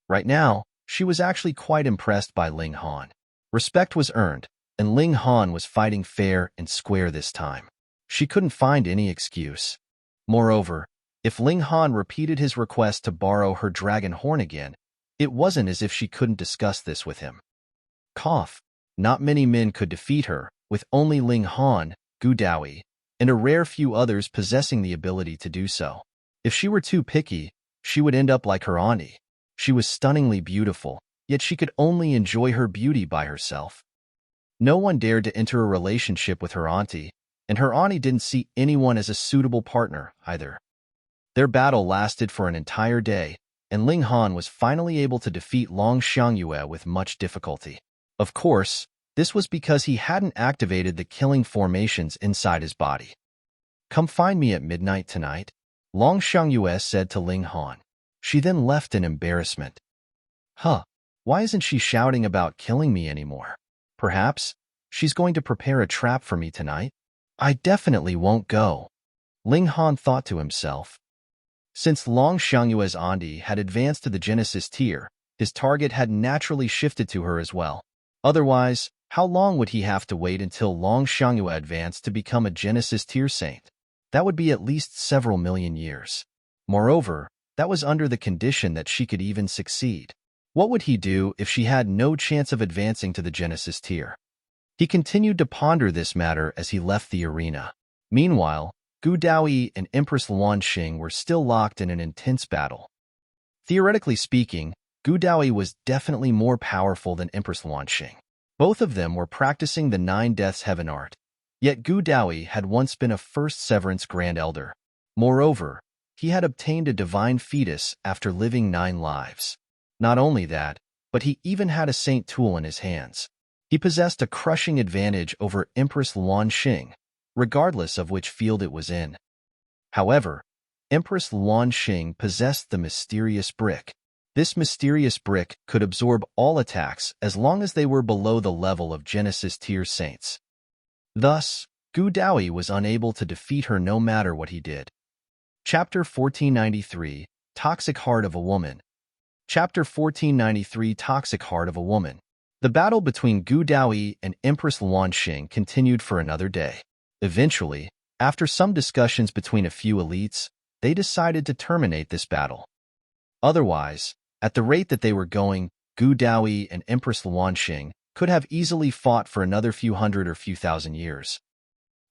S1: Right now, she was actually quite impressed by Ling Han. Respect was earned, and Ling Han was fighting fair and square this time. She couldn't find any excuse. Moreover, if Ling Han repeated his request to borrow her dragon horn again, it wasn't as if she couldn't discuss this with him. Cough. Not many men could defeat her, with only Ling Han, Gu Daoi, and a rare few others possessing the ability to do so. If she were too picky, she would end up like her auntie. She was stunningly beautiful, yet she could only enjoy her beauty by herself. No one dared to enter a relationship with her auntie, and her auntie didn't see anyone as a suitable partner either. Their battle lasted for an entire day, and Ling Han was finally able to defeat Long Xiangyue with much difficulty. Of course, this was because he hadn't activated the killing formations inside his body. "Come find me at midnight tonight," Long Xiangyue said to Ling Han. She then left in embarrassment. Why isn't she shouting about killing me anymore? Perhaps she's going to prepare a trap for me tonight? I definitely won't go, Ling Han thought to himself. Since Long Xiangyue's auntie had advanced to the Genesis tier, his target had naturally shifted to her as well. Otherwise, how long would he have to wait until Long Xiangyue advanced to become a Genesis tier saint? That would be at least several million years. Moreover, that was under the condition that she could even succeed. What would he do if she had no chance of advancing to the Genesis tier? He continued to ponder this matter as he left the arena. Meanwhile, Gu Daoi and Empress Luan Xing were still locked in an intense battle. Theoretically speaking, Gu Daoi was definitely more powerful than Empress Luan Xing. Both of them were practicing the 9 Deaths Heaven art, yet Gu Daoi had once been a First Severance Grand Elder. Moreover, he had obtained a divine fetus after living 9 lives. Not only that, but he even had a saint tool in his hands. He possessed a crushing advantage over Empress Luan Xing, regardless of which field it was in. However, Empress Luan Xing possessed the mysterious brick. This mysterious brick could absorb all attacks as long as they were below the level of Genesis tier saints. Thus, Gu Daoyi was unable to defeat her no matter what he did. Chapter 1493, Toxic Heart of a Woman. Chapter 1493, Toxic Heart of a Woman. The battle between Gu Daoyi and Empress Luanxing continued for another day. Eventually, after some discussions between a few elites, they decided to terminate this battle. Otherwise, at the rate that they were going, Gu Daoyi and Empress Luanxing could have easily fought for another few hundred or few thousand years.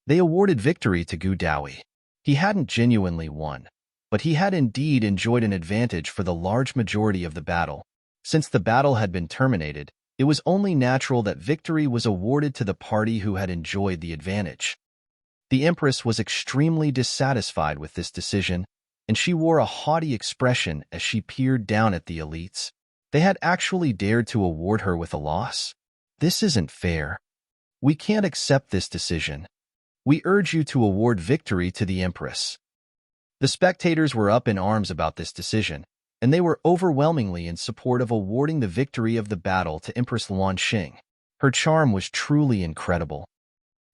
S1: They awarded victory to Gu Daoyi. He hadn't genuinely won, but he had indeed enjoyed an advantage for the large majority of the battle. Since the battle had been terminated, it was only natural that victory was awarded to the party who had enjoyed the advantage. The Empress was extremely dissatisfied with this decision, and she wore a haughty expression as she peered down at the elites. They had actually dared to award her with a loss? This isn't fair. We can't accept this decision. We urge you to award victory to the Empress. The spectators were up in arms about this decision, and they were overwhelmingly in support of awarding the victory of the battle to Empress Luanxing. Her charm was truly incredible.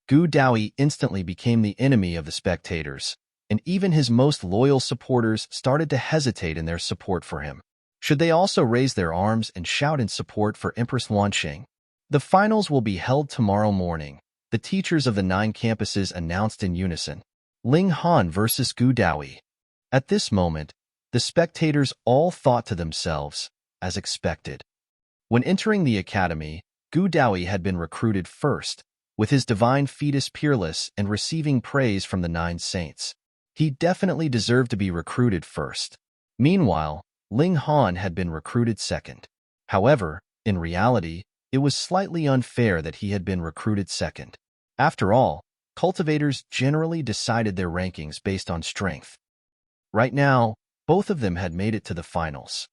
S1: Gu Daoyi instantly became the enemy of the spectators, and even his most loyal supporters started to hesitate in their support for him. Should they also raise their arms and shout in support for Empress Luanxing? The finals will be held tomorrow morning, the teachers of the 9 campuses announced in unison. Ling Han versus Gu Daoyi. At this moment, the spectators all thought to themselves, as expected. When entering the academy, Gu Daoyi had been recruited first, with his divine fetus peerless and receiving praise from the 9 saints. He definitely deserved to be recruited first. Meanwhile, Ling Han had been recruited second. However, in reality, it was slightly unfair that he had been recruited second. After all, cultivators generally decided their rankings based on strength. Right now, both of them had made it to the finals.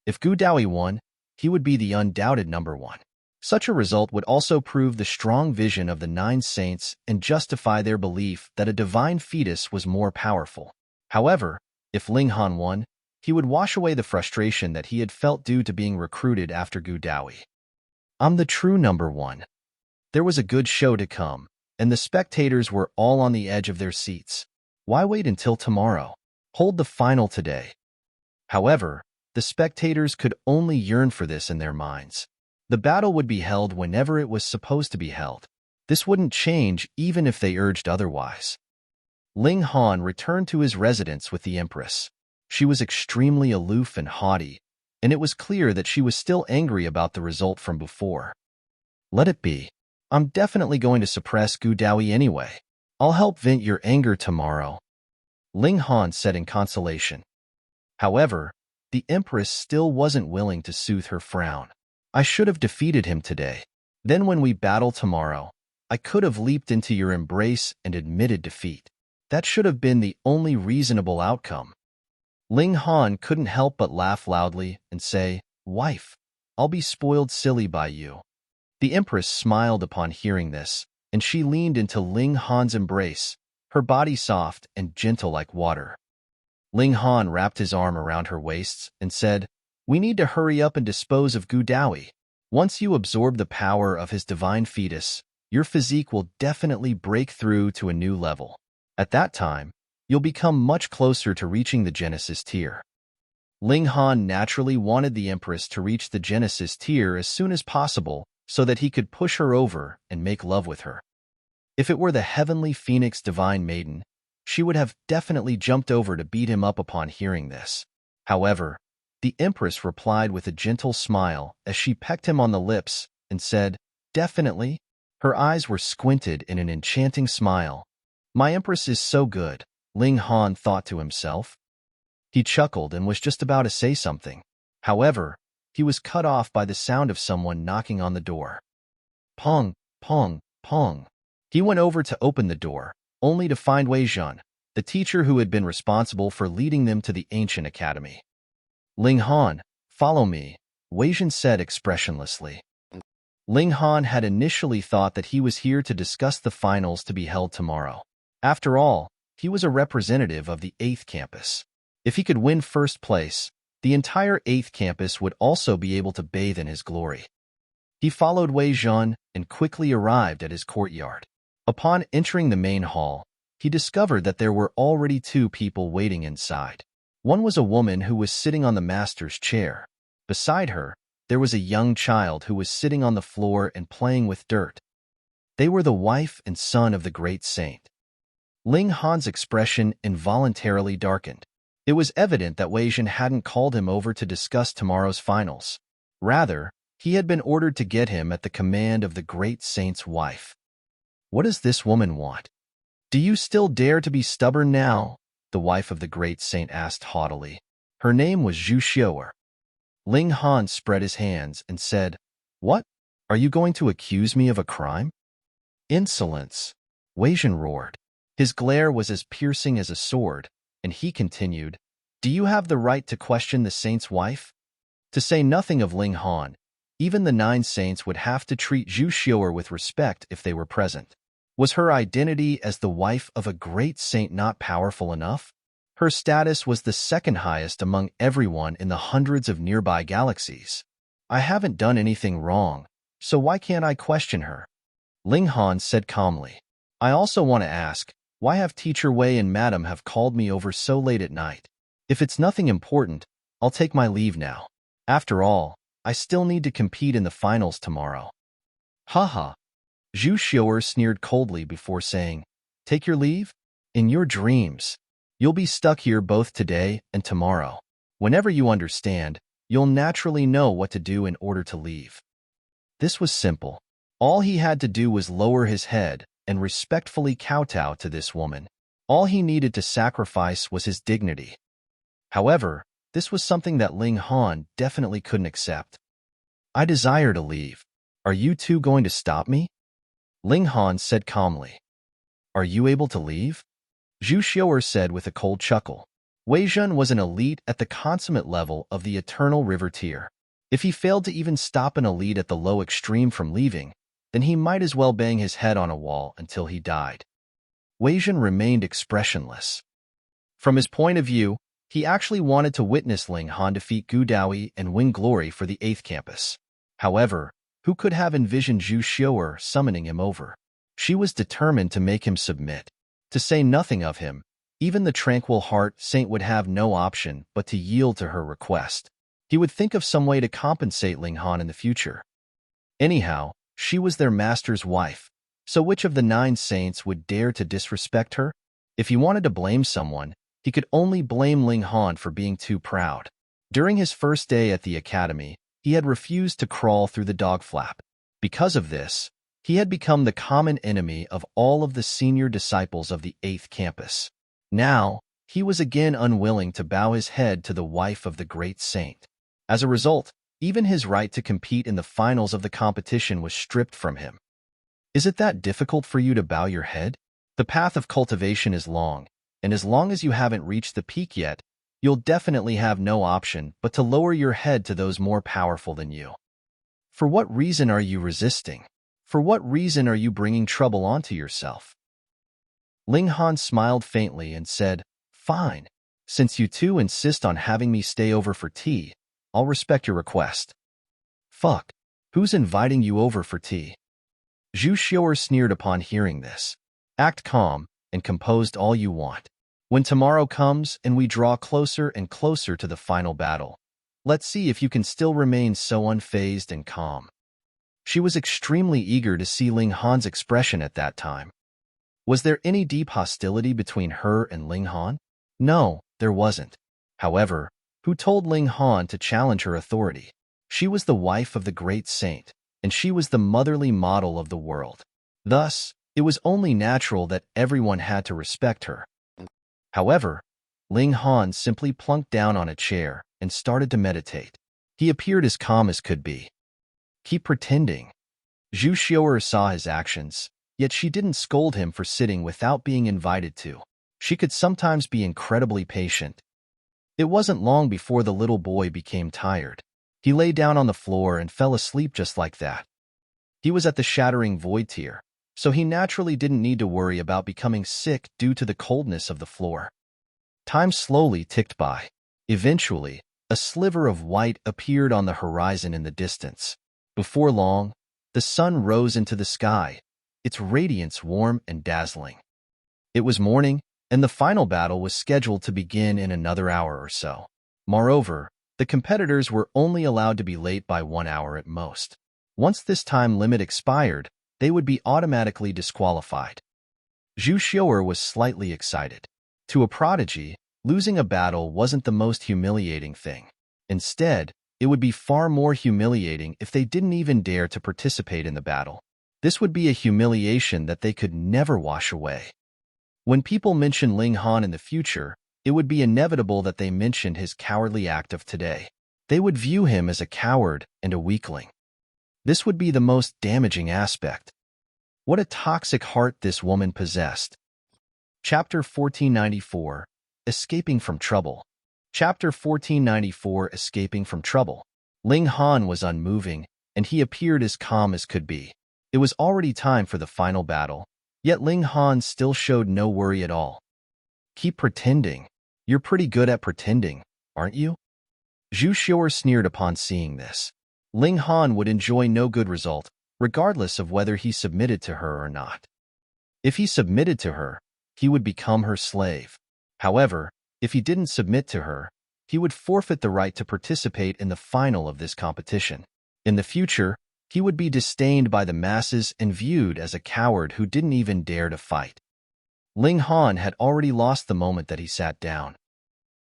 S1: If Gu Daoyi won, he would be the undoubted number 1. Such a result would also prove the strong vision of the 9 saints and justify their belief that a divine fetus was more powerful. However, if Ling Han won, he would wash away the frustration that he had felt due to being recruited after Gu Daoyi. I'm the true number 1. There was a good show to come, and the spectators were all on the edge of their seats. Why wait until tomorrow? Hold the final today. However, the spectators could only yearn for this in their minds. The battle would be held whenever it was supposed to be held. This wouldn't change even if they urged otherwise. Ling Han returned to his residence with the Empress. She was extremely aloof and haughty, and it was clear that she was still angry about the result from before. Let it be. I'm definitely going to suppress Gu Daoyi anyway. I'll help vent your anger tomorrow, Ling Han said in consolation. However, the Empress still wasn't willing to soothe her frown. I should have defeated him today. Then when we battle tomorrow, I could have leaped into your embrace and admitted defeat. That should have been the only reasonable outcome. Ling Han couldn't help but laugh loudly and say, Wife, I'll be spoiled silly by you. The Empress smiled upon hearing this, and she leaned into Ling Han's embrace, her body soft and gentle like water. Ling Han wrapped his arm around her waist and said, We need to hurry up and dispose of Gu Daoyi. Once you absorb the power of his divine fetus, your physique will definitely break through to a new level. At that time, you'll become much closer to reaching the Genesis tier. Ling Han naturally wanted the Empress to reach the Genesis tier as soon as possible so that he could push her over and make love with her. If it were the heavenly Phoenix Divine Maiden, she would have definitely jumped over to beat him up upon hearing this. However, the Empress replied with a gentle smile as she pecked him on the lips and said, Definitely. Her eyes were squinted in an enchanting smile. My Empress is so good, Ling Han thought to himself. He chuckled and was just about to say something. However, he was cut off by the sound of someone knocking on the door. Pong, pong, pong. He went over to open the door, only to find Wei Zhan, the teacher who had been responsible for leading them to the ancient academy. Ling Han, follow me, Wei Zhan said expressionlessly. Ling Han had initially thought that he was here to discuss the finals to be held tomorrow. After all, he was a representative of the 8th campus. If he could win first place, the entire 8th campus would also be able to bathe in his glory. He followed Wei Zhan and quickly arrived at his courtyard. Upon entering the main hall, he discovered that there were already 2 people waiting inside. One was a woman who was sitting on the master's chair. Beside her, there was a young child who was sitting on the floor and playing with dirt. They were the wife and son of the great saint. Ling Han's expression involuntarily darkened. It was evident that Wei Zhen hadn't called him over to discuss tomorrow's finals. Rather, he had been ordered to get him at the command of the great saint's wife. What does this woman want? Do you still dare to be stubborn now? The wife of the great saint asked haughtily. Her name was Zhu Xiu'er. Ling Han spread his hands and said, What? Are you going to accuse me of a crime? Insolence! Wei Zhen roared. His glare was as piercing as a sword, and he continued, Do you have the right to question the saint's wife? To say nothing of Ling Han, even the 9 saints would have to treat Zhu Xiu'er with respect if they were present. Was her identity as the wife of a great saint not powerful enough? Her status was the second highest among everyone in the hundreds of nearby galaxies. I haven't done anything wrong, so why can't I question her? Ling Han said calmly. I also want to ask, why have Teacher Wei and Madam have called me over so late at night? If it's nothing important, I'll take my leave now. After all, I still need to compete in the finals tomorrow. Haha. Zhu Xiu'er sneered coldly before saying, Take your leave? In your dreams. You'll be stuck here both today and tomorrow. Whenever you understand, you'll naturally know what to do in order to leave. This was simple. All he had to do was lower his head and respectfully kowtow to this woman. All he needed to sacrifice was his dignity. However, this was something that Ling Han definitely couldn't accept. I desire to leave. Are you 2 going to stop me? Ling Han said calmly. Are you able to leave? Zhu Xiu'er said with a cold chuckle. Wei Zhen was an elite at the consummate level of the eternal river tier. If he failed to even stop an elite at the low extreme from leaving, then he might as well bang his head on a wall until he died. Wei Zhen remained expressionless. From his point of view, he actually wanted to witness Ling Han defeat Gu Daoyi and win glory for the 8th campus. However, who could have envisioned Zhu Xiu'er summoning him over? She was determined to make him submit. To say nothing of him, even the tranquil heart saint would have no option but to yield to her request. He would think of some way to compensate Ling Han in the future. Anyhow, she was their master's wife, so which of the 9 saints would dare to disrespect her? If he wanted to blame someone, he could only blame Ling Han for being too proud. During his first day at the academy, he had refused to crawl through the dog flap. Because of this, he had become the common enemy of all of the senior disciples of the 8th campus. Now, he was again unwilling to bow his head to the wife of the great saint. As a result, even his right to compete in the finals of the competition was stripped from him. Is it that difficult for you to bow your head? The path of cultivation is long, and as long as you haven't reached the peak yet, you'll definitely have no option but to lower your head to those more powerful than you. For what reason are you resisting? For what reason are you bringing trouble onto yourself? Ling Han smiled faintly and said, Fine. Since you 2 insist on having me stay over for tea, I'll respect your request. Fuck. Who's inviting you over for tea? Zhu Xiu'er sneered upon hearing this. Act calm and composed all you want. When tomorrow comes and we draw closer and closer to the final battle, let's see if you can still remain so unfazed and calm. She was extremely eager to see Ling Han's expression at that time. Was there any deep hostility between her and Ling Han? No, there wasn't. However, who told Ling Han to challenge her authority? She was the wife of the great saint, and she was the motherly model of the world. Thus, it was only natural that everyone had to respect her. However, Ling Han simply plunked down on a chair and started to meditate. He appeared as calm as could be. Keep pretending. Zhu Xiu'er saw his actions, yet she didn't scold him for sitting without being invited to. She could sometimes be incredibly patient. It wasn't long before the little boy became tired. He lay down on the floor and fell asleep just like that. He was at the shattering void tier, so he naturally didn't need to worry about becoming sick due to the coldness of the floor. Time slowly ticked by. Eventually, a sliver of white appeared on the horizon in the distance. Before long, the sun rose into the sky. its radiance warm and dazzling. It was morning, and the final battle was scheduled to begin in another hour or so. Moreover, the competitors were only allowed to be late by 1 hour at most. Once this time limit expired, they would be automatically disqualified. Zhu Xiu'er was slightly excited. To a prodigy, losing a battle wasn't the most humiliating thing. Instead, it would be far more humiliating if they didn't even dare to participate in the battle. This would be a humiliation that they could never wash away. When people mention Ling Han in the future, it would be inevitable that they mentioned his cowardly act of today. They would view him as a coward and a weakling. This would be the most damaging aspect. What a toxic heart this woman possessed. Chapter 1494, Escaping from Trouble. Chapter 1494, Escaping from Trouble. Ling Han was unmoving, and he appeared as calm as could be. It was already time for the final battle, yet Ling Han still showed no worry at all. Keep pretending. You're pretty good at pretending, aren't you? Zhu Xiu'er sneered upon seeing this. Ling Han would enjoy no good result, regardless of whether he submitted to her or not. If he submitted to her, he would become her slave. However, if he didn't submit to her, he would forfeit the right to participate in the final of this competition. In the future, he would be disdained by the masses and viewed as a coward who didn't even dare to fight. Ling Han had already lost the moment that he sat down.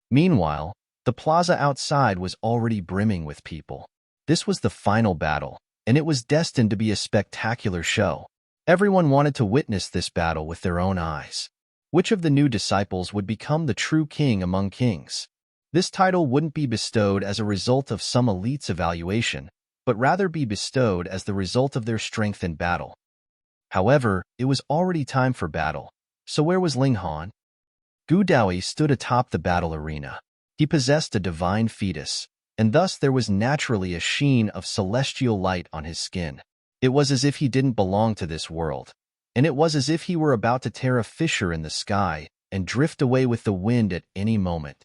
S1: Meanwhile, the plaza outside was already brimming with people. This was the final battle, and it was destined to be a spectacular show. Everyone wanted to witness this battle with their own eyes. Which of the new disciples would become the true king among kings? This title wouldn't be bestowed as a result of some elite's evaluation, but rather be bestowed as the result of their strength in battle. However, it was already time for battle, so where was Ling Han? Gu Daoi stood atop the battle arena. He possessed a divine fetus, and thus there was naturally a sheen of celestial light on his skin. It was as if he didn't belong to this world, and it was as if he were about to tear a fissure in the sky and drift away with the wind at any moment.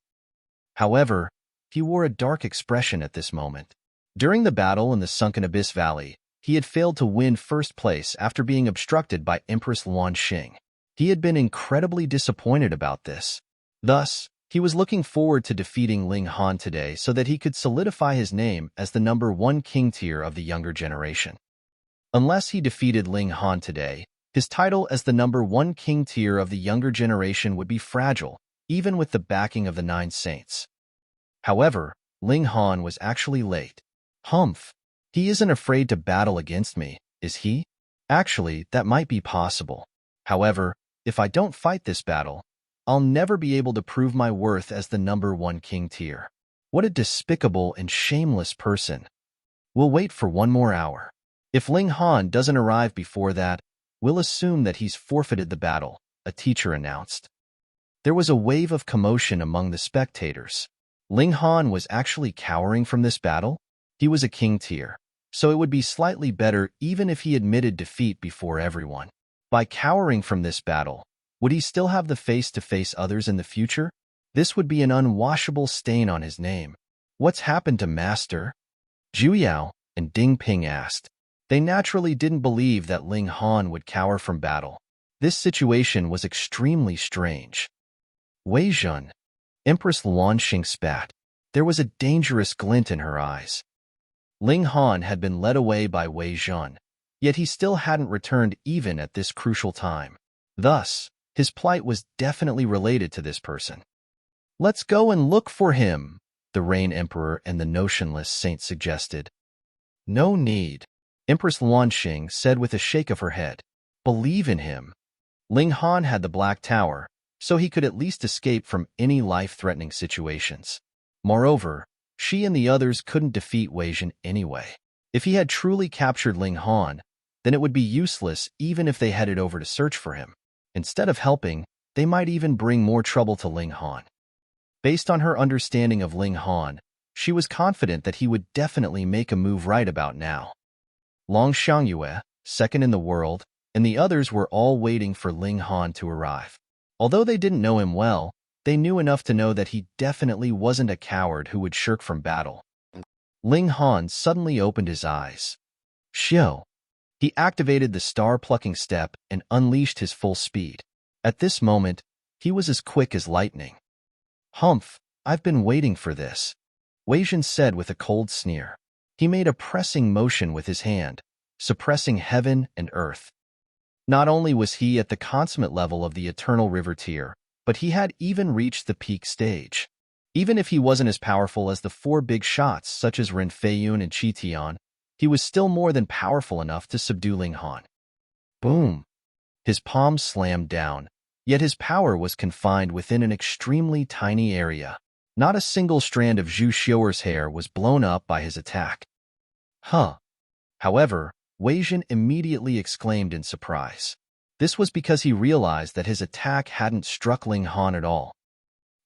S1: However, he wore a dark expression at this moment. During the battle in the Sunken Abyss Valley, he had failed to win first place after being obstructed by Empress Luan Xing. He had been incredibly disappointed about this. Thus, he was looking forward to defeating Ling Han today so that he could solidify his name as the #1 king tier of the younger generation. Unless he defeated Ling Han today, his title as the #1 king tier of the younger generation would be fragile, even with the backing of the 9 saints. However, Ling Han was actually late. Humph. He isn't afraid to battle against me, is he? Actually, that might be possible. However, if I don't fight this battle, I'll never be able to prove my worth as the #1 king tier. What a despicable and shameless person. We'll wait for 1 more hour. If Ling Han doesn't arrive before that, we'll assume that he's forfeited the battle, a teacher announced. There was a wave of commotion among the spectators. Ling Han was actually cowering from this battle? He was a king tier, so it would be slightly better even if he admitted defeat before everyone. By cowering from this battle, would he still have the face to face others in the future? This would be an unwashable stain on his name. What's happened to Master? Zhu Yao and Ding Ping asked. They naturally didn't believe that Ling Han would cower from battle. This situation was extremely strange. Wei Zhen. Empress Luan Xing spat. There was a dangerous glint in her eyes. Ling Han had been led away by Wei Zhen, yet he still hadn't returned even at this crucial time. Thus, his plight was definitely related to this person. Let's go and look for him, the Rain Emperor and the Notionless Saint suggested. No need, Empress Luan Xing said with a shake of her head. Believe in him. Ling Han had the Black Tower, so he could at least escape from any life-threatening situations. Moreover, she and the others couldn't defeat Wei Zhen anyway. If he had truly captured Ling Han, then it would be useless even if they headed over to search for him. Instead of helping, they might even bring more trouble to Ling Han. Based on her understanding of Ling Han, she was confident that he would definitely make a move right about now. Long Xiangyue, second in the world, and the others were all waiting for Ling Han to arrive. Although they didn't know him well, they knew enough to know that he definitely wasn't a coward who would shirk from battle. Ling Han suddenly opened his eyes. Xiao. He activated the star-plucking step and unleashed his full speed. At this moment, he was as quick as lightning. "Humph, I've been waiting for this," Wei Zhan said with a cold sneer. He made a pressing motion with his hand, suppressing heaven and earth. Not only was he at the consummate level of the Eternal River tier, but he had even reached the peak stage. Even if he wasn't as powerful as the four big shots such as Ren Feiyun and Qi Tian, he was still more than powerful enough to subdue Ling Han. Boom! His palms slammed down, yet his power was confined within an extremely tiny area. Not a single strand of Zhu Xiuer's hair was blown up by his attack. Huh! However, Wei Zhan immediately exclaimed in surprise. This was because he realized that his attack hadn't struck Ling Han at all.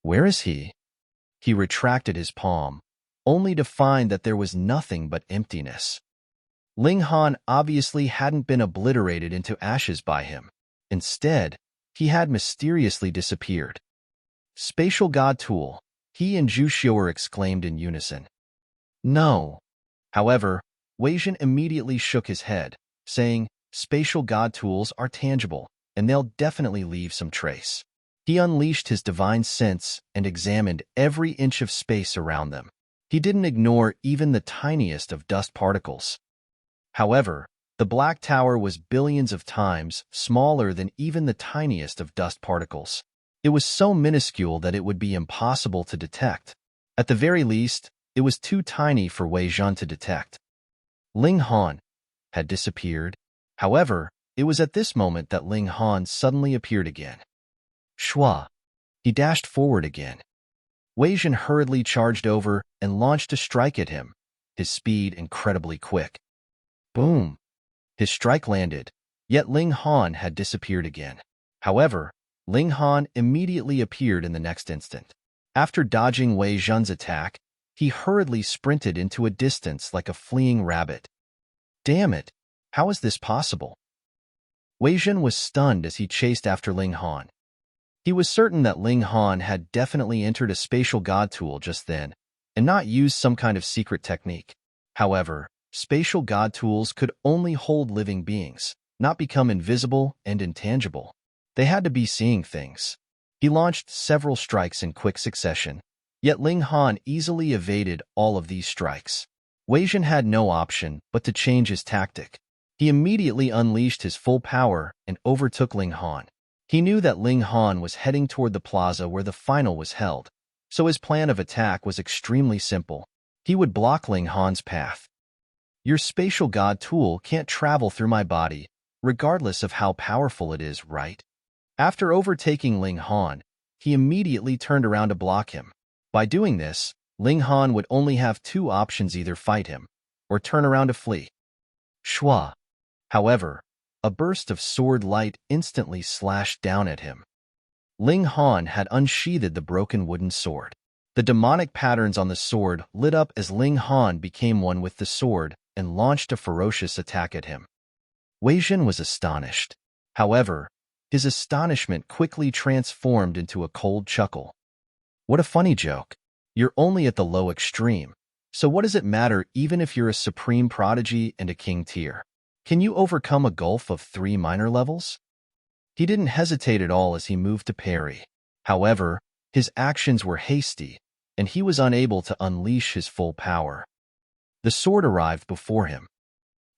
S1: Where is he? He retracted his palm, only to find that there was nothing but emptiness. Ling Han obviously hadn't been obliterated into ashes by him. Instead, he had mysteriously disappeared. "Spatial God Tool," he and Zhu Xiuer exclaimed in unison. No. However, Wei Zhan immediately shook his head, saying, "Spatial God Tools are tangible, and they'll definitely leave some trace." He unleashed his divine sense and examined every inch of space around them. He didn't ignore even the tiniest of dust particles. However, the Black Tower was billions of times smaller than even the tiniest of dust particles. It was so minuscule that it would be impossible to detect. At the very least, it was too tiny for Wei Zhan to detect. Ling Han had disappeared. However, it was at this moment that Ling Han suddenly appeared again. Shua! He dashed forward again. Wei Zhan hurriedly charged over and launched a strike at him, his speed incredibly quick. Boom! His strike landed, yet Ling Han had disappeared again. However, Ling Han immediately appeared in the next instant. After dodging Wei Zhan's attack, he hurriedly sprinted into a distance like a fleeing rabbit. Damn it! How is this possible? Wei Zhan was stunned as he chased after Ling Han. He was certain that Ling Han had definitely entered a spatial god tool just then, and not used some kind of secret technique. However, spatial god tools could only hold living beings, not become invisible and intangible. They had to be seeing things. He launched several strikes in quick succession, yet Ling Han easily evaded all of these strikes. Wei Zhan had no option but to change his tactic. He immediately unleashed his full power and overtook Ling Han. He knew that Ling Han was heading toward the plaza where the final was held, so his plan of attack was extremely simple. He would block Ling Han's path. Your spatial god tool can't travel through my body, regardless of how powerful it is, right? After overtaking Ling Han, he immediately turned around to block him. By doing this, Ling Han would only have two options: either fight him, or turn around to flee. Shua! However, a burst of sword light instantly slashed down at him. Ling Han had unsheathed the broken wooden sword. The demonic patterns on the sword lit up as Ling Han became one with the sword and launched a ferocious attack at him. Wei Zhan was astonished. However, his astonishment quickly transformed into a cold chuckle. What a funny joke. You're only at the low extreme, so what does it matter even if you're a supreme prodigy and a king tier? Can you overcome a gulf of 3 minor levels? He didn't hesitate at all as he moved to parry. However, his actions were hasty, and he was unable to unleash his full power. The sword arrived before him.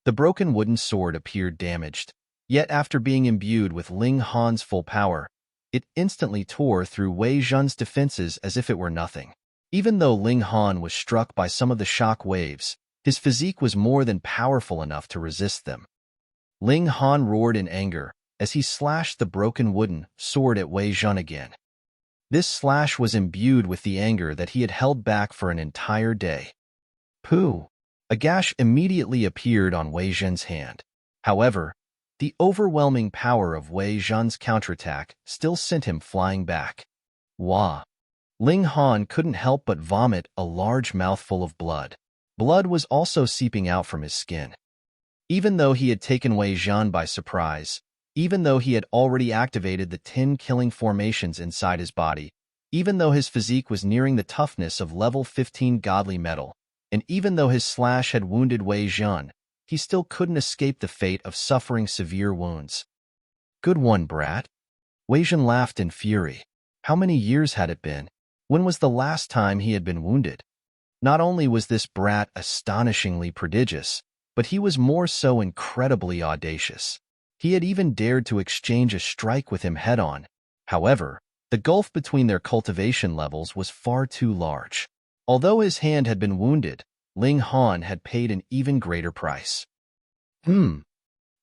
S1: The broken wooden sword appeared damaged, yet after being imbued with Ling Han's full power, it instantly tore through Wei Zhan's defenses as if it were nothing. Even though Ling Han was struck by some of the shock waves, his physique was more than powerful enough to resist them. Ling Han roared in anger as he slashed the broken wooden sword at Wei Zhan again. This slash was imbued with the anger that he had held back for an entire day. Pooh! A gash immediately appeared on Wei Zhan's hand. However, the overwhelming power of Wei Zhan's counterattack still sent him flying back. Wah! Ling Han couldn't help but vomit a large mouthful of blood. Blood was also seeping out from his skin. Even though he had taken Wei Zhan by surprise, even though he had already activated the 10 killing formations inside his body, even though his physique was nearing the toughness of level 15 godly metal, and even though his slash had wounded Wei Zhan, he still couldn't escape the fate of suffering severe wounds. Good one, brat. Wei Zhen laughed in fury. How many years had it been? When was the last time he had been wounded? Not only was this brat astonishingly prodigious, but he was more so incredibly audacious. He had even dared to exchange a strike with him head-on. However, the gulf between their cultivation levels was far too large. Although his hand had been wounded, Ling Han had paid an even greater price.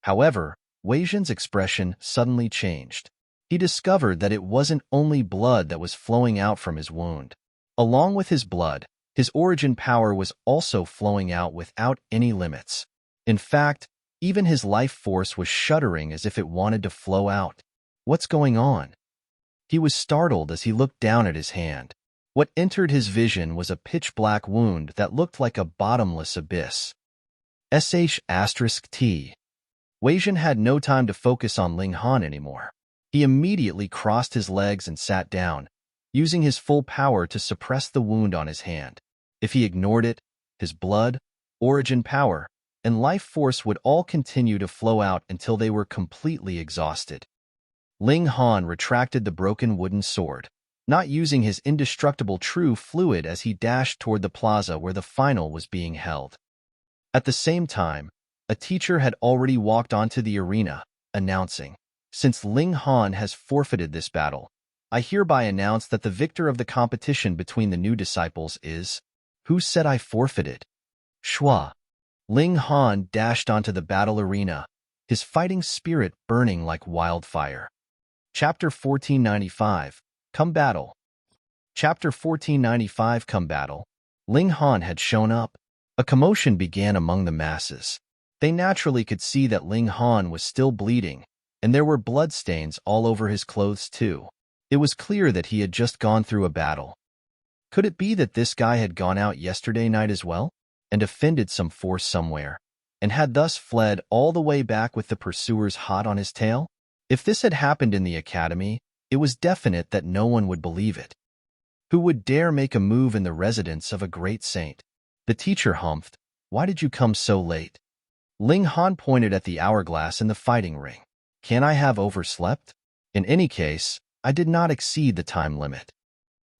S1: However, Wei Zhen's expression suddenly changed. He discovered that it wasn't only blood that was flowing out from his wound. Along with his blood, his origin power was also flowing out without any limits. In fact, even his life force was shuddering as if it wanted to flow out. What's going on? He was startled as he looked down at his hand. What entered his vision was a pitch-black wound that looked like a bottomless abyss. **T. Wei Zhen had no time to focus on Ling Han anymore. He immediately crossed his legs and sat down, using his full power to suppress the wound on his hand. If he ignored it, his blood, origin power, and life force would all continue to flow out until they were completely exhausted. Ling Han retracted the broken wooden sword, not using his indestructible true fluid as he dashed toward the plaza where the final was being held. At the same time, a teacher had already walked onto the arena, announcing, "Since Ling Han has forfeited this battle, I hereby announce that the victor of the competition between the new disciples is..." "Who said I forfeited?" "Shua." Ling Han dashed onto the battle arena, his fighting spirit burning like wildfire. Chapter 1495, Come Battle. Chapter 1495, Come Battle. Ling Han had shown up. A commotion began among the masses. They naturally could see that Ling Han was still bleeding, and there were bloodstains all over his clothes too. It was clear that he had just gone through a battle. Could it be that this guy had gone out yesterday night as well, and offended some force somewhere, and had thus fled all the way back with the pursuers hot on his tail? If this had happened in the academy, it was definite that no one would believe it. Who would dare make a move in the residence of a great saint? The teacher humphed. "Why did you come so late?" Ling Han pointed at the hourglass in the fighting ring. "Can I have overslept? In any case, I did not exceed the time limit."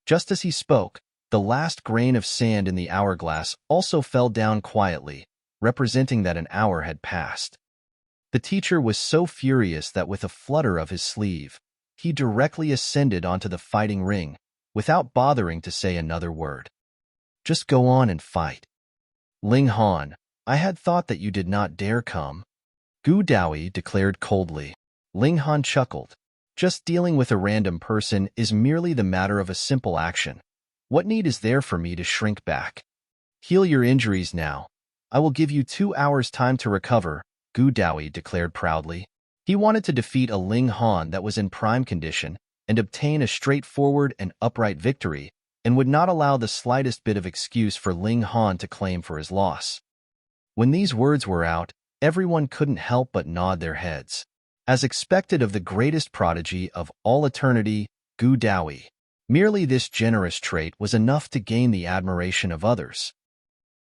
S1: Just as he spoke, the last grain of sand in the hourglass also fell down quietly, representing that an hour had passed. The teacher was so furious that with a flutter of his sleeve, he directly ascended onto the fighting ring, without bothering to say another word. "Just go on and fight." "Ling Han, I had thought that you did not dare come," Gu Daoyi declared coldly. Ling Han chuckled. "Just dealing with a random person is merely the matter of a simple action. What need is there for me to shrink back? Heal your injuries now. I will give you 2 hours' time to recover," Gu Daoyi declared proudly. He wanted to defeat a Ling Han that was in prime condition and obtain a straightforward and upright victory, and would not allow the slightest bit of excuse for Ling Han to claim for his loss. When these words were out, everyone couldn't help but nod their heads. As expected of the greatest prodigy of all eternity, Gu Daoyi, merely this generous trait was enough to gain the admiration of others.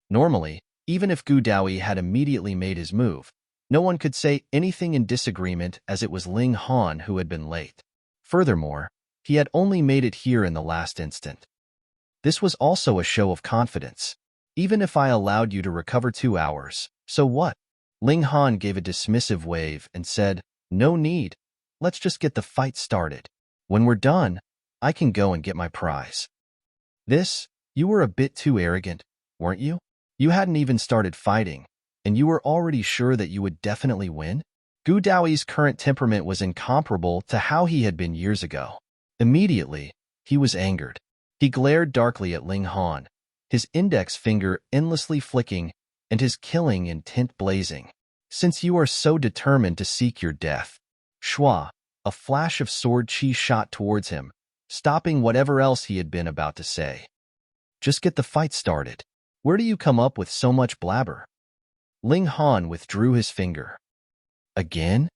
S1: Normally, even if Gu Daoyi had immediately made his move, no one could say anything in disagreement as it was Ling Han who had been late. Furthermore, he had only made it here in the last instant. This was also a show of confidence. "Even if I allowed you to recover 2 hours, so what?" Ling Han gave a dismissive wave and said, "No need. Let's just get the fight started. When we're done, I can go and get my prize." You were a bit too arrogant, weren't you? You hadn't even started fighting, and you were already sure that you would definitely win? Gu Daoyi's current temperament was incomparable to how he had been years ago. Immediately, he was angered. He glared darkly at Ling Han, his index finger endlessly flicking and his killing intent blazing. "Since you are so determined to seek your death." Shua, a flash of sword chi shot towards him, stopping whatever else he had been about to say. "Just get the fight started. Where do you come up with so much blabber?" Ling Han withdrew his finger. "Again?"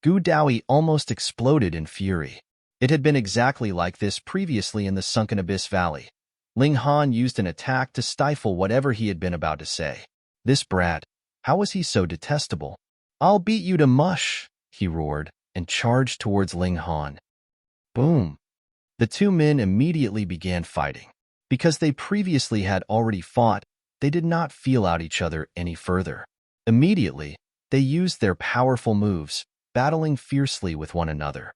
S1: Gu Daoyi almost exploded in fury. It had been exactly like this previously in the Sunken Abyss Valley. Ling Han used an attack to stifle whatever he had been about to say. This brat, How was he so detestable? "I'll beat you to mush," he roared, and charged towards Ling Han. Boom! The two men immediately began fighting. Because they previously had already fought, they did not feel out each other any further. Immediately, they used their powerful moves, battling fiercely with one another.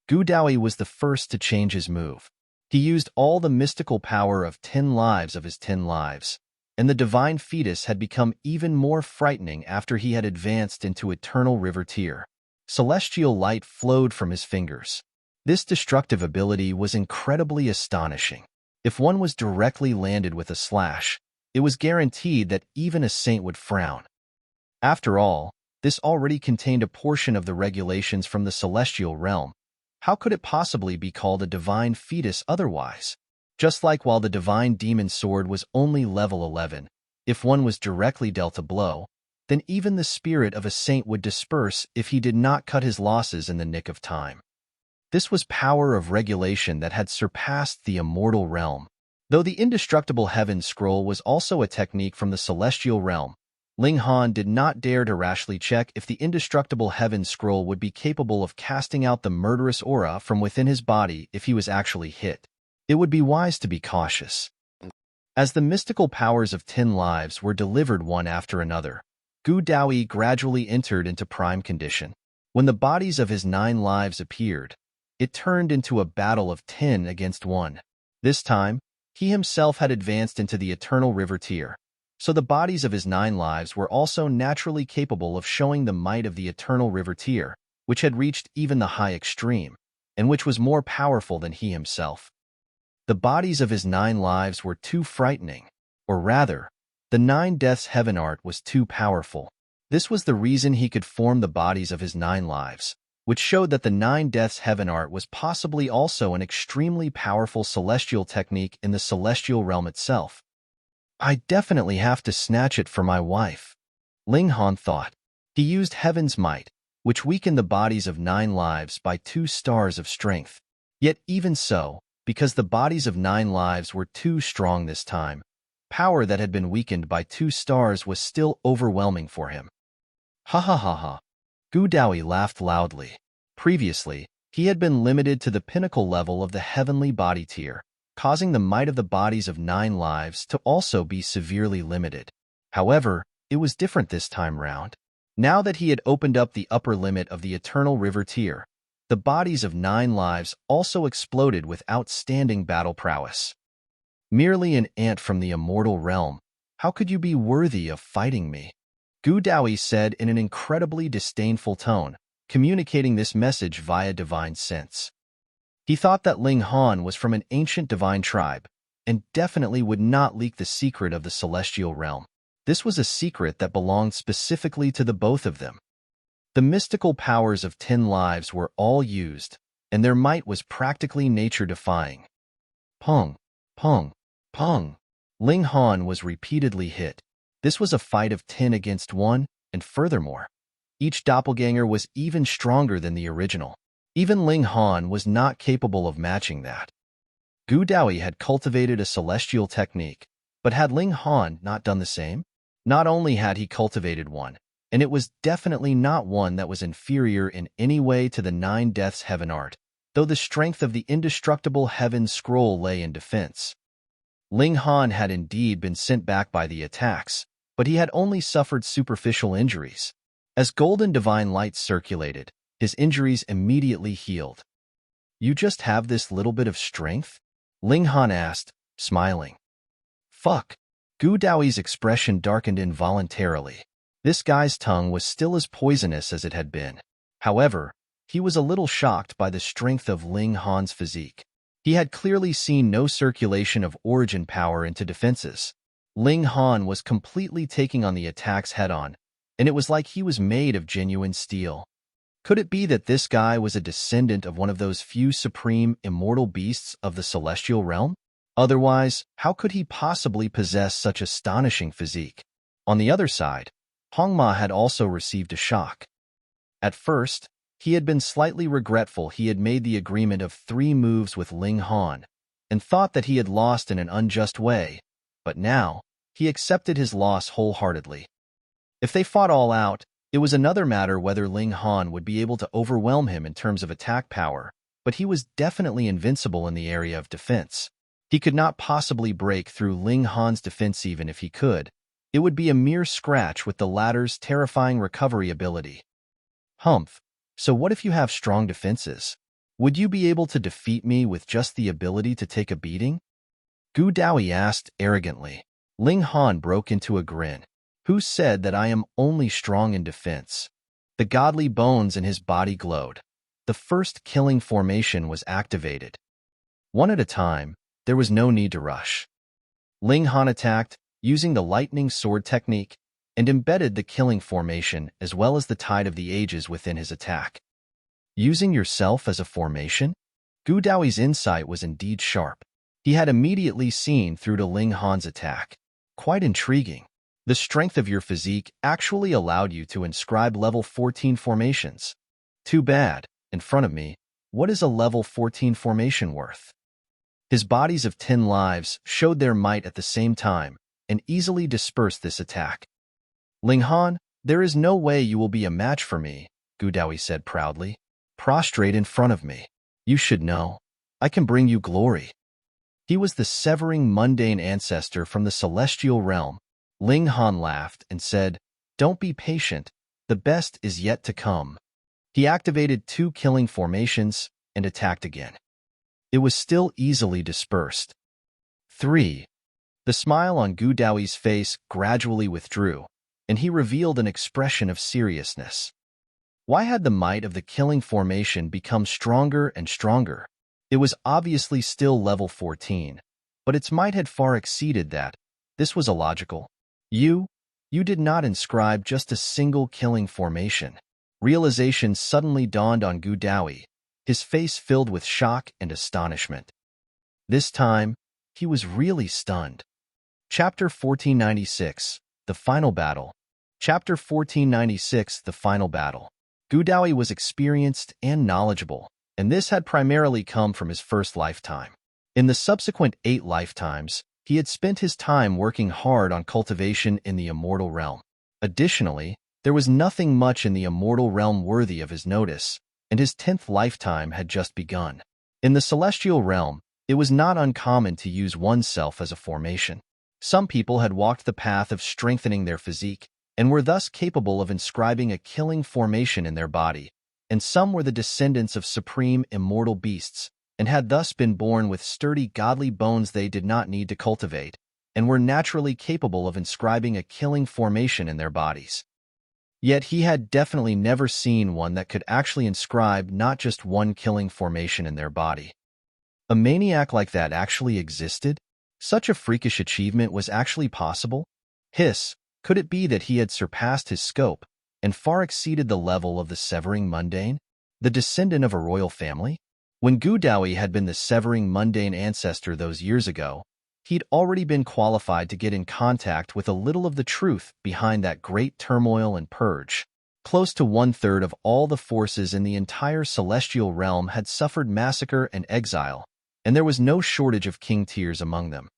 S1: Gu Daoyi was the first to change his move. He used all the mystical power of 10 lives of his 10 lives, and the divine fetus had become even more frightening after he had advanced into eternal river tier. Celestial light flowed from his fingers. This destructive ability was incredibly astonishing. If one was directly landed with a slash, it was guaranteed that even a saint would frown. After all, this already contained a portion of the regulations from the celestial realm. How could it possibly be called a divine fetus otherwise? Just like while the divine demon sword was only level 11, if one was directly dealt a blow, then even the spirit of a saint would disperse if he did not cut his losses in the nick of time. This was power of regulation that had surpassed the immortal realm. Though the indestructible heaven scroll was also a technique from the celestial realm, Ling Han did not dare to rashly check if the indestructible heaven scroll would be capable of casting out the murderous aura from within his body if he was actually hit. It would be wise to be cautious. As the mystical powers of 10 lives were delivered one after another, Gu Daoyi gradually entered into prime condition. When the bodies of his 9 lives appeared, it turned into a battle of 10 against 1. This time, he himself had advanced into the eternal river tier, so the bodies of his 9 lives were also naturally capable of showing the might of the eternal river tier, which had reached even the high extreme, and which was more powerful than he himself. The bodies of his 9 lives were too frightening, or rather, the 9 deaths heaven art was too powerful. This was the reason he could form the bodies of his 9 lives, which showed that the 9 deaths heaven art was possibly also an extremely powerful celestial technique in the celestial realm itself. I definitely have to snatch it for my wife, Ling Han thought. He used heaven's might, which weakened the bodies of 9 lives by 2 stars of strength. Yet even so, because the bodies of 9 lives were too strong this time, power that had been weakened by 2 stars was still overwhelming for him. Ha ha ha ha. Gu Daoyi laughed loudly. Previously, he had been limited to the pinnacle level of the heavenly body tier, causing the might of the bodies of 9 lives to also be severely limited. However, it was different this time round. Now that he had opened up the upper limit of the eternal river tier, the bodies of 9 lives also exploded with outstanding battle prowess. Merely an ant from the immortal realm, how could you be worthy of fighting me? Gu Daoyi said in an incredibly disdainful tone, communicating this message via divine sense. He thought that Ling Han was from an ancient divine tribe, and definitely would not leak the secret of the celestial realm. This was a secret that belonged specifically to the both of them. The mystical powers of 10 lives were all used, and their might was practically nature-defying. Pong, pong, pong. Ling Han was repeatedly hit. This was a fight of 10 against 1, and furthermore, each doppelganger was even stronger than the original. Even Ling Han was not capable of matching that. Gu Daoyi had cultivated a celestial technique, but had Ling Han not done the same? Not only had he cultivated one, and it was definitely not one that was inferior in any way to the 9 deaths heaven art, though the strength of the indestructible heaven scroll lay in defense. Ling Han had indeed been sent back by the attacks, but he had only suffered superficial injuries. As golden divine light circulated, his injuries immediately healed. You just have this little bit of strength? Ling Han asked, smiling. Fuck. Gu Daoyi's expression darkened involuntarily. This guy's tongue was still as poisonous as it had been. However, he was a little shocked by the strength of Ling Han's physique. He had clearly seen no circulation of origin power into defenses. Ling Han was completely taking on the attacks head-on, and it was like he was made of genuine steel. Could it be that this guy was a descendant of one of those few supreme, immortal beasts of the celestial realm? Otherwise, how could he possibly possess such astonishing physique? On the other side, Hongma had also received a shock. At first, he had been slightly regretful he had made the agreement of 3 moves with Ling Han, and thought that he had lost in an unjust way, but now, he accepted his loss wholeheartedly. If they fought all out, it was another matter whether Ling Han would be able to overwhelm him in terms of attack power, but he was definitely invincible in the area of defense. He could not possibly break through Ling Han's defense even if he could. It would be a mere scratch with the latter's terrifying recovery ability. Humph. So what if you have strong defenses? Would you be able to defeat me with just the ability to take a beating? Gu Daoyi asked arrogantly. Ling Han broke into a grin. Who said that I am only strong in defense? The godly bones in his body glowed. The first killing formation was activated. One at a time, there was no need to rush. Ling Han attacked, using the lightning sword technique, and embedded the killing formation as well as the tide of the ages within his attack. Using yourself as a formation? Gu Daoyi's insight was indeed sharp. He had immediately seen through to Ling Han's attack. Quite intriguing. The strength of your physique actually allowed you to inscribe level 14 formations. Too bad, in front of me, what is a level 14 formation worth? His bodies of 10 lives showed their might at the same time and easily dispersed this attack. Ling Han, there is no way you will be a match for me, Gu Daoyi said proudly. Prostrate in front of me. You should know. I can bring you glory. He was the severing mundane ancestor from the celestial realm. Ling Han laughed and said, Don't be patient. The best is yet to come. He activated 2 killing formations and attacked again. It was still easily dispersed. 3. The smile on Gu Daoyi's face gradually withdrew, and he revealed an expression of seriousness. Why had the might of the killing formation become stronger and stronger? It was obviously still level 14, but its might had far exceeded that. This was illogical. You did not inscribe just a single killing formation. Realization suddenly dawned on Gu Daoyi, his face filled with shock and astonishment. This time, he was really stunned. Chapter 1496, The Final Battle. Chapter 1496, The Final Battle. Gu Daoyi was experienced and knowledgeable, and this had primarily come from his first lifetime. In the subsequent 8 lifetimes, he had spent his time working hard on cultivation in the immortal realm. Additionally, there was nothing much in the immortal realm worthy of his notice, and his 10th lifetime had just begun. In the celestial realm, it was not uncommon to use oneself as a formation. Some people had walked the path of strengthening their physique, and were thus capable of inscribing a killing formation in their body, and some were the descendants of supreme immortal beasts, and had thus been born with sturdy godly bones they did not need to cultivate, and were naturally capable of inscribing a killing formation in their bodies. Yet he had definitely never seen one that could actually inscribe not just one killing formation in their body. A maniac like that actually existed? Such a freakish achievement was actually possible? Could it be that he had surpassed his scope and far exceeded the level of the severing mundane, the descendant of a royal family? When Gu Daoyi had been the severing mundane ancestor those years ago, he'd already been qualified to get in contact with a little of the truth behind that great turmoil and purge. Close to 1/3 of all the forces in the entire celestial realm had suffered massacre and exile, and there was no shortage of king tiers among them.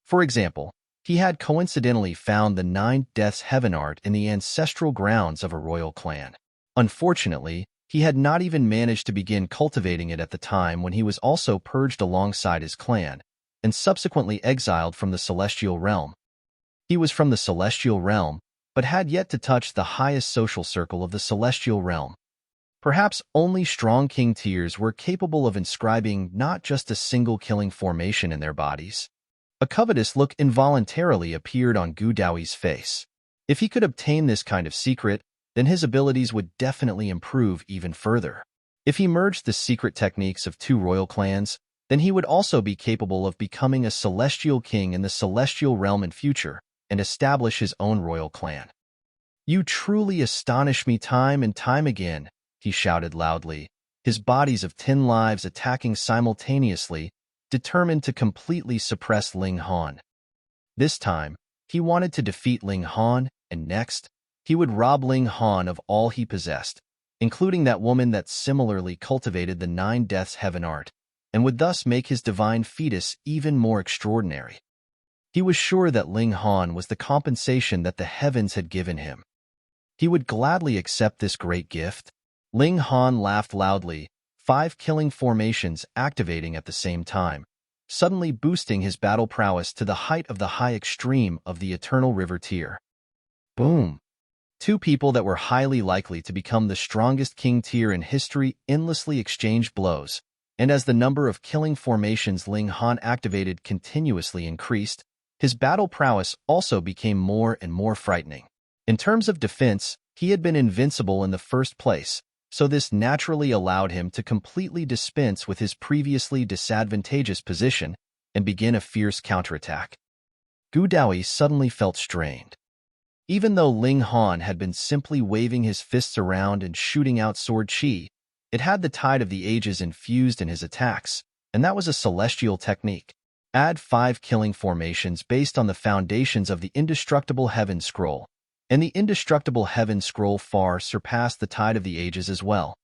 S1: For example, he had coincidentally found the 9 Deaths Heaven art in the ancestral grounds of a royal clan. Unfortunately, he had not even managed to begin cultivating it at the time when he was also purged alongside his clan, and subsequently exiled from the celestial realm. He was from the celestial realm, but had yet to touch the highest social circle of the celestial realm. Perhaps only strong king tiers were capable of inscribing not just a single killing formation in their bodies. A covetous look involuntarily appeared on Gu Daoyi's face. If he could obtain this kind of secret, then his abilities would definitely improve even further. If he merged the secret techniques of 2 royal clans, then he would also be capable of becoming a celestial king in the celestial realm in future and establish his own royal clan. You truly astonish me time and time again, he shouted loudly, his bodies of 10 lives attacking simultaneously, determined to completely suppress Ling Han. This time, he wanted to defeat Ling Han, and next, he would rob Ling Han of all he possessed, including that woman that similarly cultivated the 9 Deaths Heaven art, and would thus make his divine fetus even more extraordinary. He was sure that Ling Han was the compensation that the heavens had given him. He would gladly accept this great gift. Ling Han laughed loudly, 5 killing formations activating at the same time, suddenly boosting his battle prowess to the height of the high extreme of the Eternal River tier. Boom! 2 people that were highly likely to become the strongest king tier in history endlessly exchanged blows, and as the number of killing formations Ling Han activated continuously increased, his battle prowess also became more and more frightening. In terms of defense, he had been invincible in the first place, so this naturally allowed him to completely dispense with his previously disadvantageous position and begin a fierce counterattack. Gu Daoyi suddenly felt strained. Even though Ling Han had been simply waving his fists around and shooting out sword chi, it had the tide of the ages infused in his attacks, and that was a celestial technique. Add 5 killing formations based on the foundations of the Indestructible Heaven Scroll, and the Indestructible Heaven Scroll far surpassed the tide of the ages as well.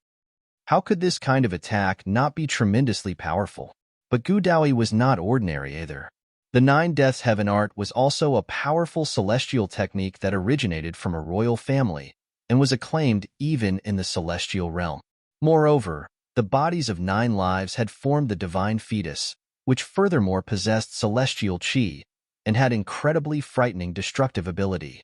S1: How could this kind of attack not be tremendously powerful? But Gu Daoyi was not ordinary either. The 9 Deaths Heaven Art was also a powerful celestial technique that originated from a royal family and was acclaimed even in the celestial realm. Moreover, the bodies of 9 lives had formed the divine fetus, which furthermore possessed celestial chi and had incredibly frightening destructive ability.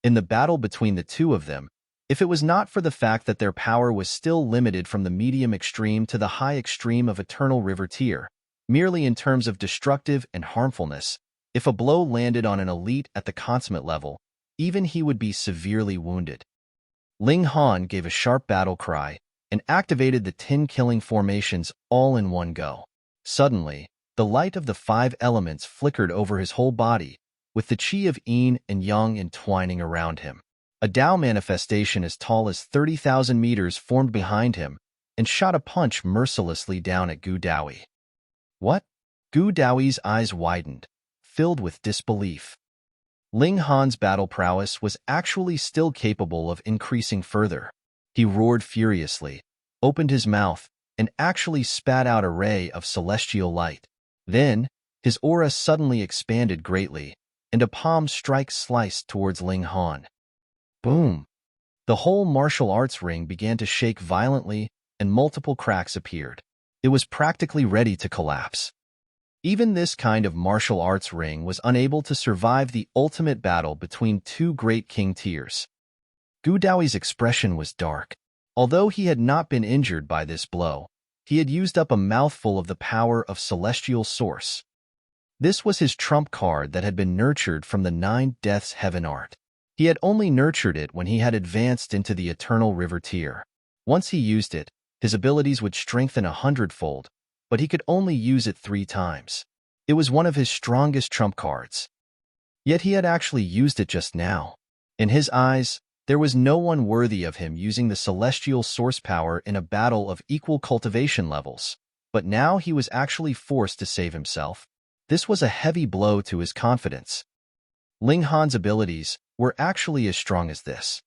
S1: In the battle between the 2 of them, if it was not for the fact that their power was still limited from the medium extreme to the high extreme of Eternal River tier, merely in terms of destructive and harmfulness, if a blow landed on an elite at the consummate level, even he would be severely wounded. Ling Han gave a sharp battle cry and activated the 10 killing formations all in one go. Suddenly, the light of the 5 elements flickered over his whole body, with the chi of yin and yang entwining around him. A Tao manifestation as tall as 30,000 meters formed behind him and shot a punch mercilessly down at Gu Daoyi. What? Gu Daoyi's eyes widened, filled with disbelief. Ling Han's battle prowess was actually still capable of increasing further. He roared furiously, opened his mouth, and actually spat out a ray of celestial light. Then, his aura suddenly expanded greatly, and a palm strike sliced towards Ling Han. Boom! The whole martial arts ring began to shake violently, and multiple cracks appeared. It was practically ready to collapse. Even this kind of martial arts ring was unable to survive the ultimate battle between 2 great king tiers. Gu Daoyi's expression was dark. Although he had not been injured by this blow, he had used up a mouthful of the power of celestial source. This was his trump card that had been nurtured from the 9 Deaths Heaven Art. He had only nurtured it when he had advanced into the Eternal River tier. Once he used it, his abilities would strengthen 100-fold, but he could only use it 3 times. It was one of his strongest trump cards. Yet he had actually used it just now. In his eyes, there was no one worthy of him using the celestial source power in a battle of equal cultivation levels, but now he was actually forced to save himself. This was a heavy blow to his confidence. Ling Han's abilities were actually as strong as this.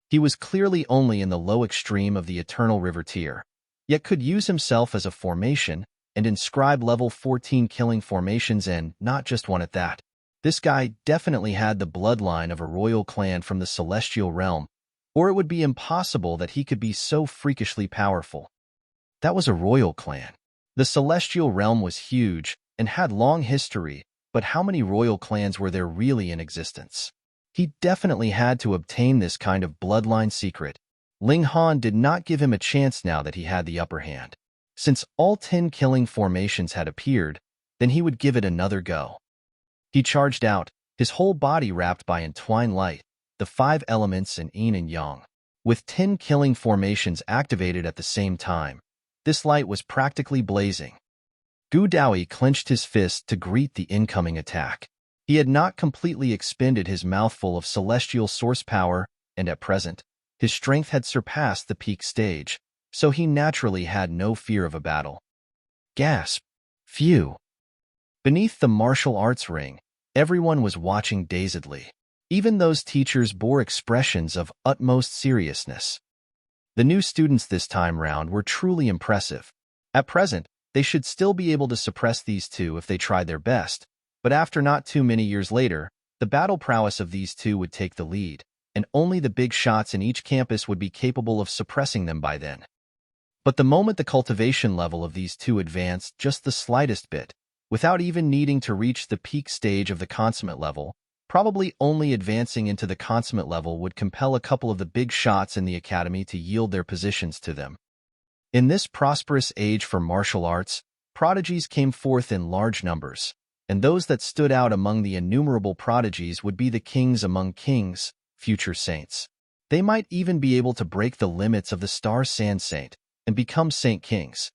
S1: He was clearly only in the low extreme of the Eternal River tier, yet could use himself as a formation and inscribe level 14 killing formations and not just one at that. This guy definitely had the bloodline of a royal clan from the celestial realm, or it would be impossible that he could be so freakishly powerful. That was a royal clan. The celestial realm was huge and had long history, but how many royal clans were there really in existence? He definitely had to obtain this kind of bloodline secret. Ling Han did not give him a chance now that he had the upper hand. Since all 10 killing formations had appeared, then he would give it another go. He charged out, his whole body wrapped by entwined light, the 5 elements in yin and yang. With 10 killing formations activated at the same time, this light was practically blazing. Gu Daoyi clenched his fist to greet the incoming attack. He had not completely expended his mouthful of celestial source power, and at present, his strength had surpassed the peak stage, so he naturally had no fear of a battle. Gasp! Phew! Beneath the martial arts ring, everyone was watching dazedly. Even those teachers bore expressions of utmost seriousness. The new students this time round were truly impressive. At present, they should still be able to suppress these 2 if they tried their best, But after not too many years later, the battle prowess of these two would take the lead, and only the big shots in each campus would be capable of suppressing them by then. But the moment the cultivation level of these two advanced just the slightest bit, without even needing to reach the peak stage of the consummate level, probably only advancing into the consummate level would compel a couple of the big shots in the academy to yield their positions to them. In this prosperous age for martial arts, prodigies came forth in large numbers, and those that stood out among the innumerable prodigies would be the kings among kings, future saints. They might even be able to break the limits of the star sand saint and become saint kings.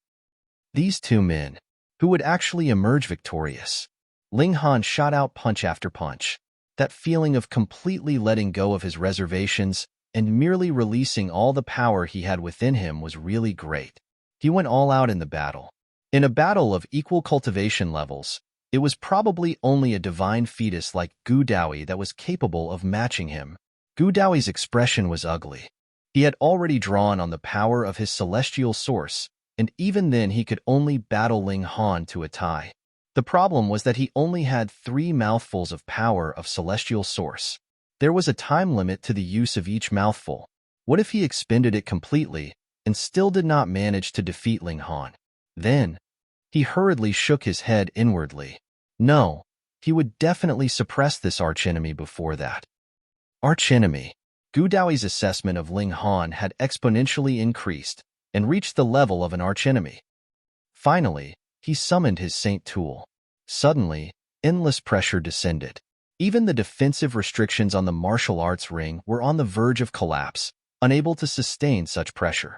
S1: These two men, who would actually emerge victorious? Ling Han shot out punch after punch. That feeling of completely letting go of his reservations and merely releasing all the power he had within him was really great. He went all out in the battle. In a battle of equal cultivation levels, it was probably only a divine fetus like Gu Daoyi that was capable of matching him. Gu Daoyi's expression was ugly. He had already drawn on the power of his celestial source, and even then he could only battle Ling Han to a tie. The problem was that he only had 3 mouthfuls of power of celestial source. There was a time limit to the use of each mouthful. What if he expended it completely and still did not manage to defeat Ling Han? Then, he hurriedly shook his head inwardly. No, he would definitely suppress this archenemy before that. Archenemy. Gu Daoyi's assessment of Ling Han had exponentially increased and reached the level of an archenemy. Finally, he summoned his saint tool. Suddenly, endless pressure descended. Even the defensive restrictions on the martial arts ring were on the verge of collapse, unable to sustain such pressure.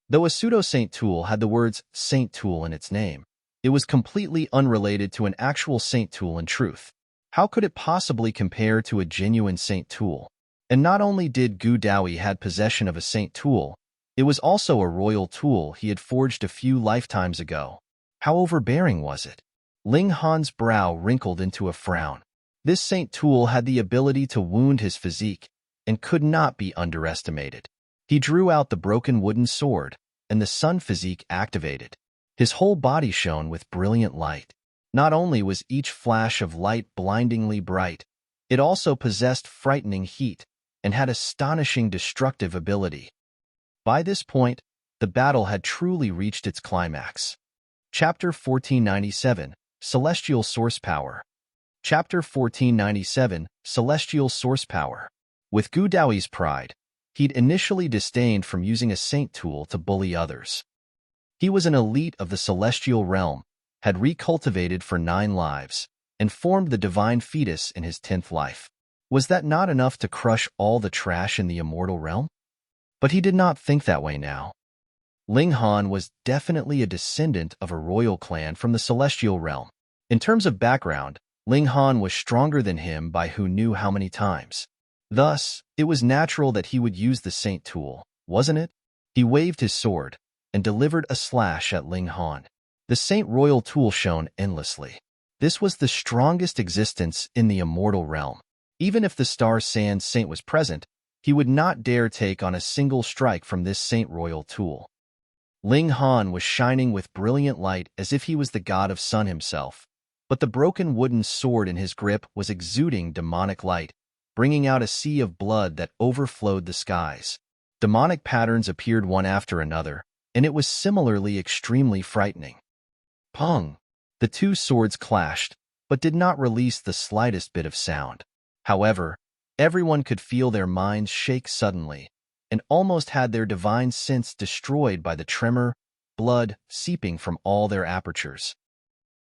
S1: Though a pseudo-saint tool had the words saint tool in its name, it was completely unrelated to an actual saint tool in truth. How could it possibly compare to a genuine saint tool? And not only did Gu Daoyi had possession of a saint tool, it was also a royal tool he had forged a few lifetimes ago. How overbearing was it? Ling Han's brow wrinkled into a frown. This saint tool had the ability to wound his physique and could not be underestimated. He drew out the broken wooden sword, and the sun physique activated. His whole body shone with brilliant light. Not only was each flash of light blindingly bright, it also possessed frightening heat and had astonishing destructive ability. By this point, the battle had truly reached its climax. Chapter 1497, Celestial Source Power. Chapter 1497, Celestial Source Power. With Gu Daoyi's pride, he'd initially disdained from using a saint tool to bully others. He was an elite of the celestial realm, had recultivated for 9 lives, and formed the divine fetus in his 10th life. Was that not enough to crush all the trash in the immortal realm? But he did not think that way now. Ling Han was definitely a descendant of a royal clan from the celestial realm. In terms of background, Ling Han was stronger than him by who knew how many times. Thus, it was natural that he would use the saint tool, wasn't it? He waved his sword and delivered a slash at Ling Han. The saint royal tool shone endlessly. This was the strongest existence in the immortal realm. Even if the star sand saint was present, he would not dare take on a single strike from this saint royal tool. Ling Han was shining with brilliant light as if he was the god of sun himself, but the broken wooden sword in his grip was exuding demonic light, bringing out a sea of blood that overflowed the skies. Demonic patterns appeared one after another, and it was similarly extremely frightening. Pong! The two swords clashed, but did not release the slightest bit of sound. However, everyone could feel their minds shake suddenly, and almost had their divine sense destroyed by the tremor, blood seeping from all their apertures.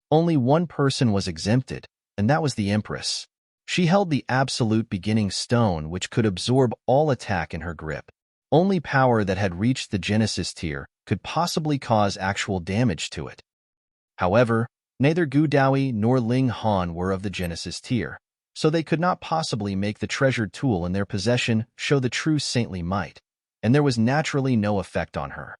S1: Only one person was exempted, and that was the Empress. She held the absolute beginning stone which could absorb all attack in her grip. Only power that had reached the Genesis tier could possibly cause actual damage to it. However, neither Gu Daoyi nor Ling Han were of the Genesis tier, so they could not possibly make the treasured tool in their possession show the true saintly might, and there was naturally no effect on her.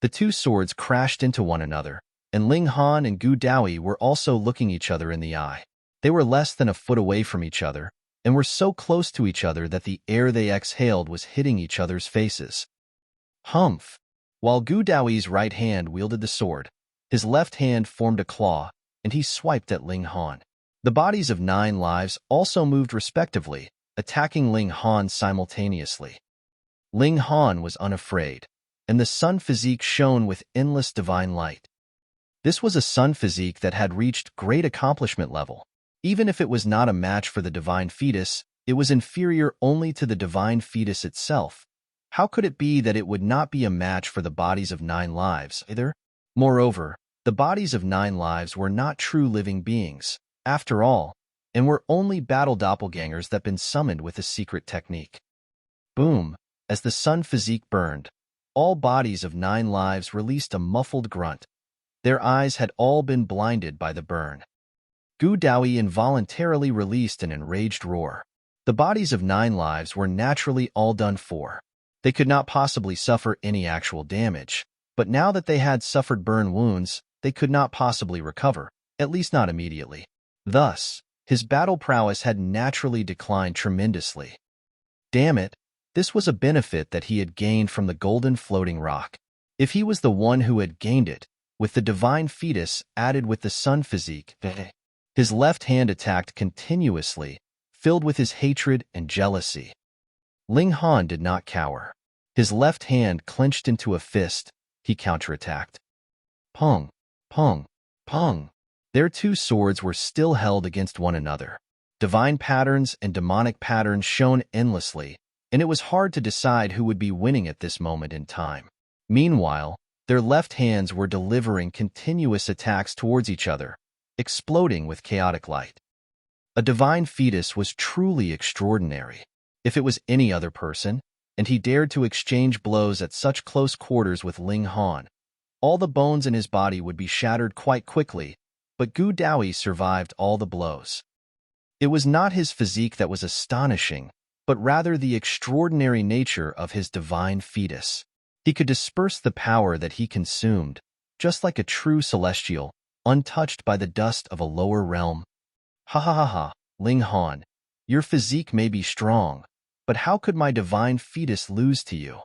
S1: The two swords crashed into one another, and Ling Han and Gu Daoyi were also looking each other in the eye. They were less than a foot away from each other, and were so close to each other that the air they exhaled was hitting each other's faces. Humph! While Gu Daoyi's right hand wielded the sword, his left hand formed a claw, and he swiped at Ling Han. The bodies of 9 lives also moved respectively, attacking Ling Han simultaneously. Ling Han was unafraid, and the sun physique shone with endless divine light. This was a sun physique that had reached great accomplishment level. Even if it was not a match for the divine fetus, it was inferior only to the divine fetus itself. How could it be that it would not be a match for the bodies of 9 lives either? Moreover, the bodies of 9 lives were not true living beings, after all, and were only battle doppelgangers that been summoned with a secret technique. Boom! As the sun physique burned, all bodies of 9 lives released a muffled grunt. Their eyes had all been blinded by the burn. Gu Daoyi involuntarily released an enraged roar. The bodies of 9 lives were naturally all done for. They could not possibly suffer any actual damage, but now that they had suffered burn wounds, they could not possibly recover, at least not immediately. Thus, his battle prowess had naturally declined tremendously. Damn it, this was a benefit that he had gained from the golden floating rock. If he was the one who had gained it, with the divine fetus added with the sun physique, his left hand attacked continuously, filled with his hatred and jealousy. Ling Han did not cower. His left hand clenched into a fist. He counterattacked. Pong, pong, pong. Their 2 swords were still held against one another. Divine patterns and demonic patterns shone endlessly, and it was hard to decide who would be winning at this moment in time. Meanwhile, their left hands were delivering continuous attacks towards each other, exploding with chaotic light. A divine fetus was truly extraordinary. If it was any other person, and he dared to exchange blows at such close quarters with Ling Han, all the bones in his body would be shattered quite quickly, but Gu Daoyi survived all the blows. It was not his physique that was astonishing, but rather the extraordinary nature of his divine fetus. He could disperse the power that he consumed, just like a true celestial, untouched by the dust of a lower realm. Ha ha ha ha, Ling Han, your physique may be strong, but how could my divine fetus lose to you?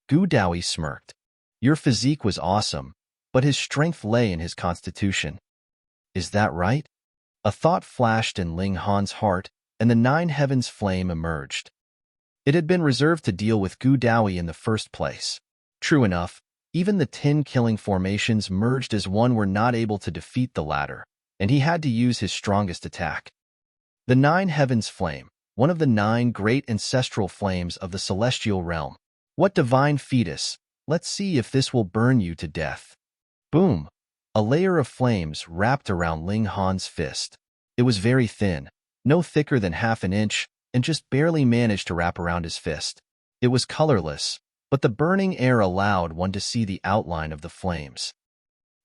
S1: Gu Daoyi smirked. Your physique was awesome, but his strength lay in his constitution. Is that right? A thought flashed in Ling Han's heart, and the 9 heavens flame emerged. It had been reserved to deal with Gu Daoyi in the first place. True enough, even the 10 killing formations merged as one were not able to defeat the latter, and he had to use his strongest attack. The 9 heavens flame, one of the 9 great ancestral flames of the celestial realm. What divine fetus? Let's see if this will burn you to death. Boom! A layer of flames wrapped around Ling Han's fist. It was very thin, no thicker than half an inch, and just barely managed to wrap around his fist. It was colorless, but the burning air allowed one to see the outline of the flames.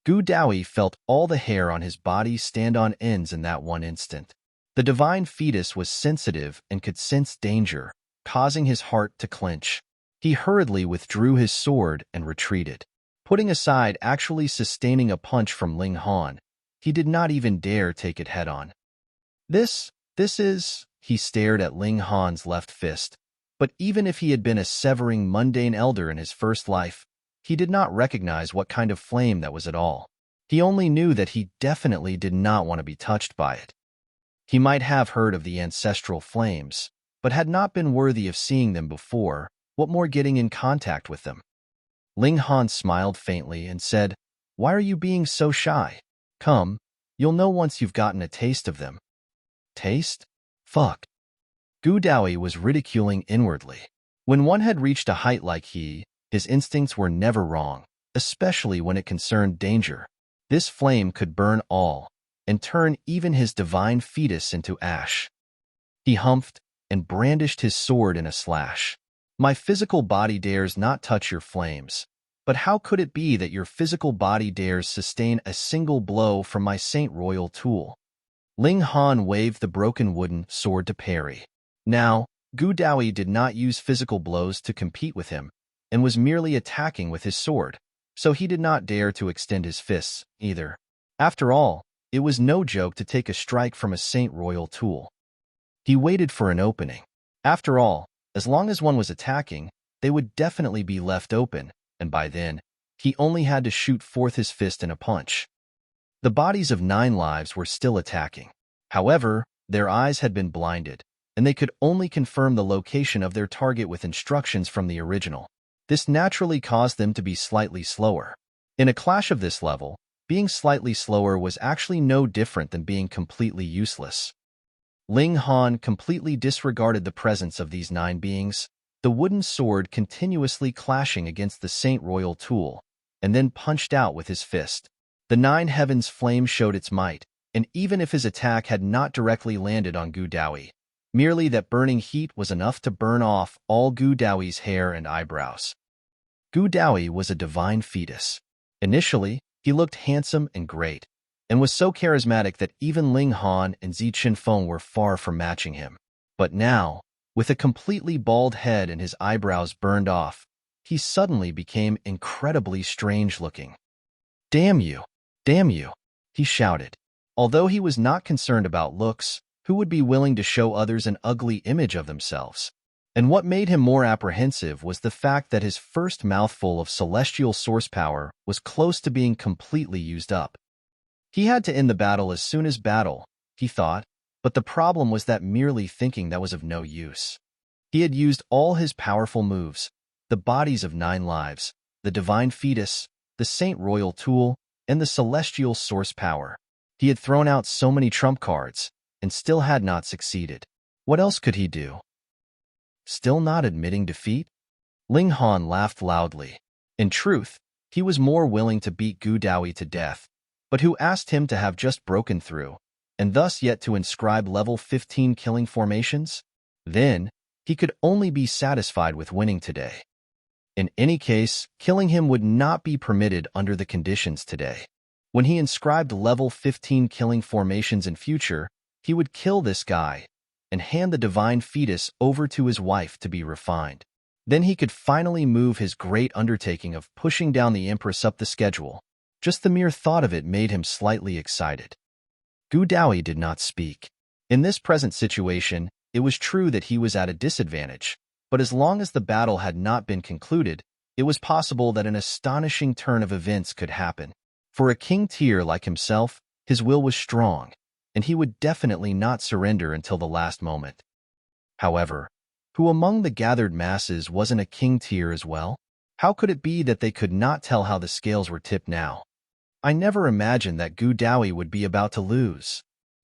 S1: Gu Daoyi felt all the hair on his body stand on ends in that one instant. The divine fetus was sensitive and could sense danger, causing his heart to clench. He hurriedly withdrew his sword and retreated. Putting aside actually sustaining a punch from Ling Han, he did not even dare take it head-on. This is... He stared at Ling Han's left fist, but even if he had been a severing mundane elder in his first life, he did not recognize what kind of flame that was at all. He only knew that he definitely did not want to be touched by it. He might have heard of the ancestral flames, but had not been worthy of seeing them before. What more getting in contact with them? Ling Han smiled faintly and said, "Why are you being so shy? Come, you'll know once you've gotten a taste of them." Taste? Fuck. Gu Daoyi was ridiculing inwardly. When one had reached a height like he, his instincts were never wrong, especially when it concerned danger. This flame could burn all, and turn even his divine fetus into ash. He humphed and brandished his sword in a slash. My physical body dares not touch your flames, but how could it be that your physical body dares sustain a single blow from my Saint Royal tool? Ling Han waved the broken wooden sword to parry. Now, Gu Daoyi did not use physical blows to compete with him, and was merely attacking with his sword, so he did not dare to extend his fists, either. After all, it was no joke to take a strike from a Saint Royal tool. He waited for an opening. After all, as long as one was attacking, they would definitely be left open, and by then, he only had to shoot forth his fist in a punch. The bodies of 9 lives were still attacking. However, their eyes had been blinded, and they could only confirm the location of their target with instructions from the original. This naturally caused them to be slightly slower. In a clash of this level, being slightly slower was actually no different than being completely useless. Ling Han completely disregarded the presence of these 9 beings, the wooden sword continuously clashing against the Saint Royal tool, and then punched out with his fist. The 9 heavens flame showed its might, and even if his attack had not directly landed on Gu Daoyi, merely that burning heat was enough to burn off all Gu Daoyi's hair and eyebrows. Gu Daoyi was a divine fetus. Initially, he looked handsome and great, and was so charismatic that even Ling Han and Zi Qinfeng were far from matching him. But now, with a completely bald head and his eyebrows burned off, he suddenly became incredibly strange-looking. "Damn you! Damn you!" he shouted. Although he was not concerned about looks, who would be willing to show others an ugly image of themselves? And what made him more apprehensive was the fact that his first mouthful of celestial source power was close to being completely used up. He had to end the battle as soon as battle, he thought, but the problem was that merely thinking that was of no use. He had used all his powerful moves, the bodies of 9 lives, the divine fetus, the Saint Royal tool, and the celestial source power. He had thrown out so many trump cards, and still had not succeeded. What else could he do? Still not admitting defeat? Ling Han laughed loudly. In truth, he was more willing to beat Gu Daoyi to death, but who asked him to have just broken through, and thus yet to inscribe level 15 killing formations? Then, he could only be satisfied with winning today. In any case, killing him would not be permitted under the conditions today. When he inscribed level 15 killing formations in future, he would kill this guy and hand the divine fetus over to his wife to be refined. Then he could finally move his great undertaking of pushing down the Empress up the schedule. Just the mere thought of it made him slightly excited. Gu Daoyi did not speak. In this present situation, it was true that he was at a disadvantage, but as long as the battle had not been concluded, it was possible that an astonishing turn of events could happen. For a king tier like himself, his will was strong, and he would definitely not surrender until the last moment. However, who among the gathered masses wasn't a king tier as well? How could it be that they could not tell how the scales were tipped now? I never imagined that Gu Daoyi would be about to lose.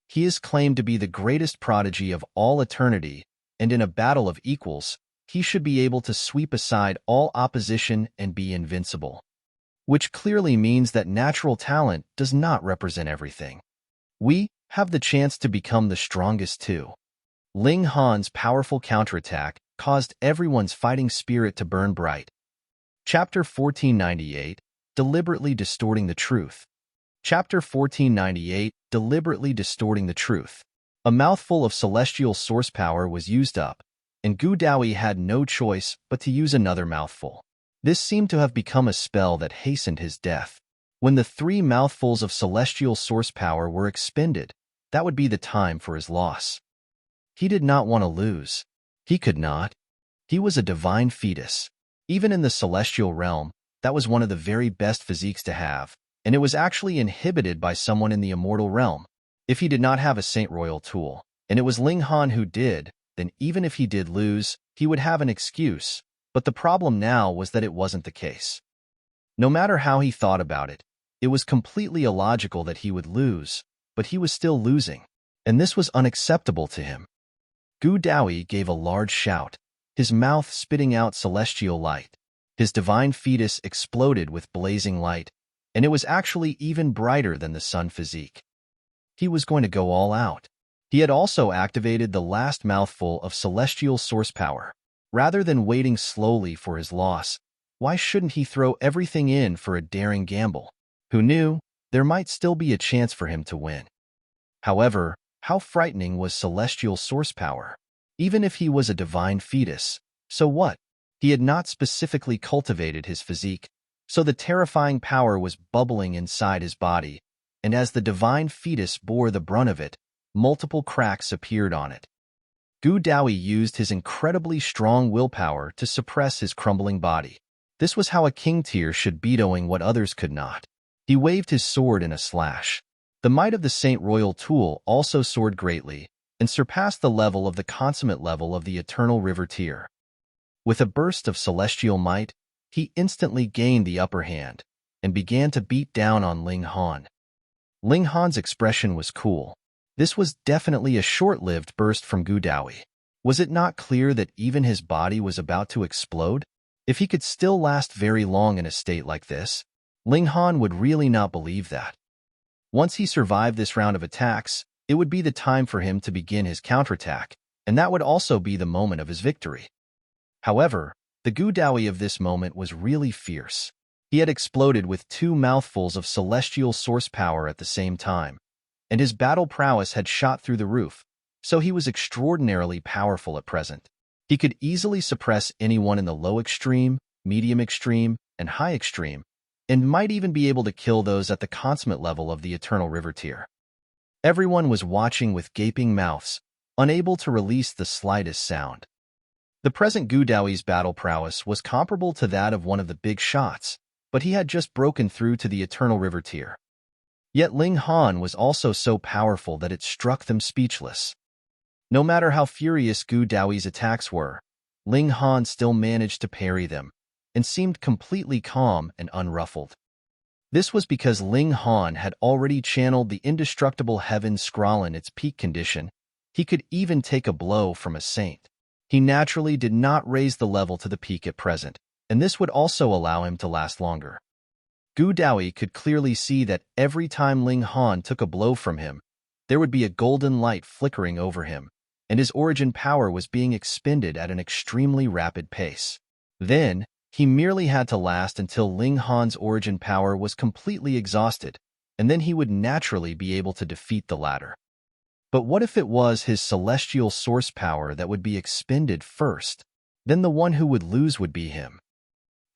S1: He is claimed to be the greatest prodigy of all eternity, and in a battle of equals, he should be able to sweep aside all opposition and be invincible. Which clearly means that natural talent does not represent everything. We have the chance to become the strongest too. Ling Han's powerful counterattack caused everyone's fighting spirit to burn bright. Chapter 1498, Deliberately Distorting the Truth. Chapter 1498, Deliberately Distorting the Truth. A mouthful of celestial source power was used up, and Gu Daoyi had no choice but to use another mouthful. This seemed to have become a spell that hastened his death. When the 3 mouthfuls of celestial source power were expended, that would be the time for his loss. He did not want to lose. He could not. He was a divine fetus. Even in the celestial realm, that was one of the very best physiques to have, and it was actually inhibited by someone in the immortal realm. If he did not have a Saint Royal tool, and it was Ling Han who did, then even if he did lose, he would have an excuse. But the problem now was that it wasn't the case. No matter how he thought about it, it was completely illogical that he would lose, but he was still losing, and this was unacceptable to him. Gu Daoyi gave a large shout, his mouth spitting out celestial light. His divine fetus exploded with blazing light, and it was actually even brighter than the sun physique. He was going to go all out. He had also activated the last mouthful of celestial source power. Rather than waiting slowly for his loss, why shouldn't he throw everything in for a daring gamble? Who knew, there might still be a chance for him to win. However, how frightening was celestial source power? Even if he was a divine fetus, so what? He had not specifically cultivated his physique, so the terrifying power was bubbling inside his body, and as the divine fetus bore the brunt of it, multiple cracks appeared on it. Gu Daoyi used his incredibly strong willpower to suppress his crumbling body. This was how a king tier should be doing what others could not. He waved his sword in a slash. The might of the Saint Royal tool also soared greatly and surpassed the level of the consummate level of the eternal river tier. With a burst of celestial might, he instantly gained the upper hand and began to beat down on Ling Han. Ling Han's expression was cool. This was definitely a short-lived burst from Gu Daoyi. Was it not clear that even his body was about to explode? If he could still last very long in a state like this, Ling Han would really not believe that. Once he survived this round of attacks, it would be the time for him to begin his counterattack, and that would also be the moment of his victory. However, the Gu Daoyi of this moment was really fierce. He had exploded with 2 mouthfuls of celestial source power at the same time, and his battle prowess had shot through the roof, so he was extraordinarily powerful at present. He could easily suppress anyone in the low extreme, medium extreme, and high extreme, and might even be able to kill those at the consummate level of the eternal river tier. Everyone was watching with gaping mouths, unable to release the slightest sound. The present Gu Daoyi's battle prowess was comparable to that of one of the big shots, but he had just broken through to the eternal river tier. Yet Ling Han was also so powerful that it struck them speechless. No matter how furious Gu Daoyi's attacks were, Ling Han still managed to parry them, and seemed completely calm and unruffled. This was because Ling Han had already channeled the indestructible heaven scroll in its peak condition. He could even take a blow from a saint. He naturally did not raise the level to the peak at present, and this would also allow him to last longer. Gu Daoyi could clearly see that every time Ling Han took a blow from him, there would be a golden light flickering over him, and his origin power was being expended at an extremely rapid pace. Then, he merely had to last until Ling Han's origin power was completely exhausted, and then he would naturally be able to defeat the latter. But what if it was his celestial source power that would be expended first? Then the one who would lose would be him.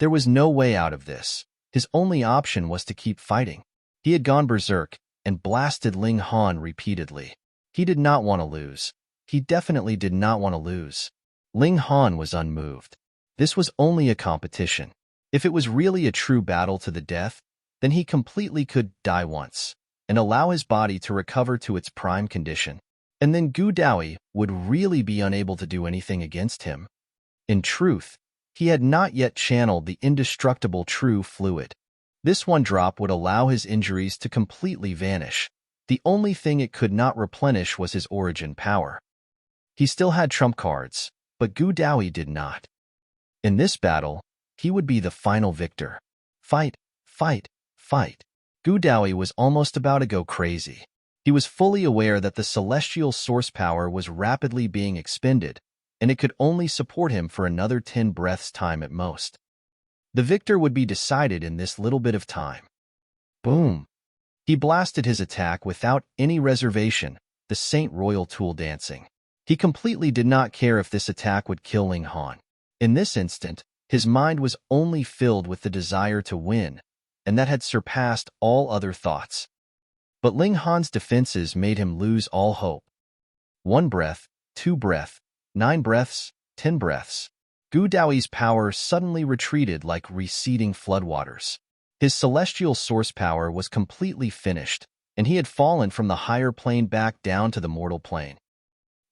S1: There was no way out of this. His only option was to keep fighting. He had gone berserk and blasted Ling Han repeatedly. He did not want to lose. He definitely did not want to lose. Ling Han was unmoved. This was only a competition. If it was really a true battle to the death, then he completely could die once and allow his body to recover to its prime condition. And then Gu Daoyi would really be unable to do anything against him. In truth, he had not yet channeled the indestructible true fluid. This one drop would allow his injuries to completely vanish. The only thing it could not replenish was his origin power. He still had trump cards, but Gu Daoyi did not. In this battle, he would be the final victor. Fight, fight, fight. Gu Daoyi was almost about to go crazy. He was fully aware that the celestial source power was rapidly being expended, and it could only support him for another 10 breaths' time at most. The victor would be decided in this little bit of time. Boom! He blasted his attack without any reservation, the Saint Royal tool dancing. He completely did not care if this attack would kill Ling Han. In this instant, his mind was only filled with the desire to win, and that had surpassed all other thoughts. But Ling Han's defenses made him lose all hope. 1 breath, 2 breath, 9 breaths, 10 breaths. Gu Daoyi's power suddenly retreated like receding floodwaters. His celestial source power was completely finished, and he had fallen from the higher plane back down to the mortal plane.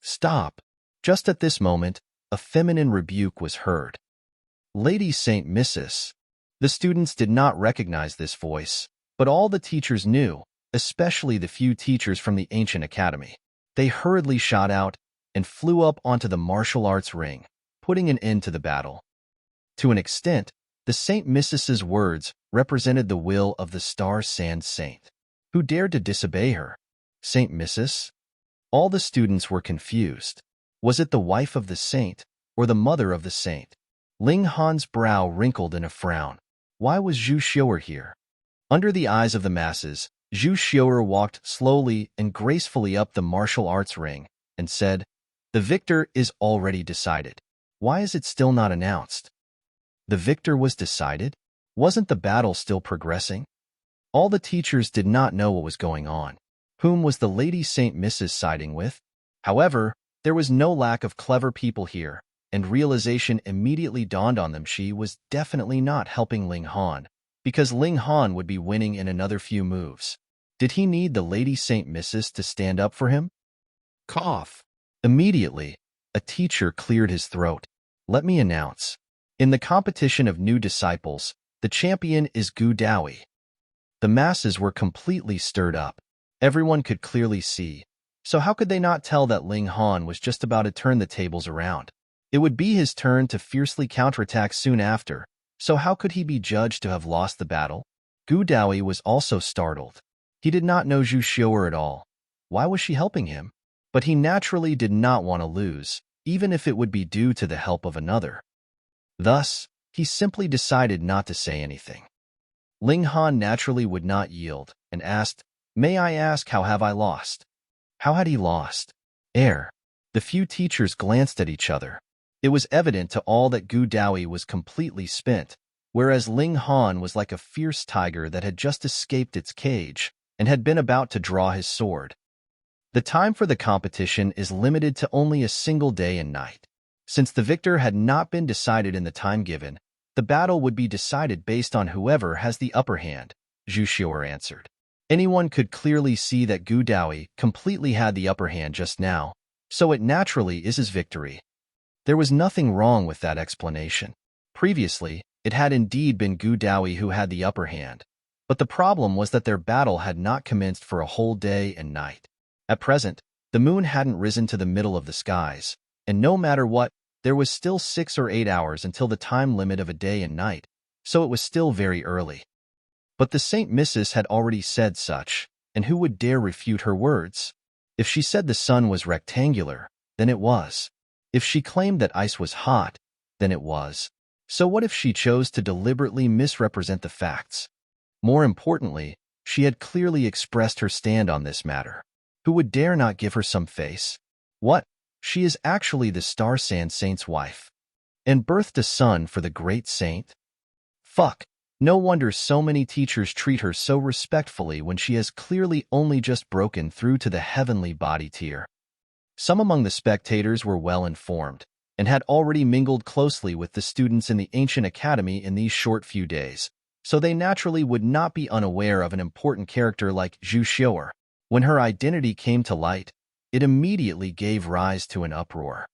S1: Stop! Just at this moment, a feminine rebuke was heard. Lady St. Mrs. The students did not recognize this voice, but all the teachers knew, especially the few teachers from the ancient academy. They hurriedly shot out and flew up onto the martial arts ring, putting an end to the battle. To an extent, the St. Mrs.'s words represented the will of the Star Sand Saint. Who dared to disobey her? St. Mrs.? All the students were confused. Was it the wife of the saint, or the mother of the saint? Ling Han's brow wrinkled in a frown. Why was Zhu Xiu'er here? Under the eyes of the masses, Zhu Xiu'er walked slowly and gracefully up the martial arts ring and said, "The victor is already decided. Why is it still not announced?" The victor was decided? Wasn't the battle still progressing? All the teachers did not know what was going on. Whom was the Lady St. Mrs. siding with? However, there was no lack of clever people here, and realization immediately dawned on them. She was definitely not helping Ling Han, because Ling Han would be winning in another few moves. Did he need the Lady Saint Missus to stand up for him?
S2: Cough.
S1: Immediately, a teacher cleared his throat. Let me announce. In the competition of new disciples, the champion is Gu Daoyi. The masses were completely stirred up. Everyone could clearly see. So how could they not tell that Ling Han was just about to turn the tables around? It would be his turn to fiercely counterattack soon after, so how could he be judged to have lost the battle? Gu Daoyi was also startled. He did not know Zhu Xiu'er at all. Why was she helping him? But he naturally did not want to lose, even if it would be due to the help of another. Thus, he simply decided not to say anything. Ling Han naturally would not yield, and asked, "May I ask, how have I lost?" How had he lost? The few teachers glanced at each other. It was evident to all that Gu Daoyi was completely spent, whereas Ling Han was like a fierce tiger that had just escaped its cage and had been about to draw his sword. The time for the competition is limited to only a single day and night. Since the victor had not been decided in the time given, the battle would be decided based on whoever has the upper hand, Zhu Xiu'er answered. Anyone could clearly see that Gu Daoyi completely had the upper hand just now, so it naturally is his victory. There was nothing wrong with that explanation. Previously, it had indeed been Gu Daoyi who had the upper hand, but the problem was that their battle had not commenced for a whole day and night. At present, the moon hadn't risen to the middle of the skies, and no matter what, there was still 6 or 8 hours until the time limit of a day and night, so it was still very early. But the Saint Missus had already said such, and who would dare refute her words? If she said the sun was rectangular, then it was. If she claimed that ice was hot, then it was. So what if she chose to deliberately misrepresent the facts? More importantly, she had clearly expressed her stand on this matter. Who would dare not give her some face? What? She is actually the Star Sand Saint's wife, and birthed a son for the great saint? Fuck. No wonder so many teachers treat her so respectfully when she has clearly only just broken through to the heavenly body tier. Some among the spectators were well informed, and had already mingled closely with the students in the ancient academy in these short few days, so they naturally would not be unaware of an important character like Zhu Xiu'er. When her identity came to light, it immediately gave rise to an uproar.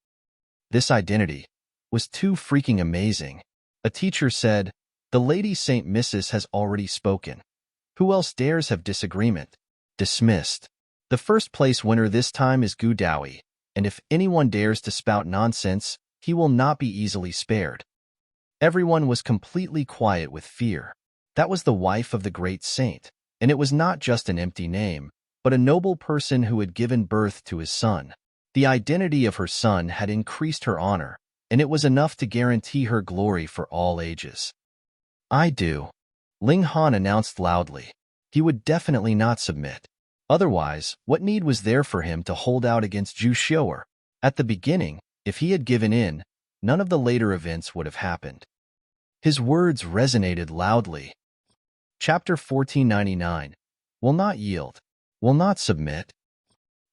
S1: This identity was too freaking amazing. A teacher said, "The Lady Saint Missus has already spoken. Who else dares have disagreement?" Dismissed. The first place winner this time is Gu Daoyi, and if anyone dares to spout nonsense, he will not be easily spared. Everyone was completely quiet with fear. That was the wife of the great saint, and it was not just an empty name, but a noble person who had given birth to his son. The identity of her son had increased her honor, and it was enough to guarantee her glory for all ages. "I do," Ling Han announced loudly. He would definitely not submit. Otherwise, what need was there for him to hold out against Zhu Xiu'er? At the beginning, if he had given in, none of the later events would have happened. His words resonated loudly. Chapter 1499. Will not yield. Will not submit.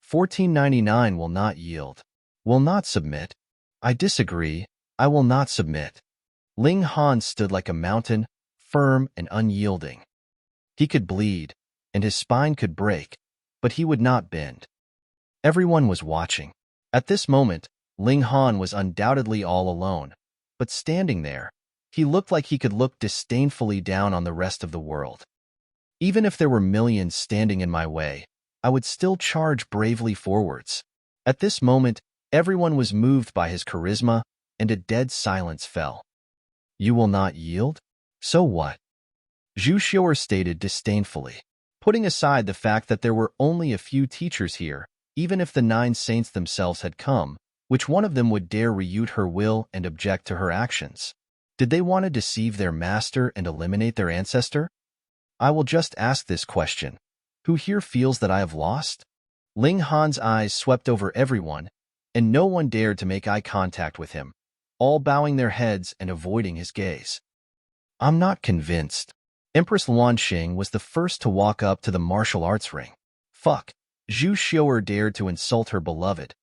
S1: 1499 will not yield. Will not submit. I disagree. I will not submit. Ling Han stood like a mountain, firm and unyielding. He could bleed, and his spine could break, but he would not bend. Everyone was watching. At this moment, Ling Han was undoubtedly all alone, but standing there, he looked like he could look disdainfully down on the rest of the world. Even if there were millions standing in my way, I would still charge bravely forwards. At this moment, everyone was moved by his charisma, and a dead silence fell. You will not yield? So what? Zhu Xiu'er stated disdainfully. Putting aside the fact that there were only a few teachers here, even if the 9 saints themselves had come, which one of them would dare reute her will and object to her actions? Did they want to deceive their master and eliminate their ancestor? I will just ask this question. Who here feels that I have lost? Ling Han's eyes swept over everyone, and no one dared to make eye contact with him, all bowing their heads and avoiding his gaze. I'm not convinced. Empress Luanxing was the first to walk up to the martial arts ring. Fuck. Zhu Xiu'er dared to insult her beloved.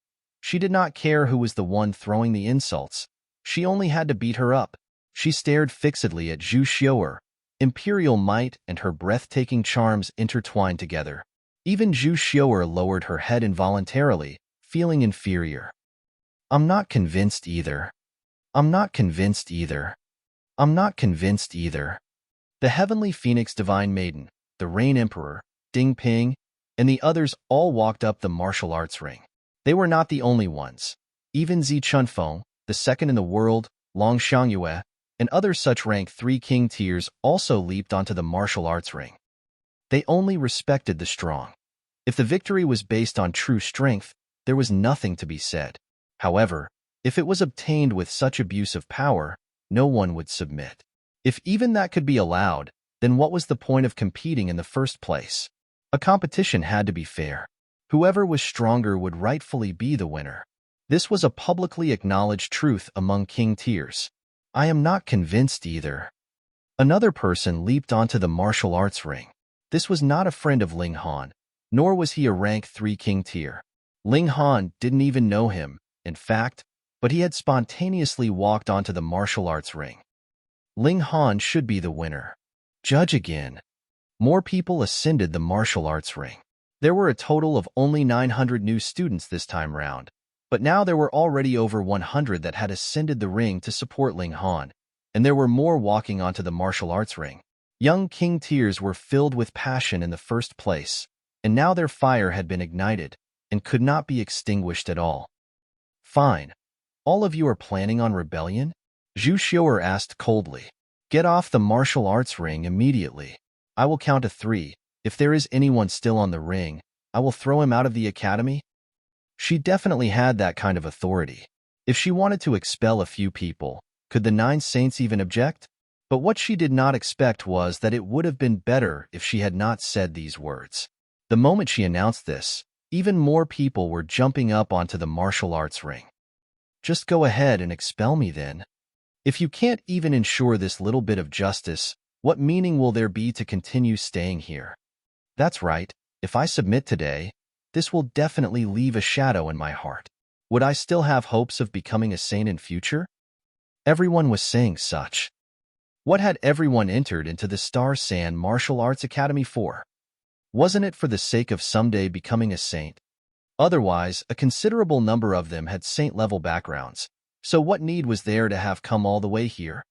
S1: She did not care who was the one throwing the insults. She only had to beat her up. She stared fixedly at Zhu Xiu'er, Imperial might and her breathtaking charms intertwined together. Even Zhu Xiu'er lowered her head involuntarily, feeling inferior. I'm not convinced either. I'm not convinced either. I'm not convinced either. The Heavenly Phoenix Divine Maiden, the Rain Emperor, Ding Ping, and the others all walked up the martial arts ring. They were not the only ones. Even Zi Chunfeng, the second in the world, Long Xiangyue, and other such rank 3 king tiers also leaped onto the martial arts ring. They only respected the strong. If the victory was based on true strength, there was nothing to be said. However, if it was obtained with such abuse of power, no one would submit. If even that could be allowed, then what was the point of competing in the first place? A competition had to be fair. Whoever was stronger would rightfully be the winner. This was a publicly acknowledged truth among king tiers. I am not convinced either. Another person leaped onto the martial arts ring. This was not a friend of Ling Han, nor was he a rank 3 king tier. Ling Han didn't even know him, in fact, but he had spontaneously walked onto the martial arts ring. Ling Han should be the winner. Judge again. More people ascended the martial arts ring. There were a total of only 900 new students this time round, but now there were already over 100 that had ascended the ring to support Ling Han, and there were more walking onto the martial arts ring. Young king tiers were filled with passion in the first place, and now their fire had been ignited and could not be extinguished at all. Fine. All of you are planning on rebellion? Zhu Xiu'er asked coldly. Get off the martial arts ring immediately. I will count to 3. If there is anyone still on the ring, I will throw him out of the academy. She definitely had that kind of authority. If she wanted to expel a few people, could the 9 saints even object? But what she did not expect was that it would have been better if she had not said these words. The moment she announced this, even more people were jumping up onto the martial arts ring. Just go ahead and expel me then. If you can't even ensure this little bit of justice, what meaning will there be to continue staying here? That's right, if I submit today, this will definitely leave a shadow in my heart. Would I still have hopes of becoming a saint in future? Everyone was saying such. What had everyone entered into the Star Sand Martial Arts Academy for? Wasn't it for the sake of someday becoming a saint? Otherwise, a considerable number of them had saint-level backgrounds, so what need was there to have come all the way here?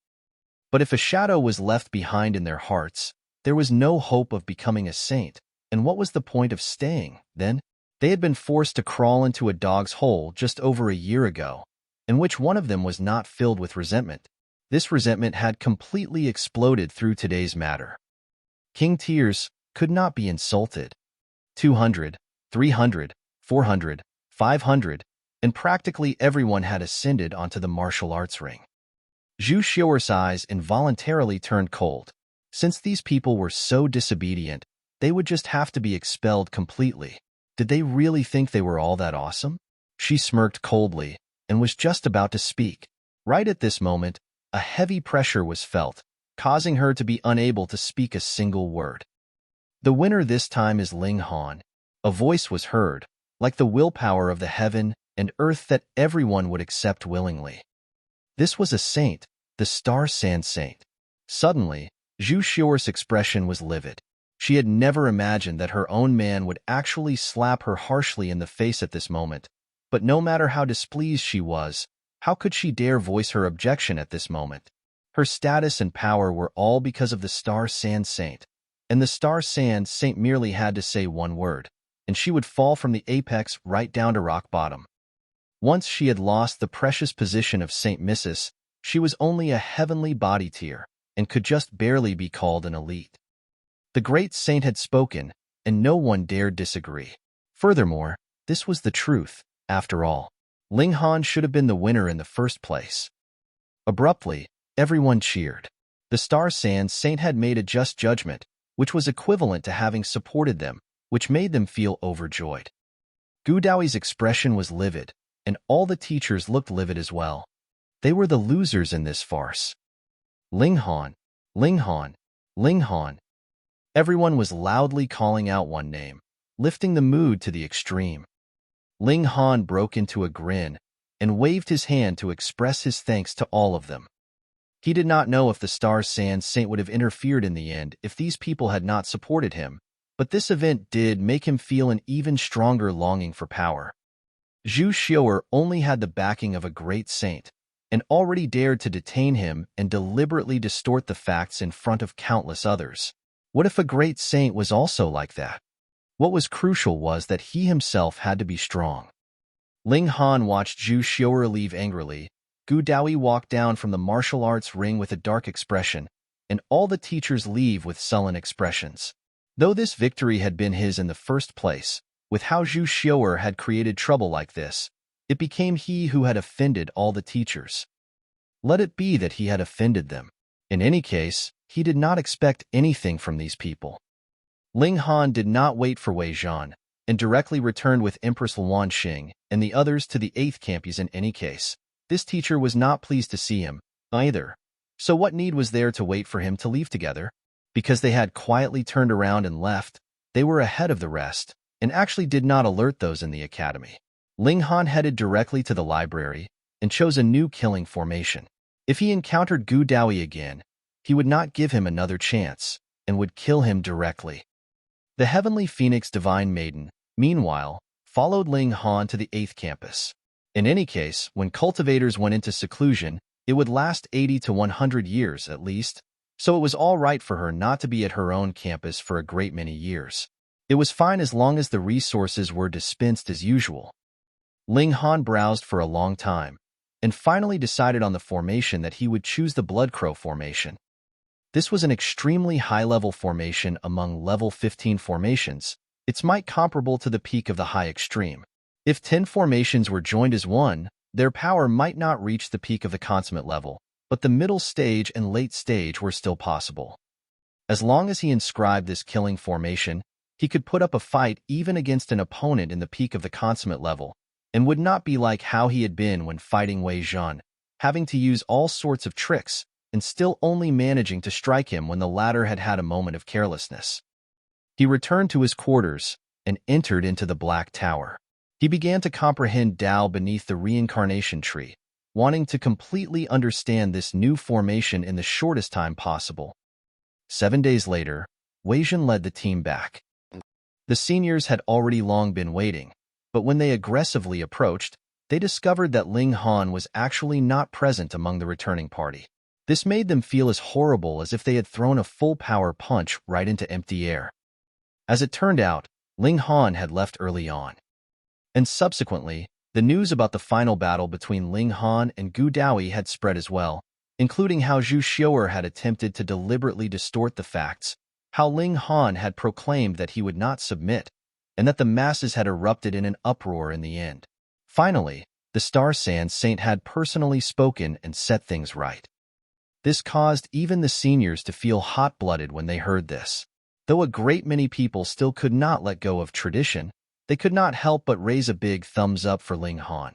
S1: But if a shadow was left behind in their hearts, there was no hope of becoming a saint, and what was the point of staying, then? They had been forced to crawl into a dog's hole just over a year ago, in which one of them was not filled with resentment. This resentment had completely exploded through today's matter. King tiers could not be insulted. 200, 300, 400, 500, and practically everyone had ascended onto the martial arts ring. Zhu Xiu'er's eyes involuntarily turned cold. Since these people were so disobedient, they would just have to be expelled completely. Did they really think they were all that awesome? She smirked coldly and was just about to speak. Right at this moment, a heavy pressure was felt, causing her to be unable to speak a single word. The winner this time is Ling Han. A voice was heard, like the willpower of the heaven and earth that everyone would accept willingly. This was a saint, the Star Sand Saint. Suddenly, Zhu Xiu'er's expression was livid. She had never imagined that her own man would actually slap her harshly in the face at this moment, but no matter how displeased she was, how could she dare voice her objection at this moment? Her status and power were all because of the Star Sand Saint, and the Star Sand Saint merely had to say one word, and she would fall from the apex right down to rock bottom. Once she had lost the precious position of Saint Mrs., she was only a heavenly body tier, and could just barely be called an elite. The great saint had spoken, and no one dared disagree. Furthermore, this was the truth, after all. Ling Han should have been the winner in the first place. Abruptly, everyone cheered. The Star Sand Saint had made a just judgment, which was equivalent to having supported them, which made them feel overjoyed. Gu Daoi's expression was livid, and all the teachers looked livid as well. They were the losers in this farce. Ling Han, Ling Han, Ling Han. Everyone was loudly calling out one name, lifting the mood to the extreme. Ling Han broke into a grin and waved his hand to express his thanks to all of them. He did not know if the Star Sand Saint would have interfered in the end if these people had not supported him, but this event did make him feel an even stronger longing for power. Zhu Xiu'er only had the backing of a great saint, and already dared to detain him and deliberately distort the facts in front of countless others. What if a great saint was also like that? What was crucial was that he himself had to be strong. Ling Han watched Zhu Xiu'er leave angrily. Gu Daoyi walked down from the martial arts ring with a dark expression, and all the teachers leave with sullen expressions. Though this victory had been his in the first place, with how Zhu Xiu'er had created trouble like this, it became he who had offended all the teachers. Let it be that he had offended them. In any case, he did not expect anything from these people. Ling Han did not wait for Wei Zhan, and directly returned with Empress Luan Xing and the others to the 8th campus in any case. This teacher was not pleased to see him, either. So what need was there to wait for him to leave together? Because they had quietly turned around and left, they were ahead of the rest, and actually did not alert those in the academy. Ling Han headed directly to the library and chose a new killing formation. If he encountered Gu Daoyi again, he would not give him another chance, and would kill him directly. The Heavenly Phoenix Divine Maiden, meanwhile, followed Ling Han to the 8th campus. In any case, when cultivators went into seclusion, it would last 80 to 100 years at least, so it was all right for her not to be at her own campus for a great many years. It was fine as long as the resources were dispensed as usual. Ling Han browsed for a long time, and finally decided on the formation that he would choose the Blood Crow formation. This was an extremely high-level formation among level 15 formations. It's might comparable to the peak of the high extreme. If 10 formations were joined as one, their power might not reach the peak of the consummate level, but the middle stage and late stage were still possible. As long as he inscribed this killing formation, he could put up a fight even against an opponent in the peak of the consummate level, and would not be like how he had been when fighting Wei Zhan, having to use all sorts of tricks, and still only managing to strike him when the latter had had a moment of carelessness. He returned to his quarters and entered into the Black Tower. He began to comprehend Tao beneath the reincarnation tree, wanting to completely understand this new formation in the shortest time possible. 7 days later, Wei Zhan led the team back. The seniors had already long been waiting, but when they aggressively approached, they discovered that Ling Han was actually not present among the returning party. This made them feel as horrible as if they had thrown a full-power punch right into empty air. As it turned out, Ling Han had left early on. And subsequently, the news about the final battle between Ling Han and Gu Daoyi had spread as well, including how Zhu Xiu'er had attempted to deliberately distort the facts, how Ling Han had proclaimed that he would not submit, and that the masses had erupted in an uproar in the end. Finally, the Star Sand Saint had personally spoken and set things right. This caused even the seniors to feel hot-blooded when they heard this. Though a great many people still could not let go of tradition, they could not help but raise a big thumbs up for Ling Han.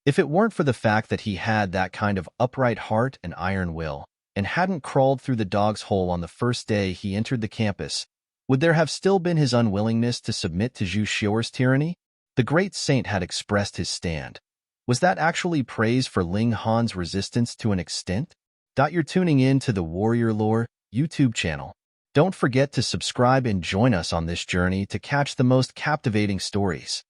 S1: If it weren't for the fact that he had that kind of upright heart and iron will, and hadn't crawled through the dog's hole on the first day he entered the campus, would there have still been his unwillingness to submit to Zhu Xiu'er's tyranny? The great saint had expressed his stand. Was that actually praise for Ling Han's resistance to an extent? You're tuning in to the Warrior Lore YouTube channel. Don't forget to subscribe and join us on this journey to catch the most captivating stories.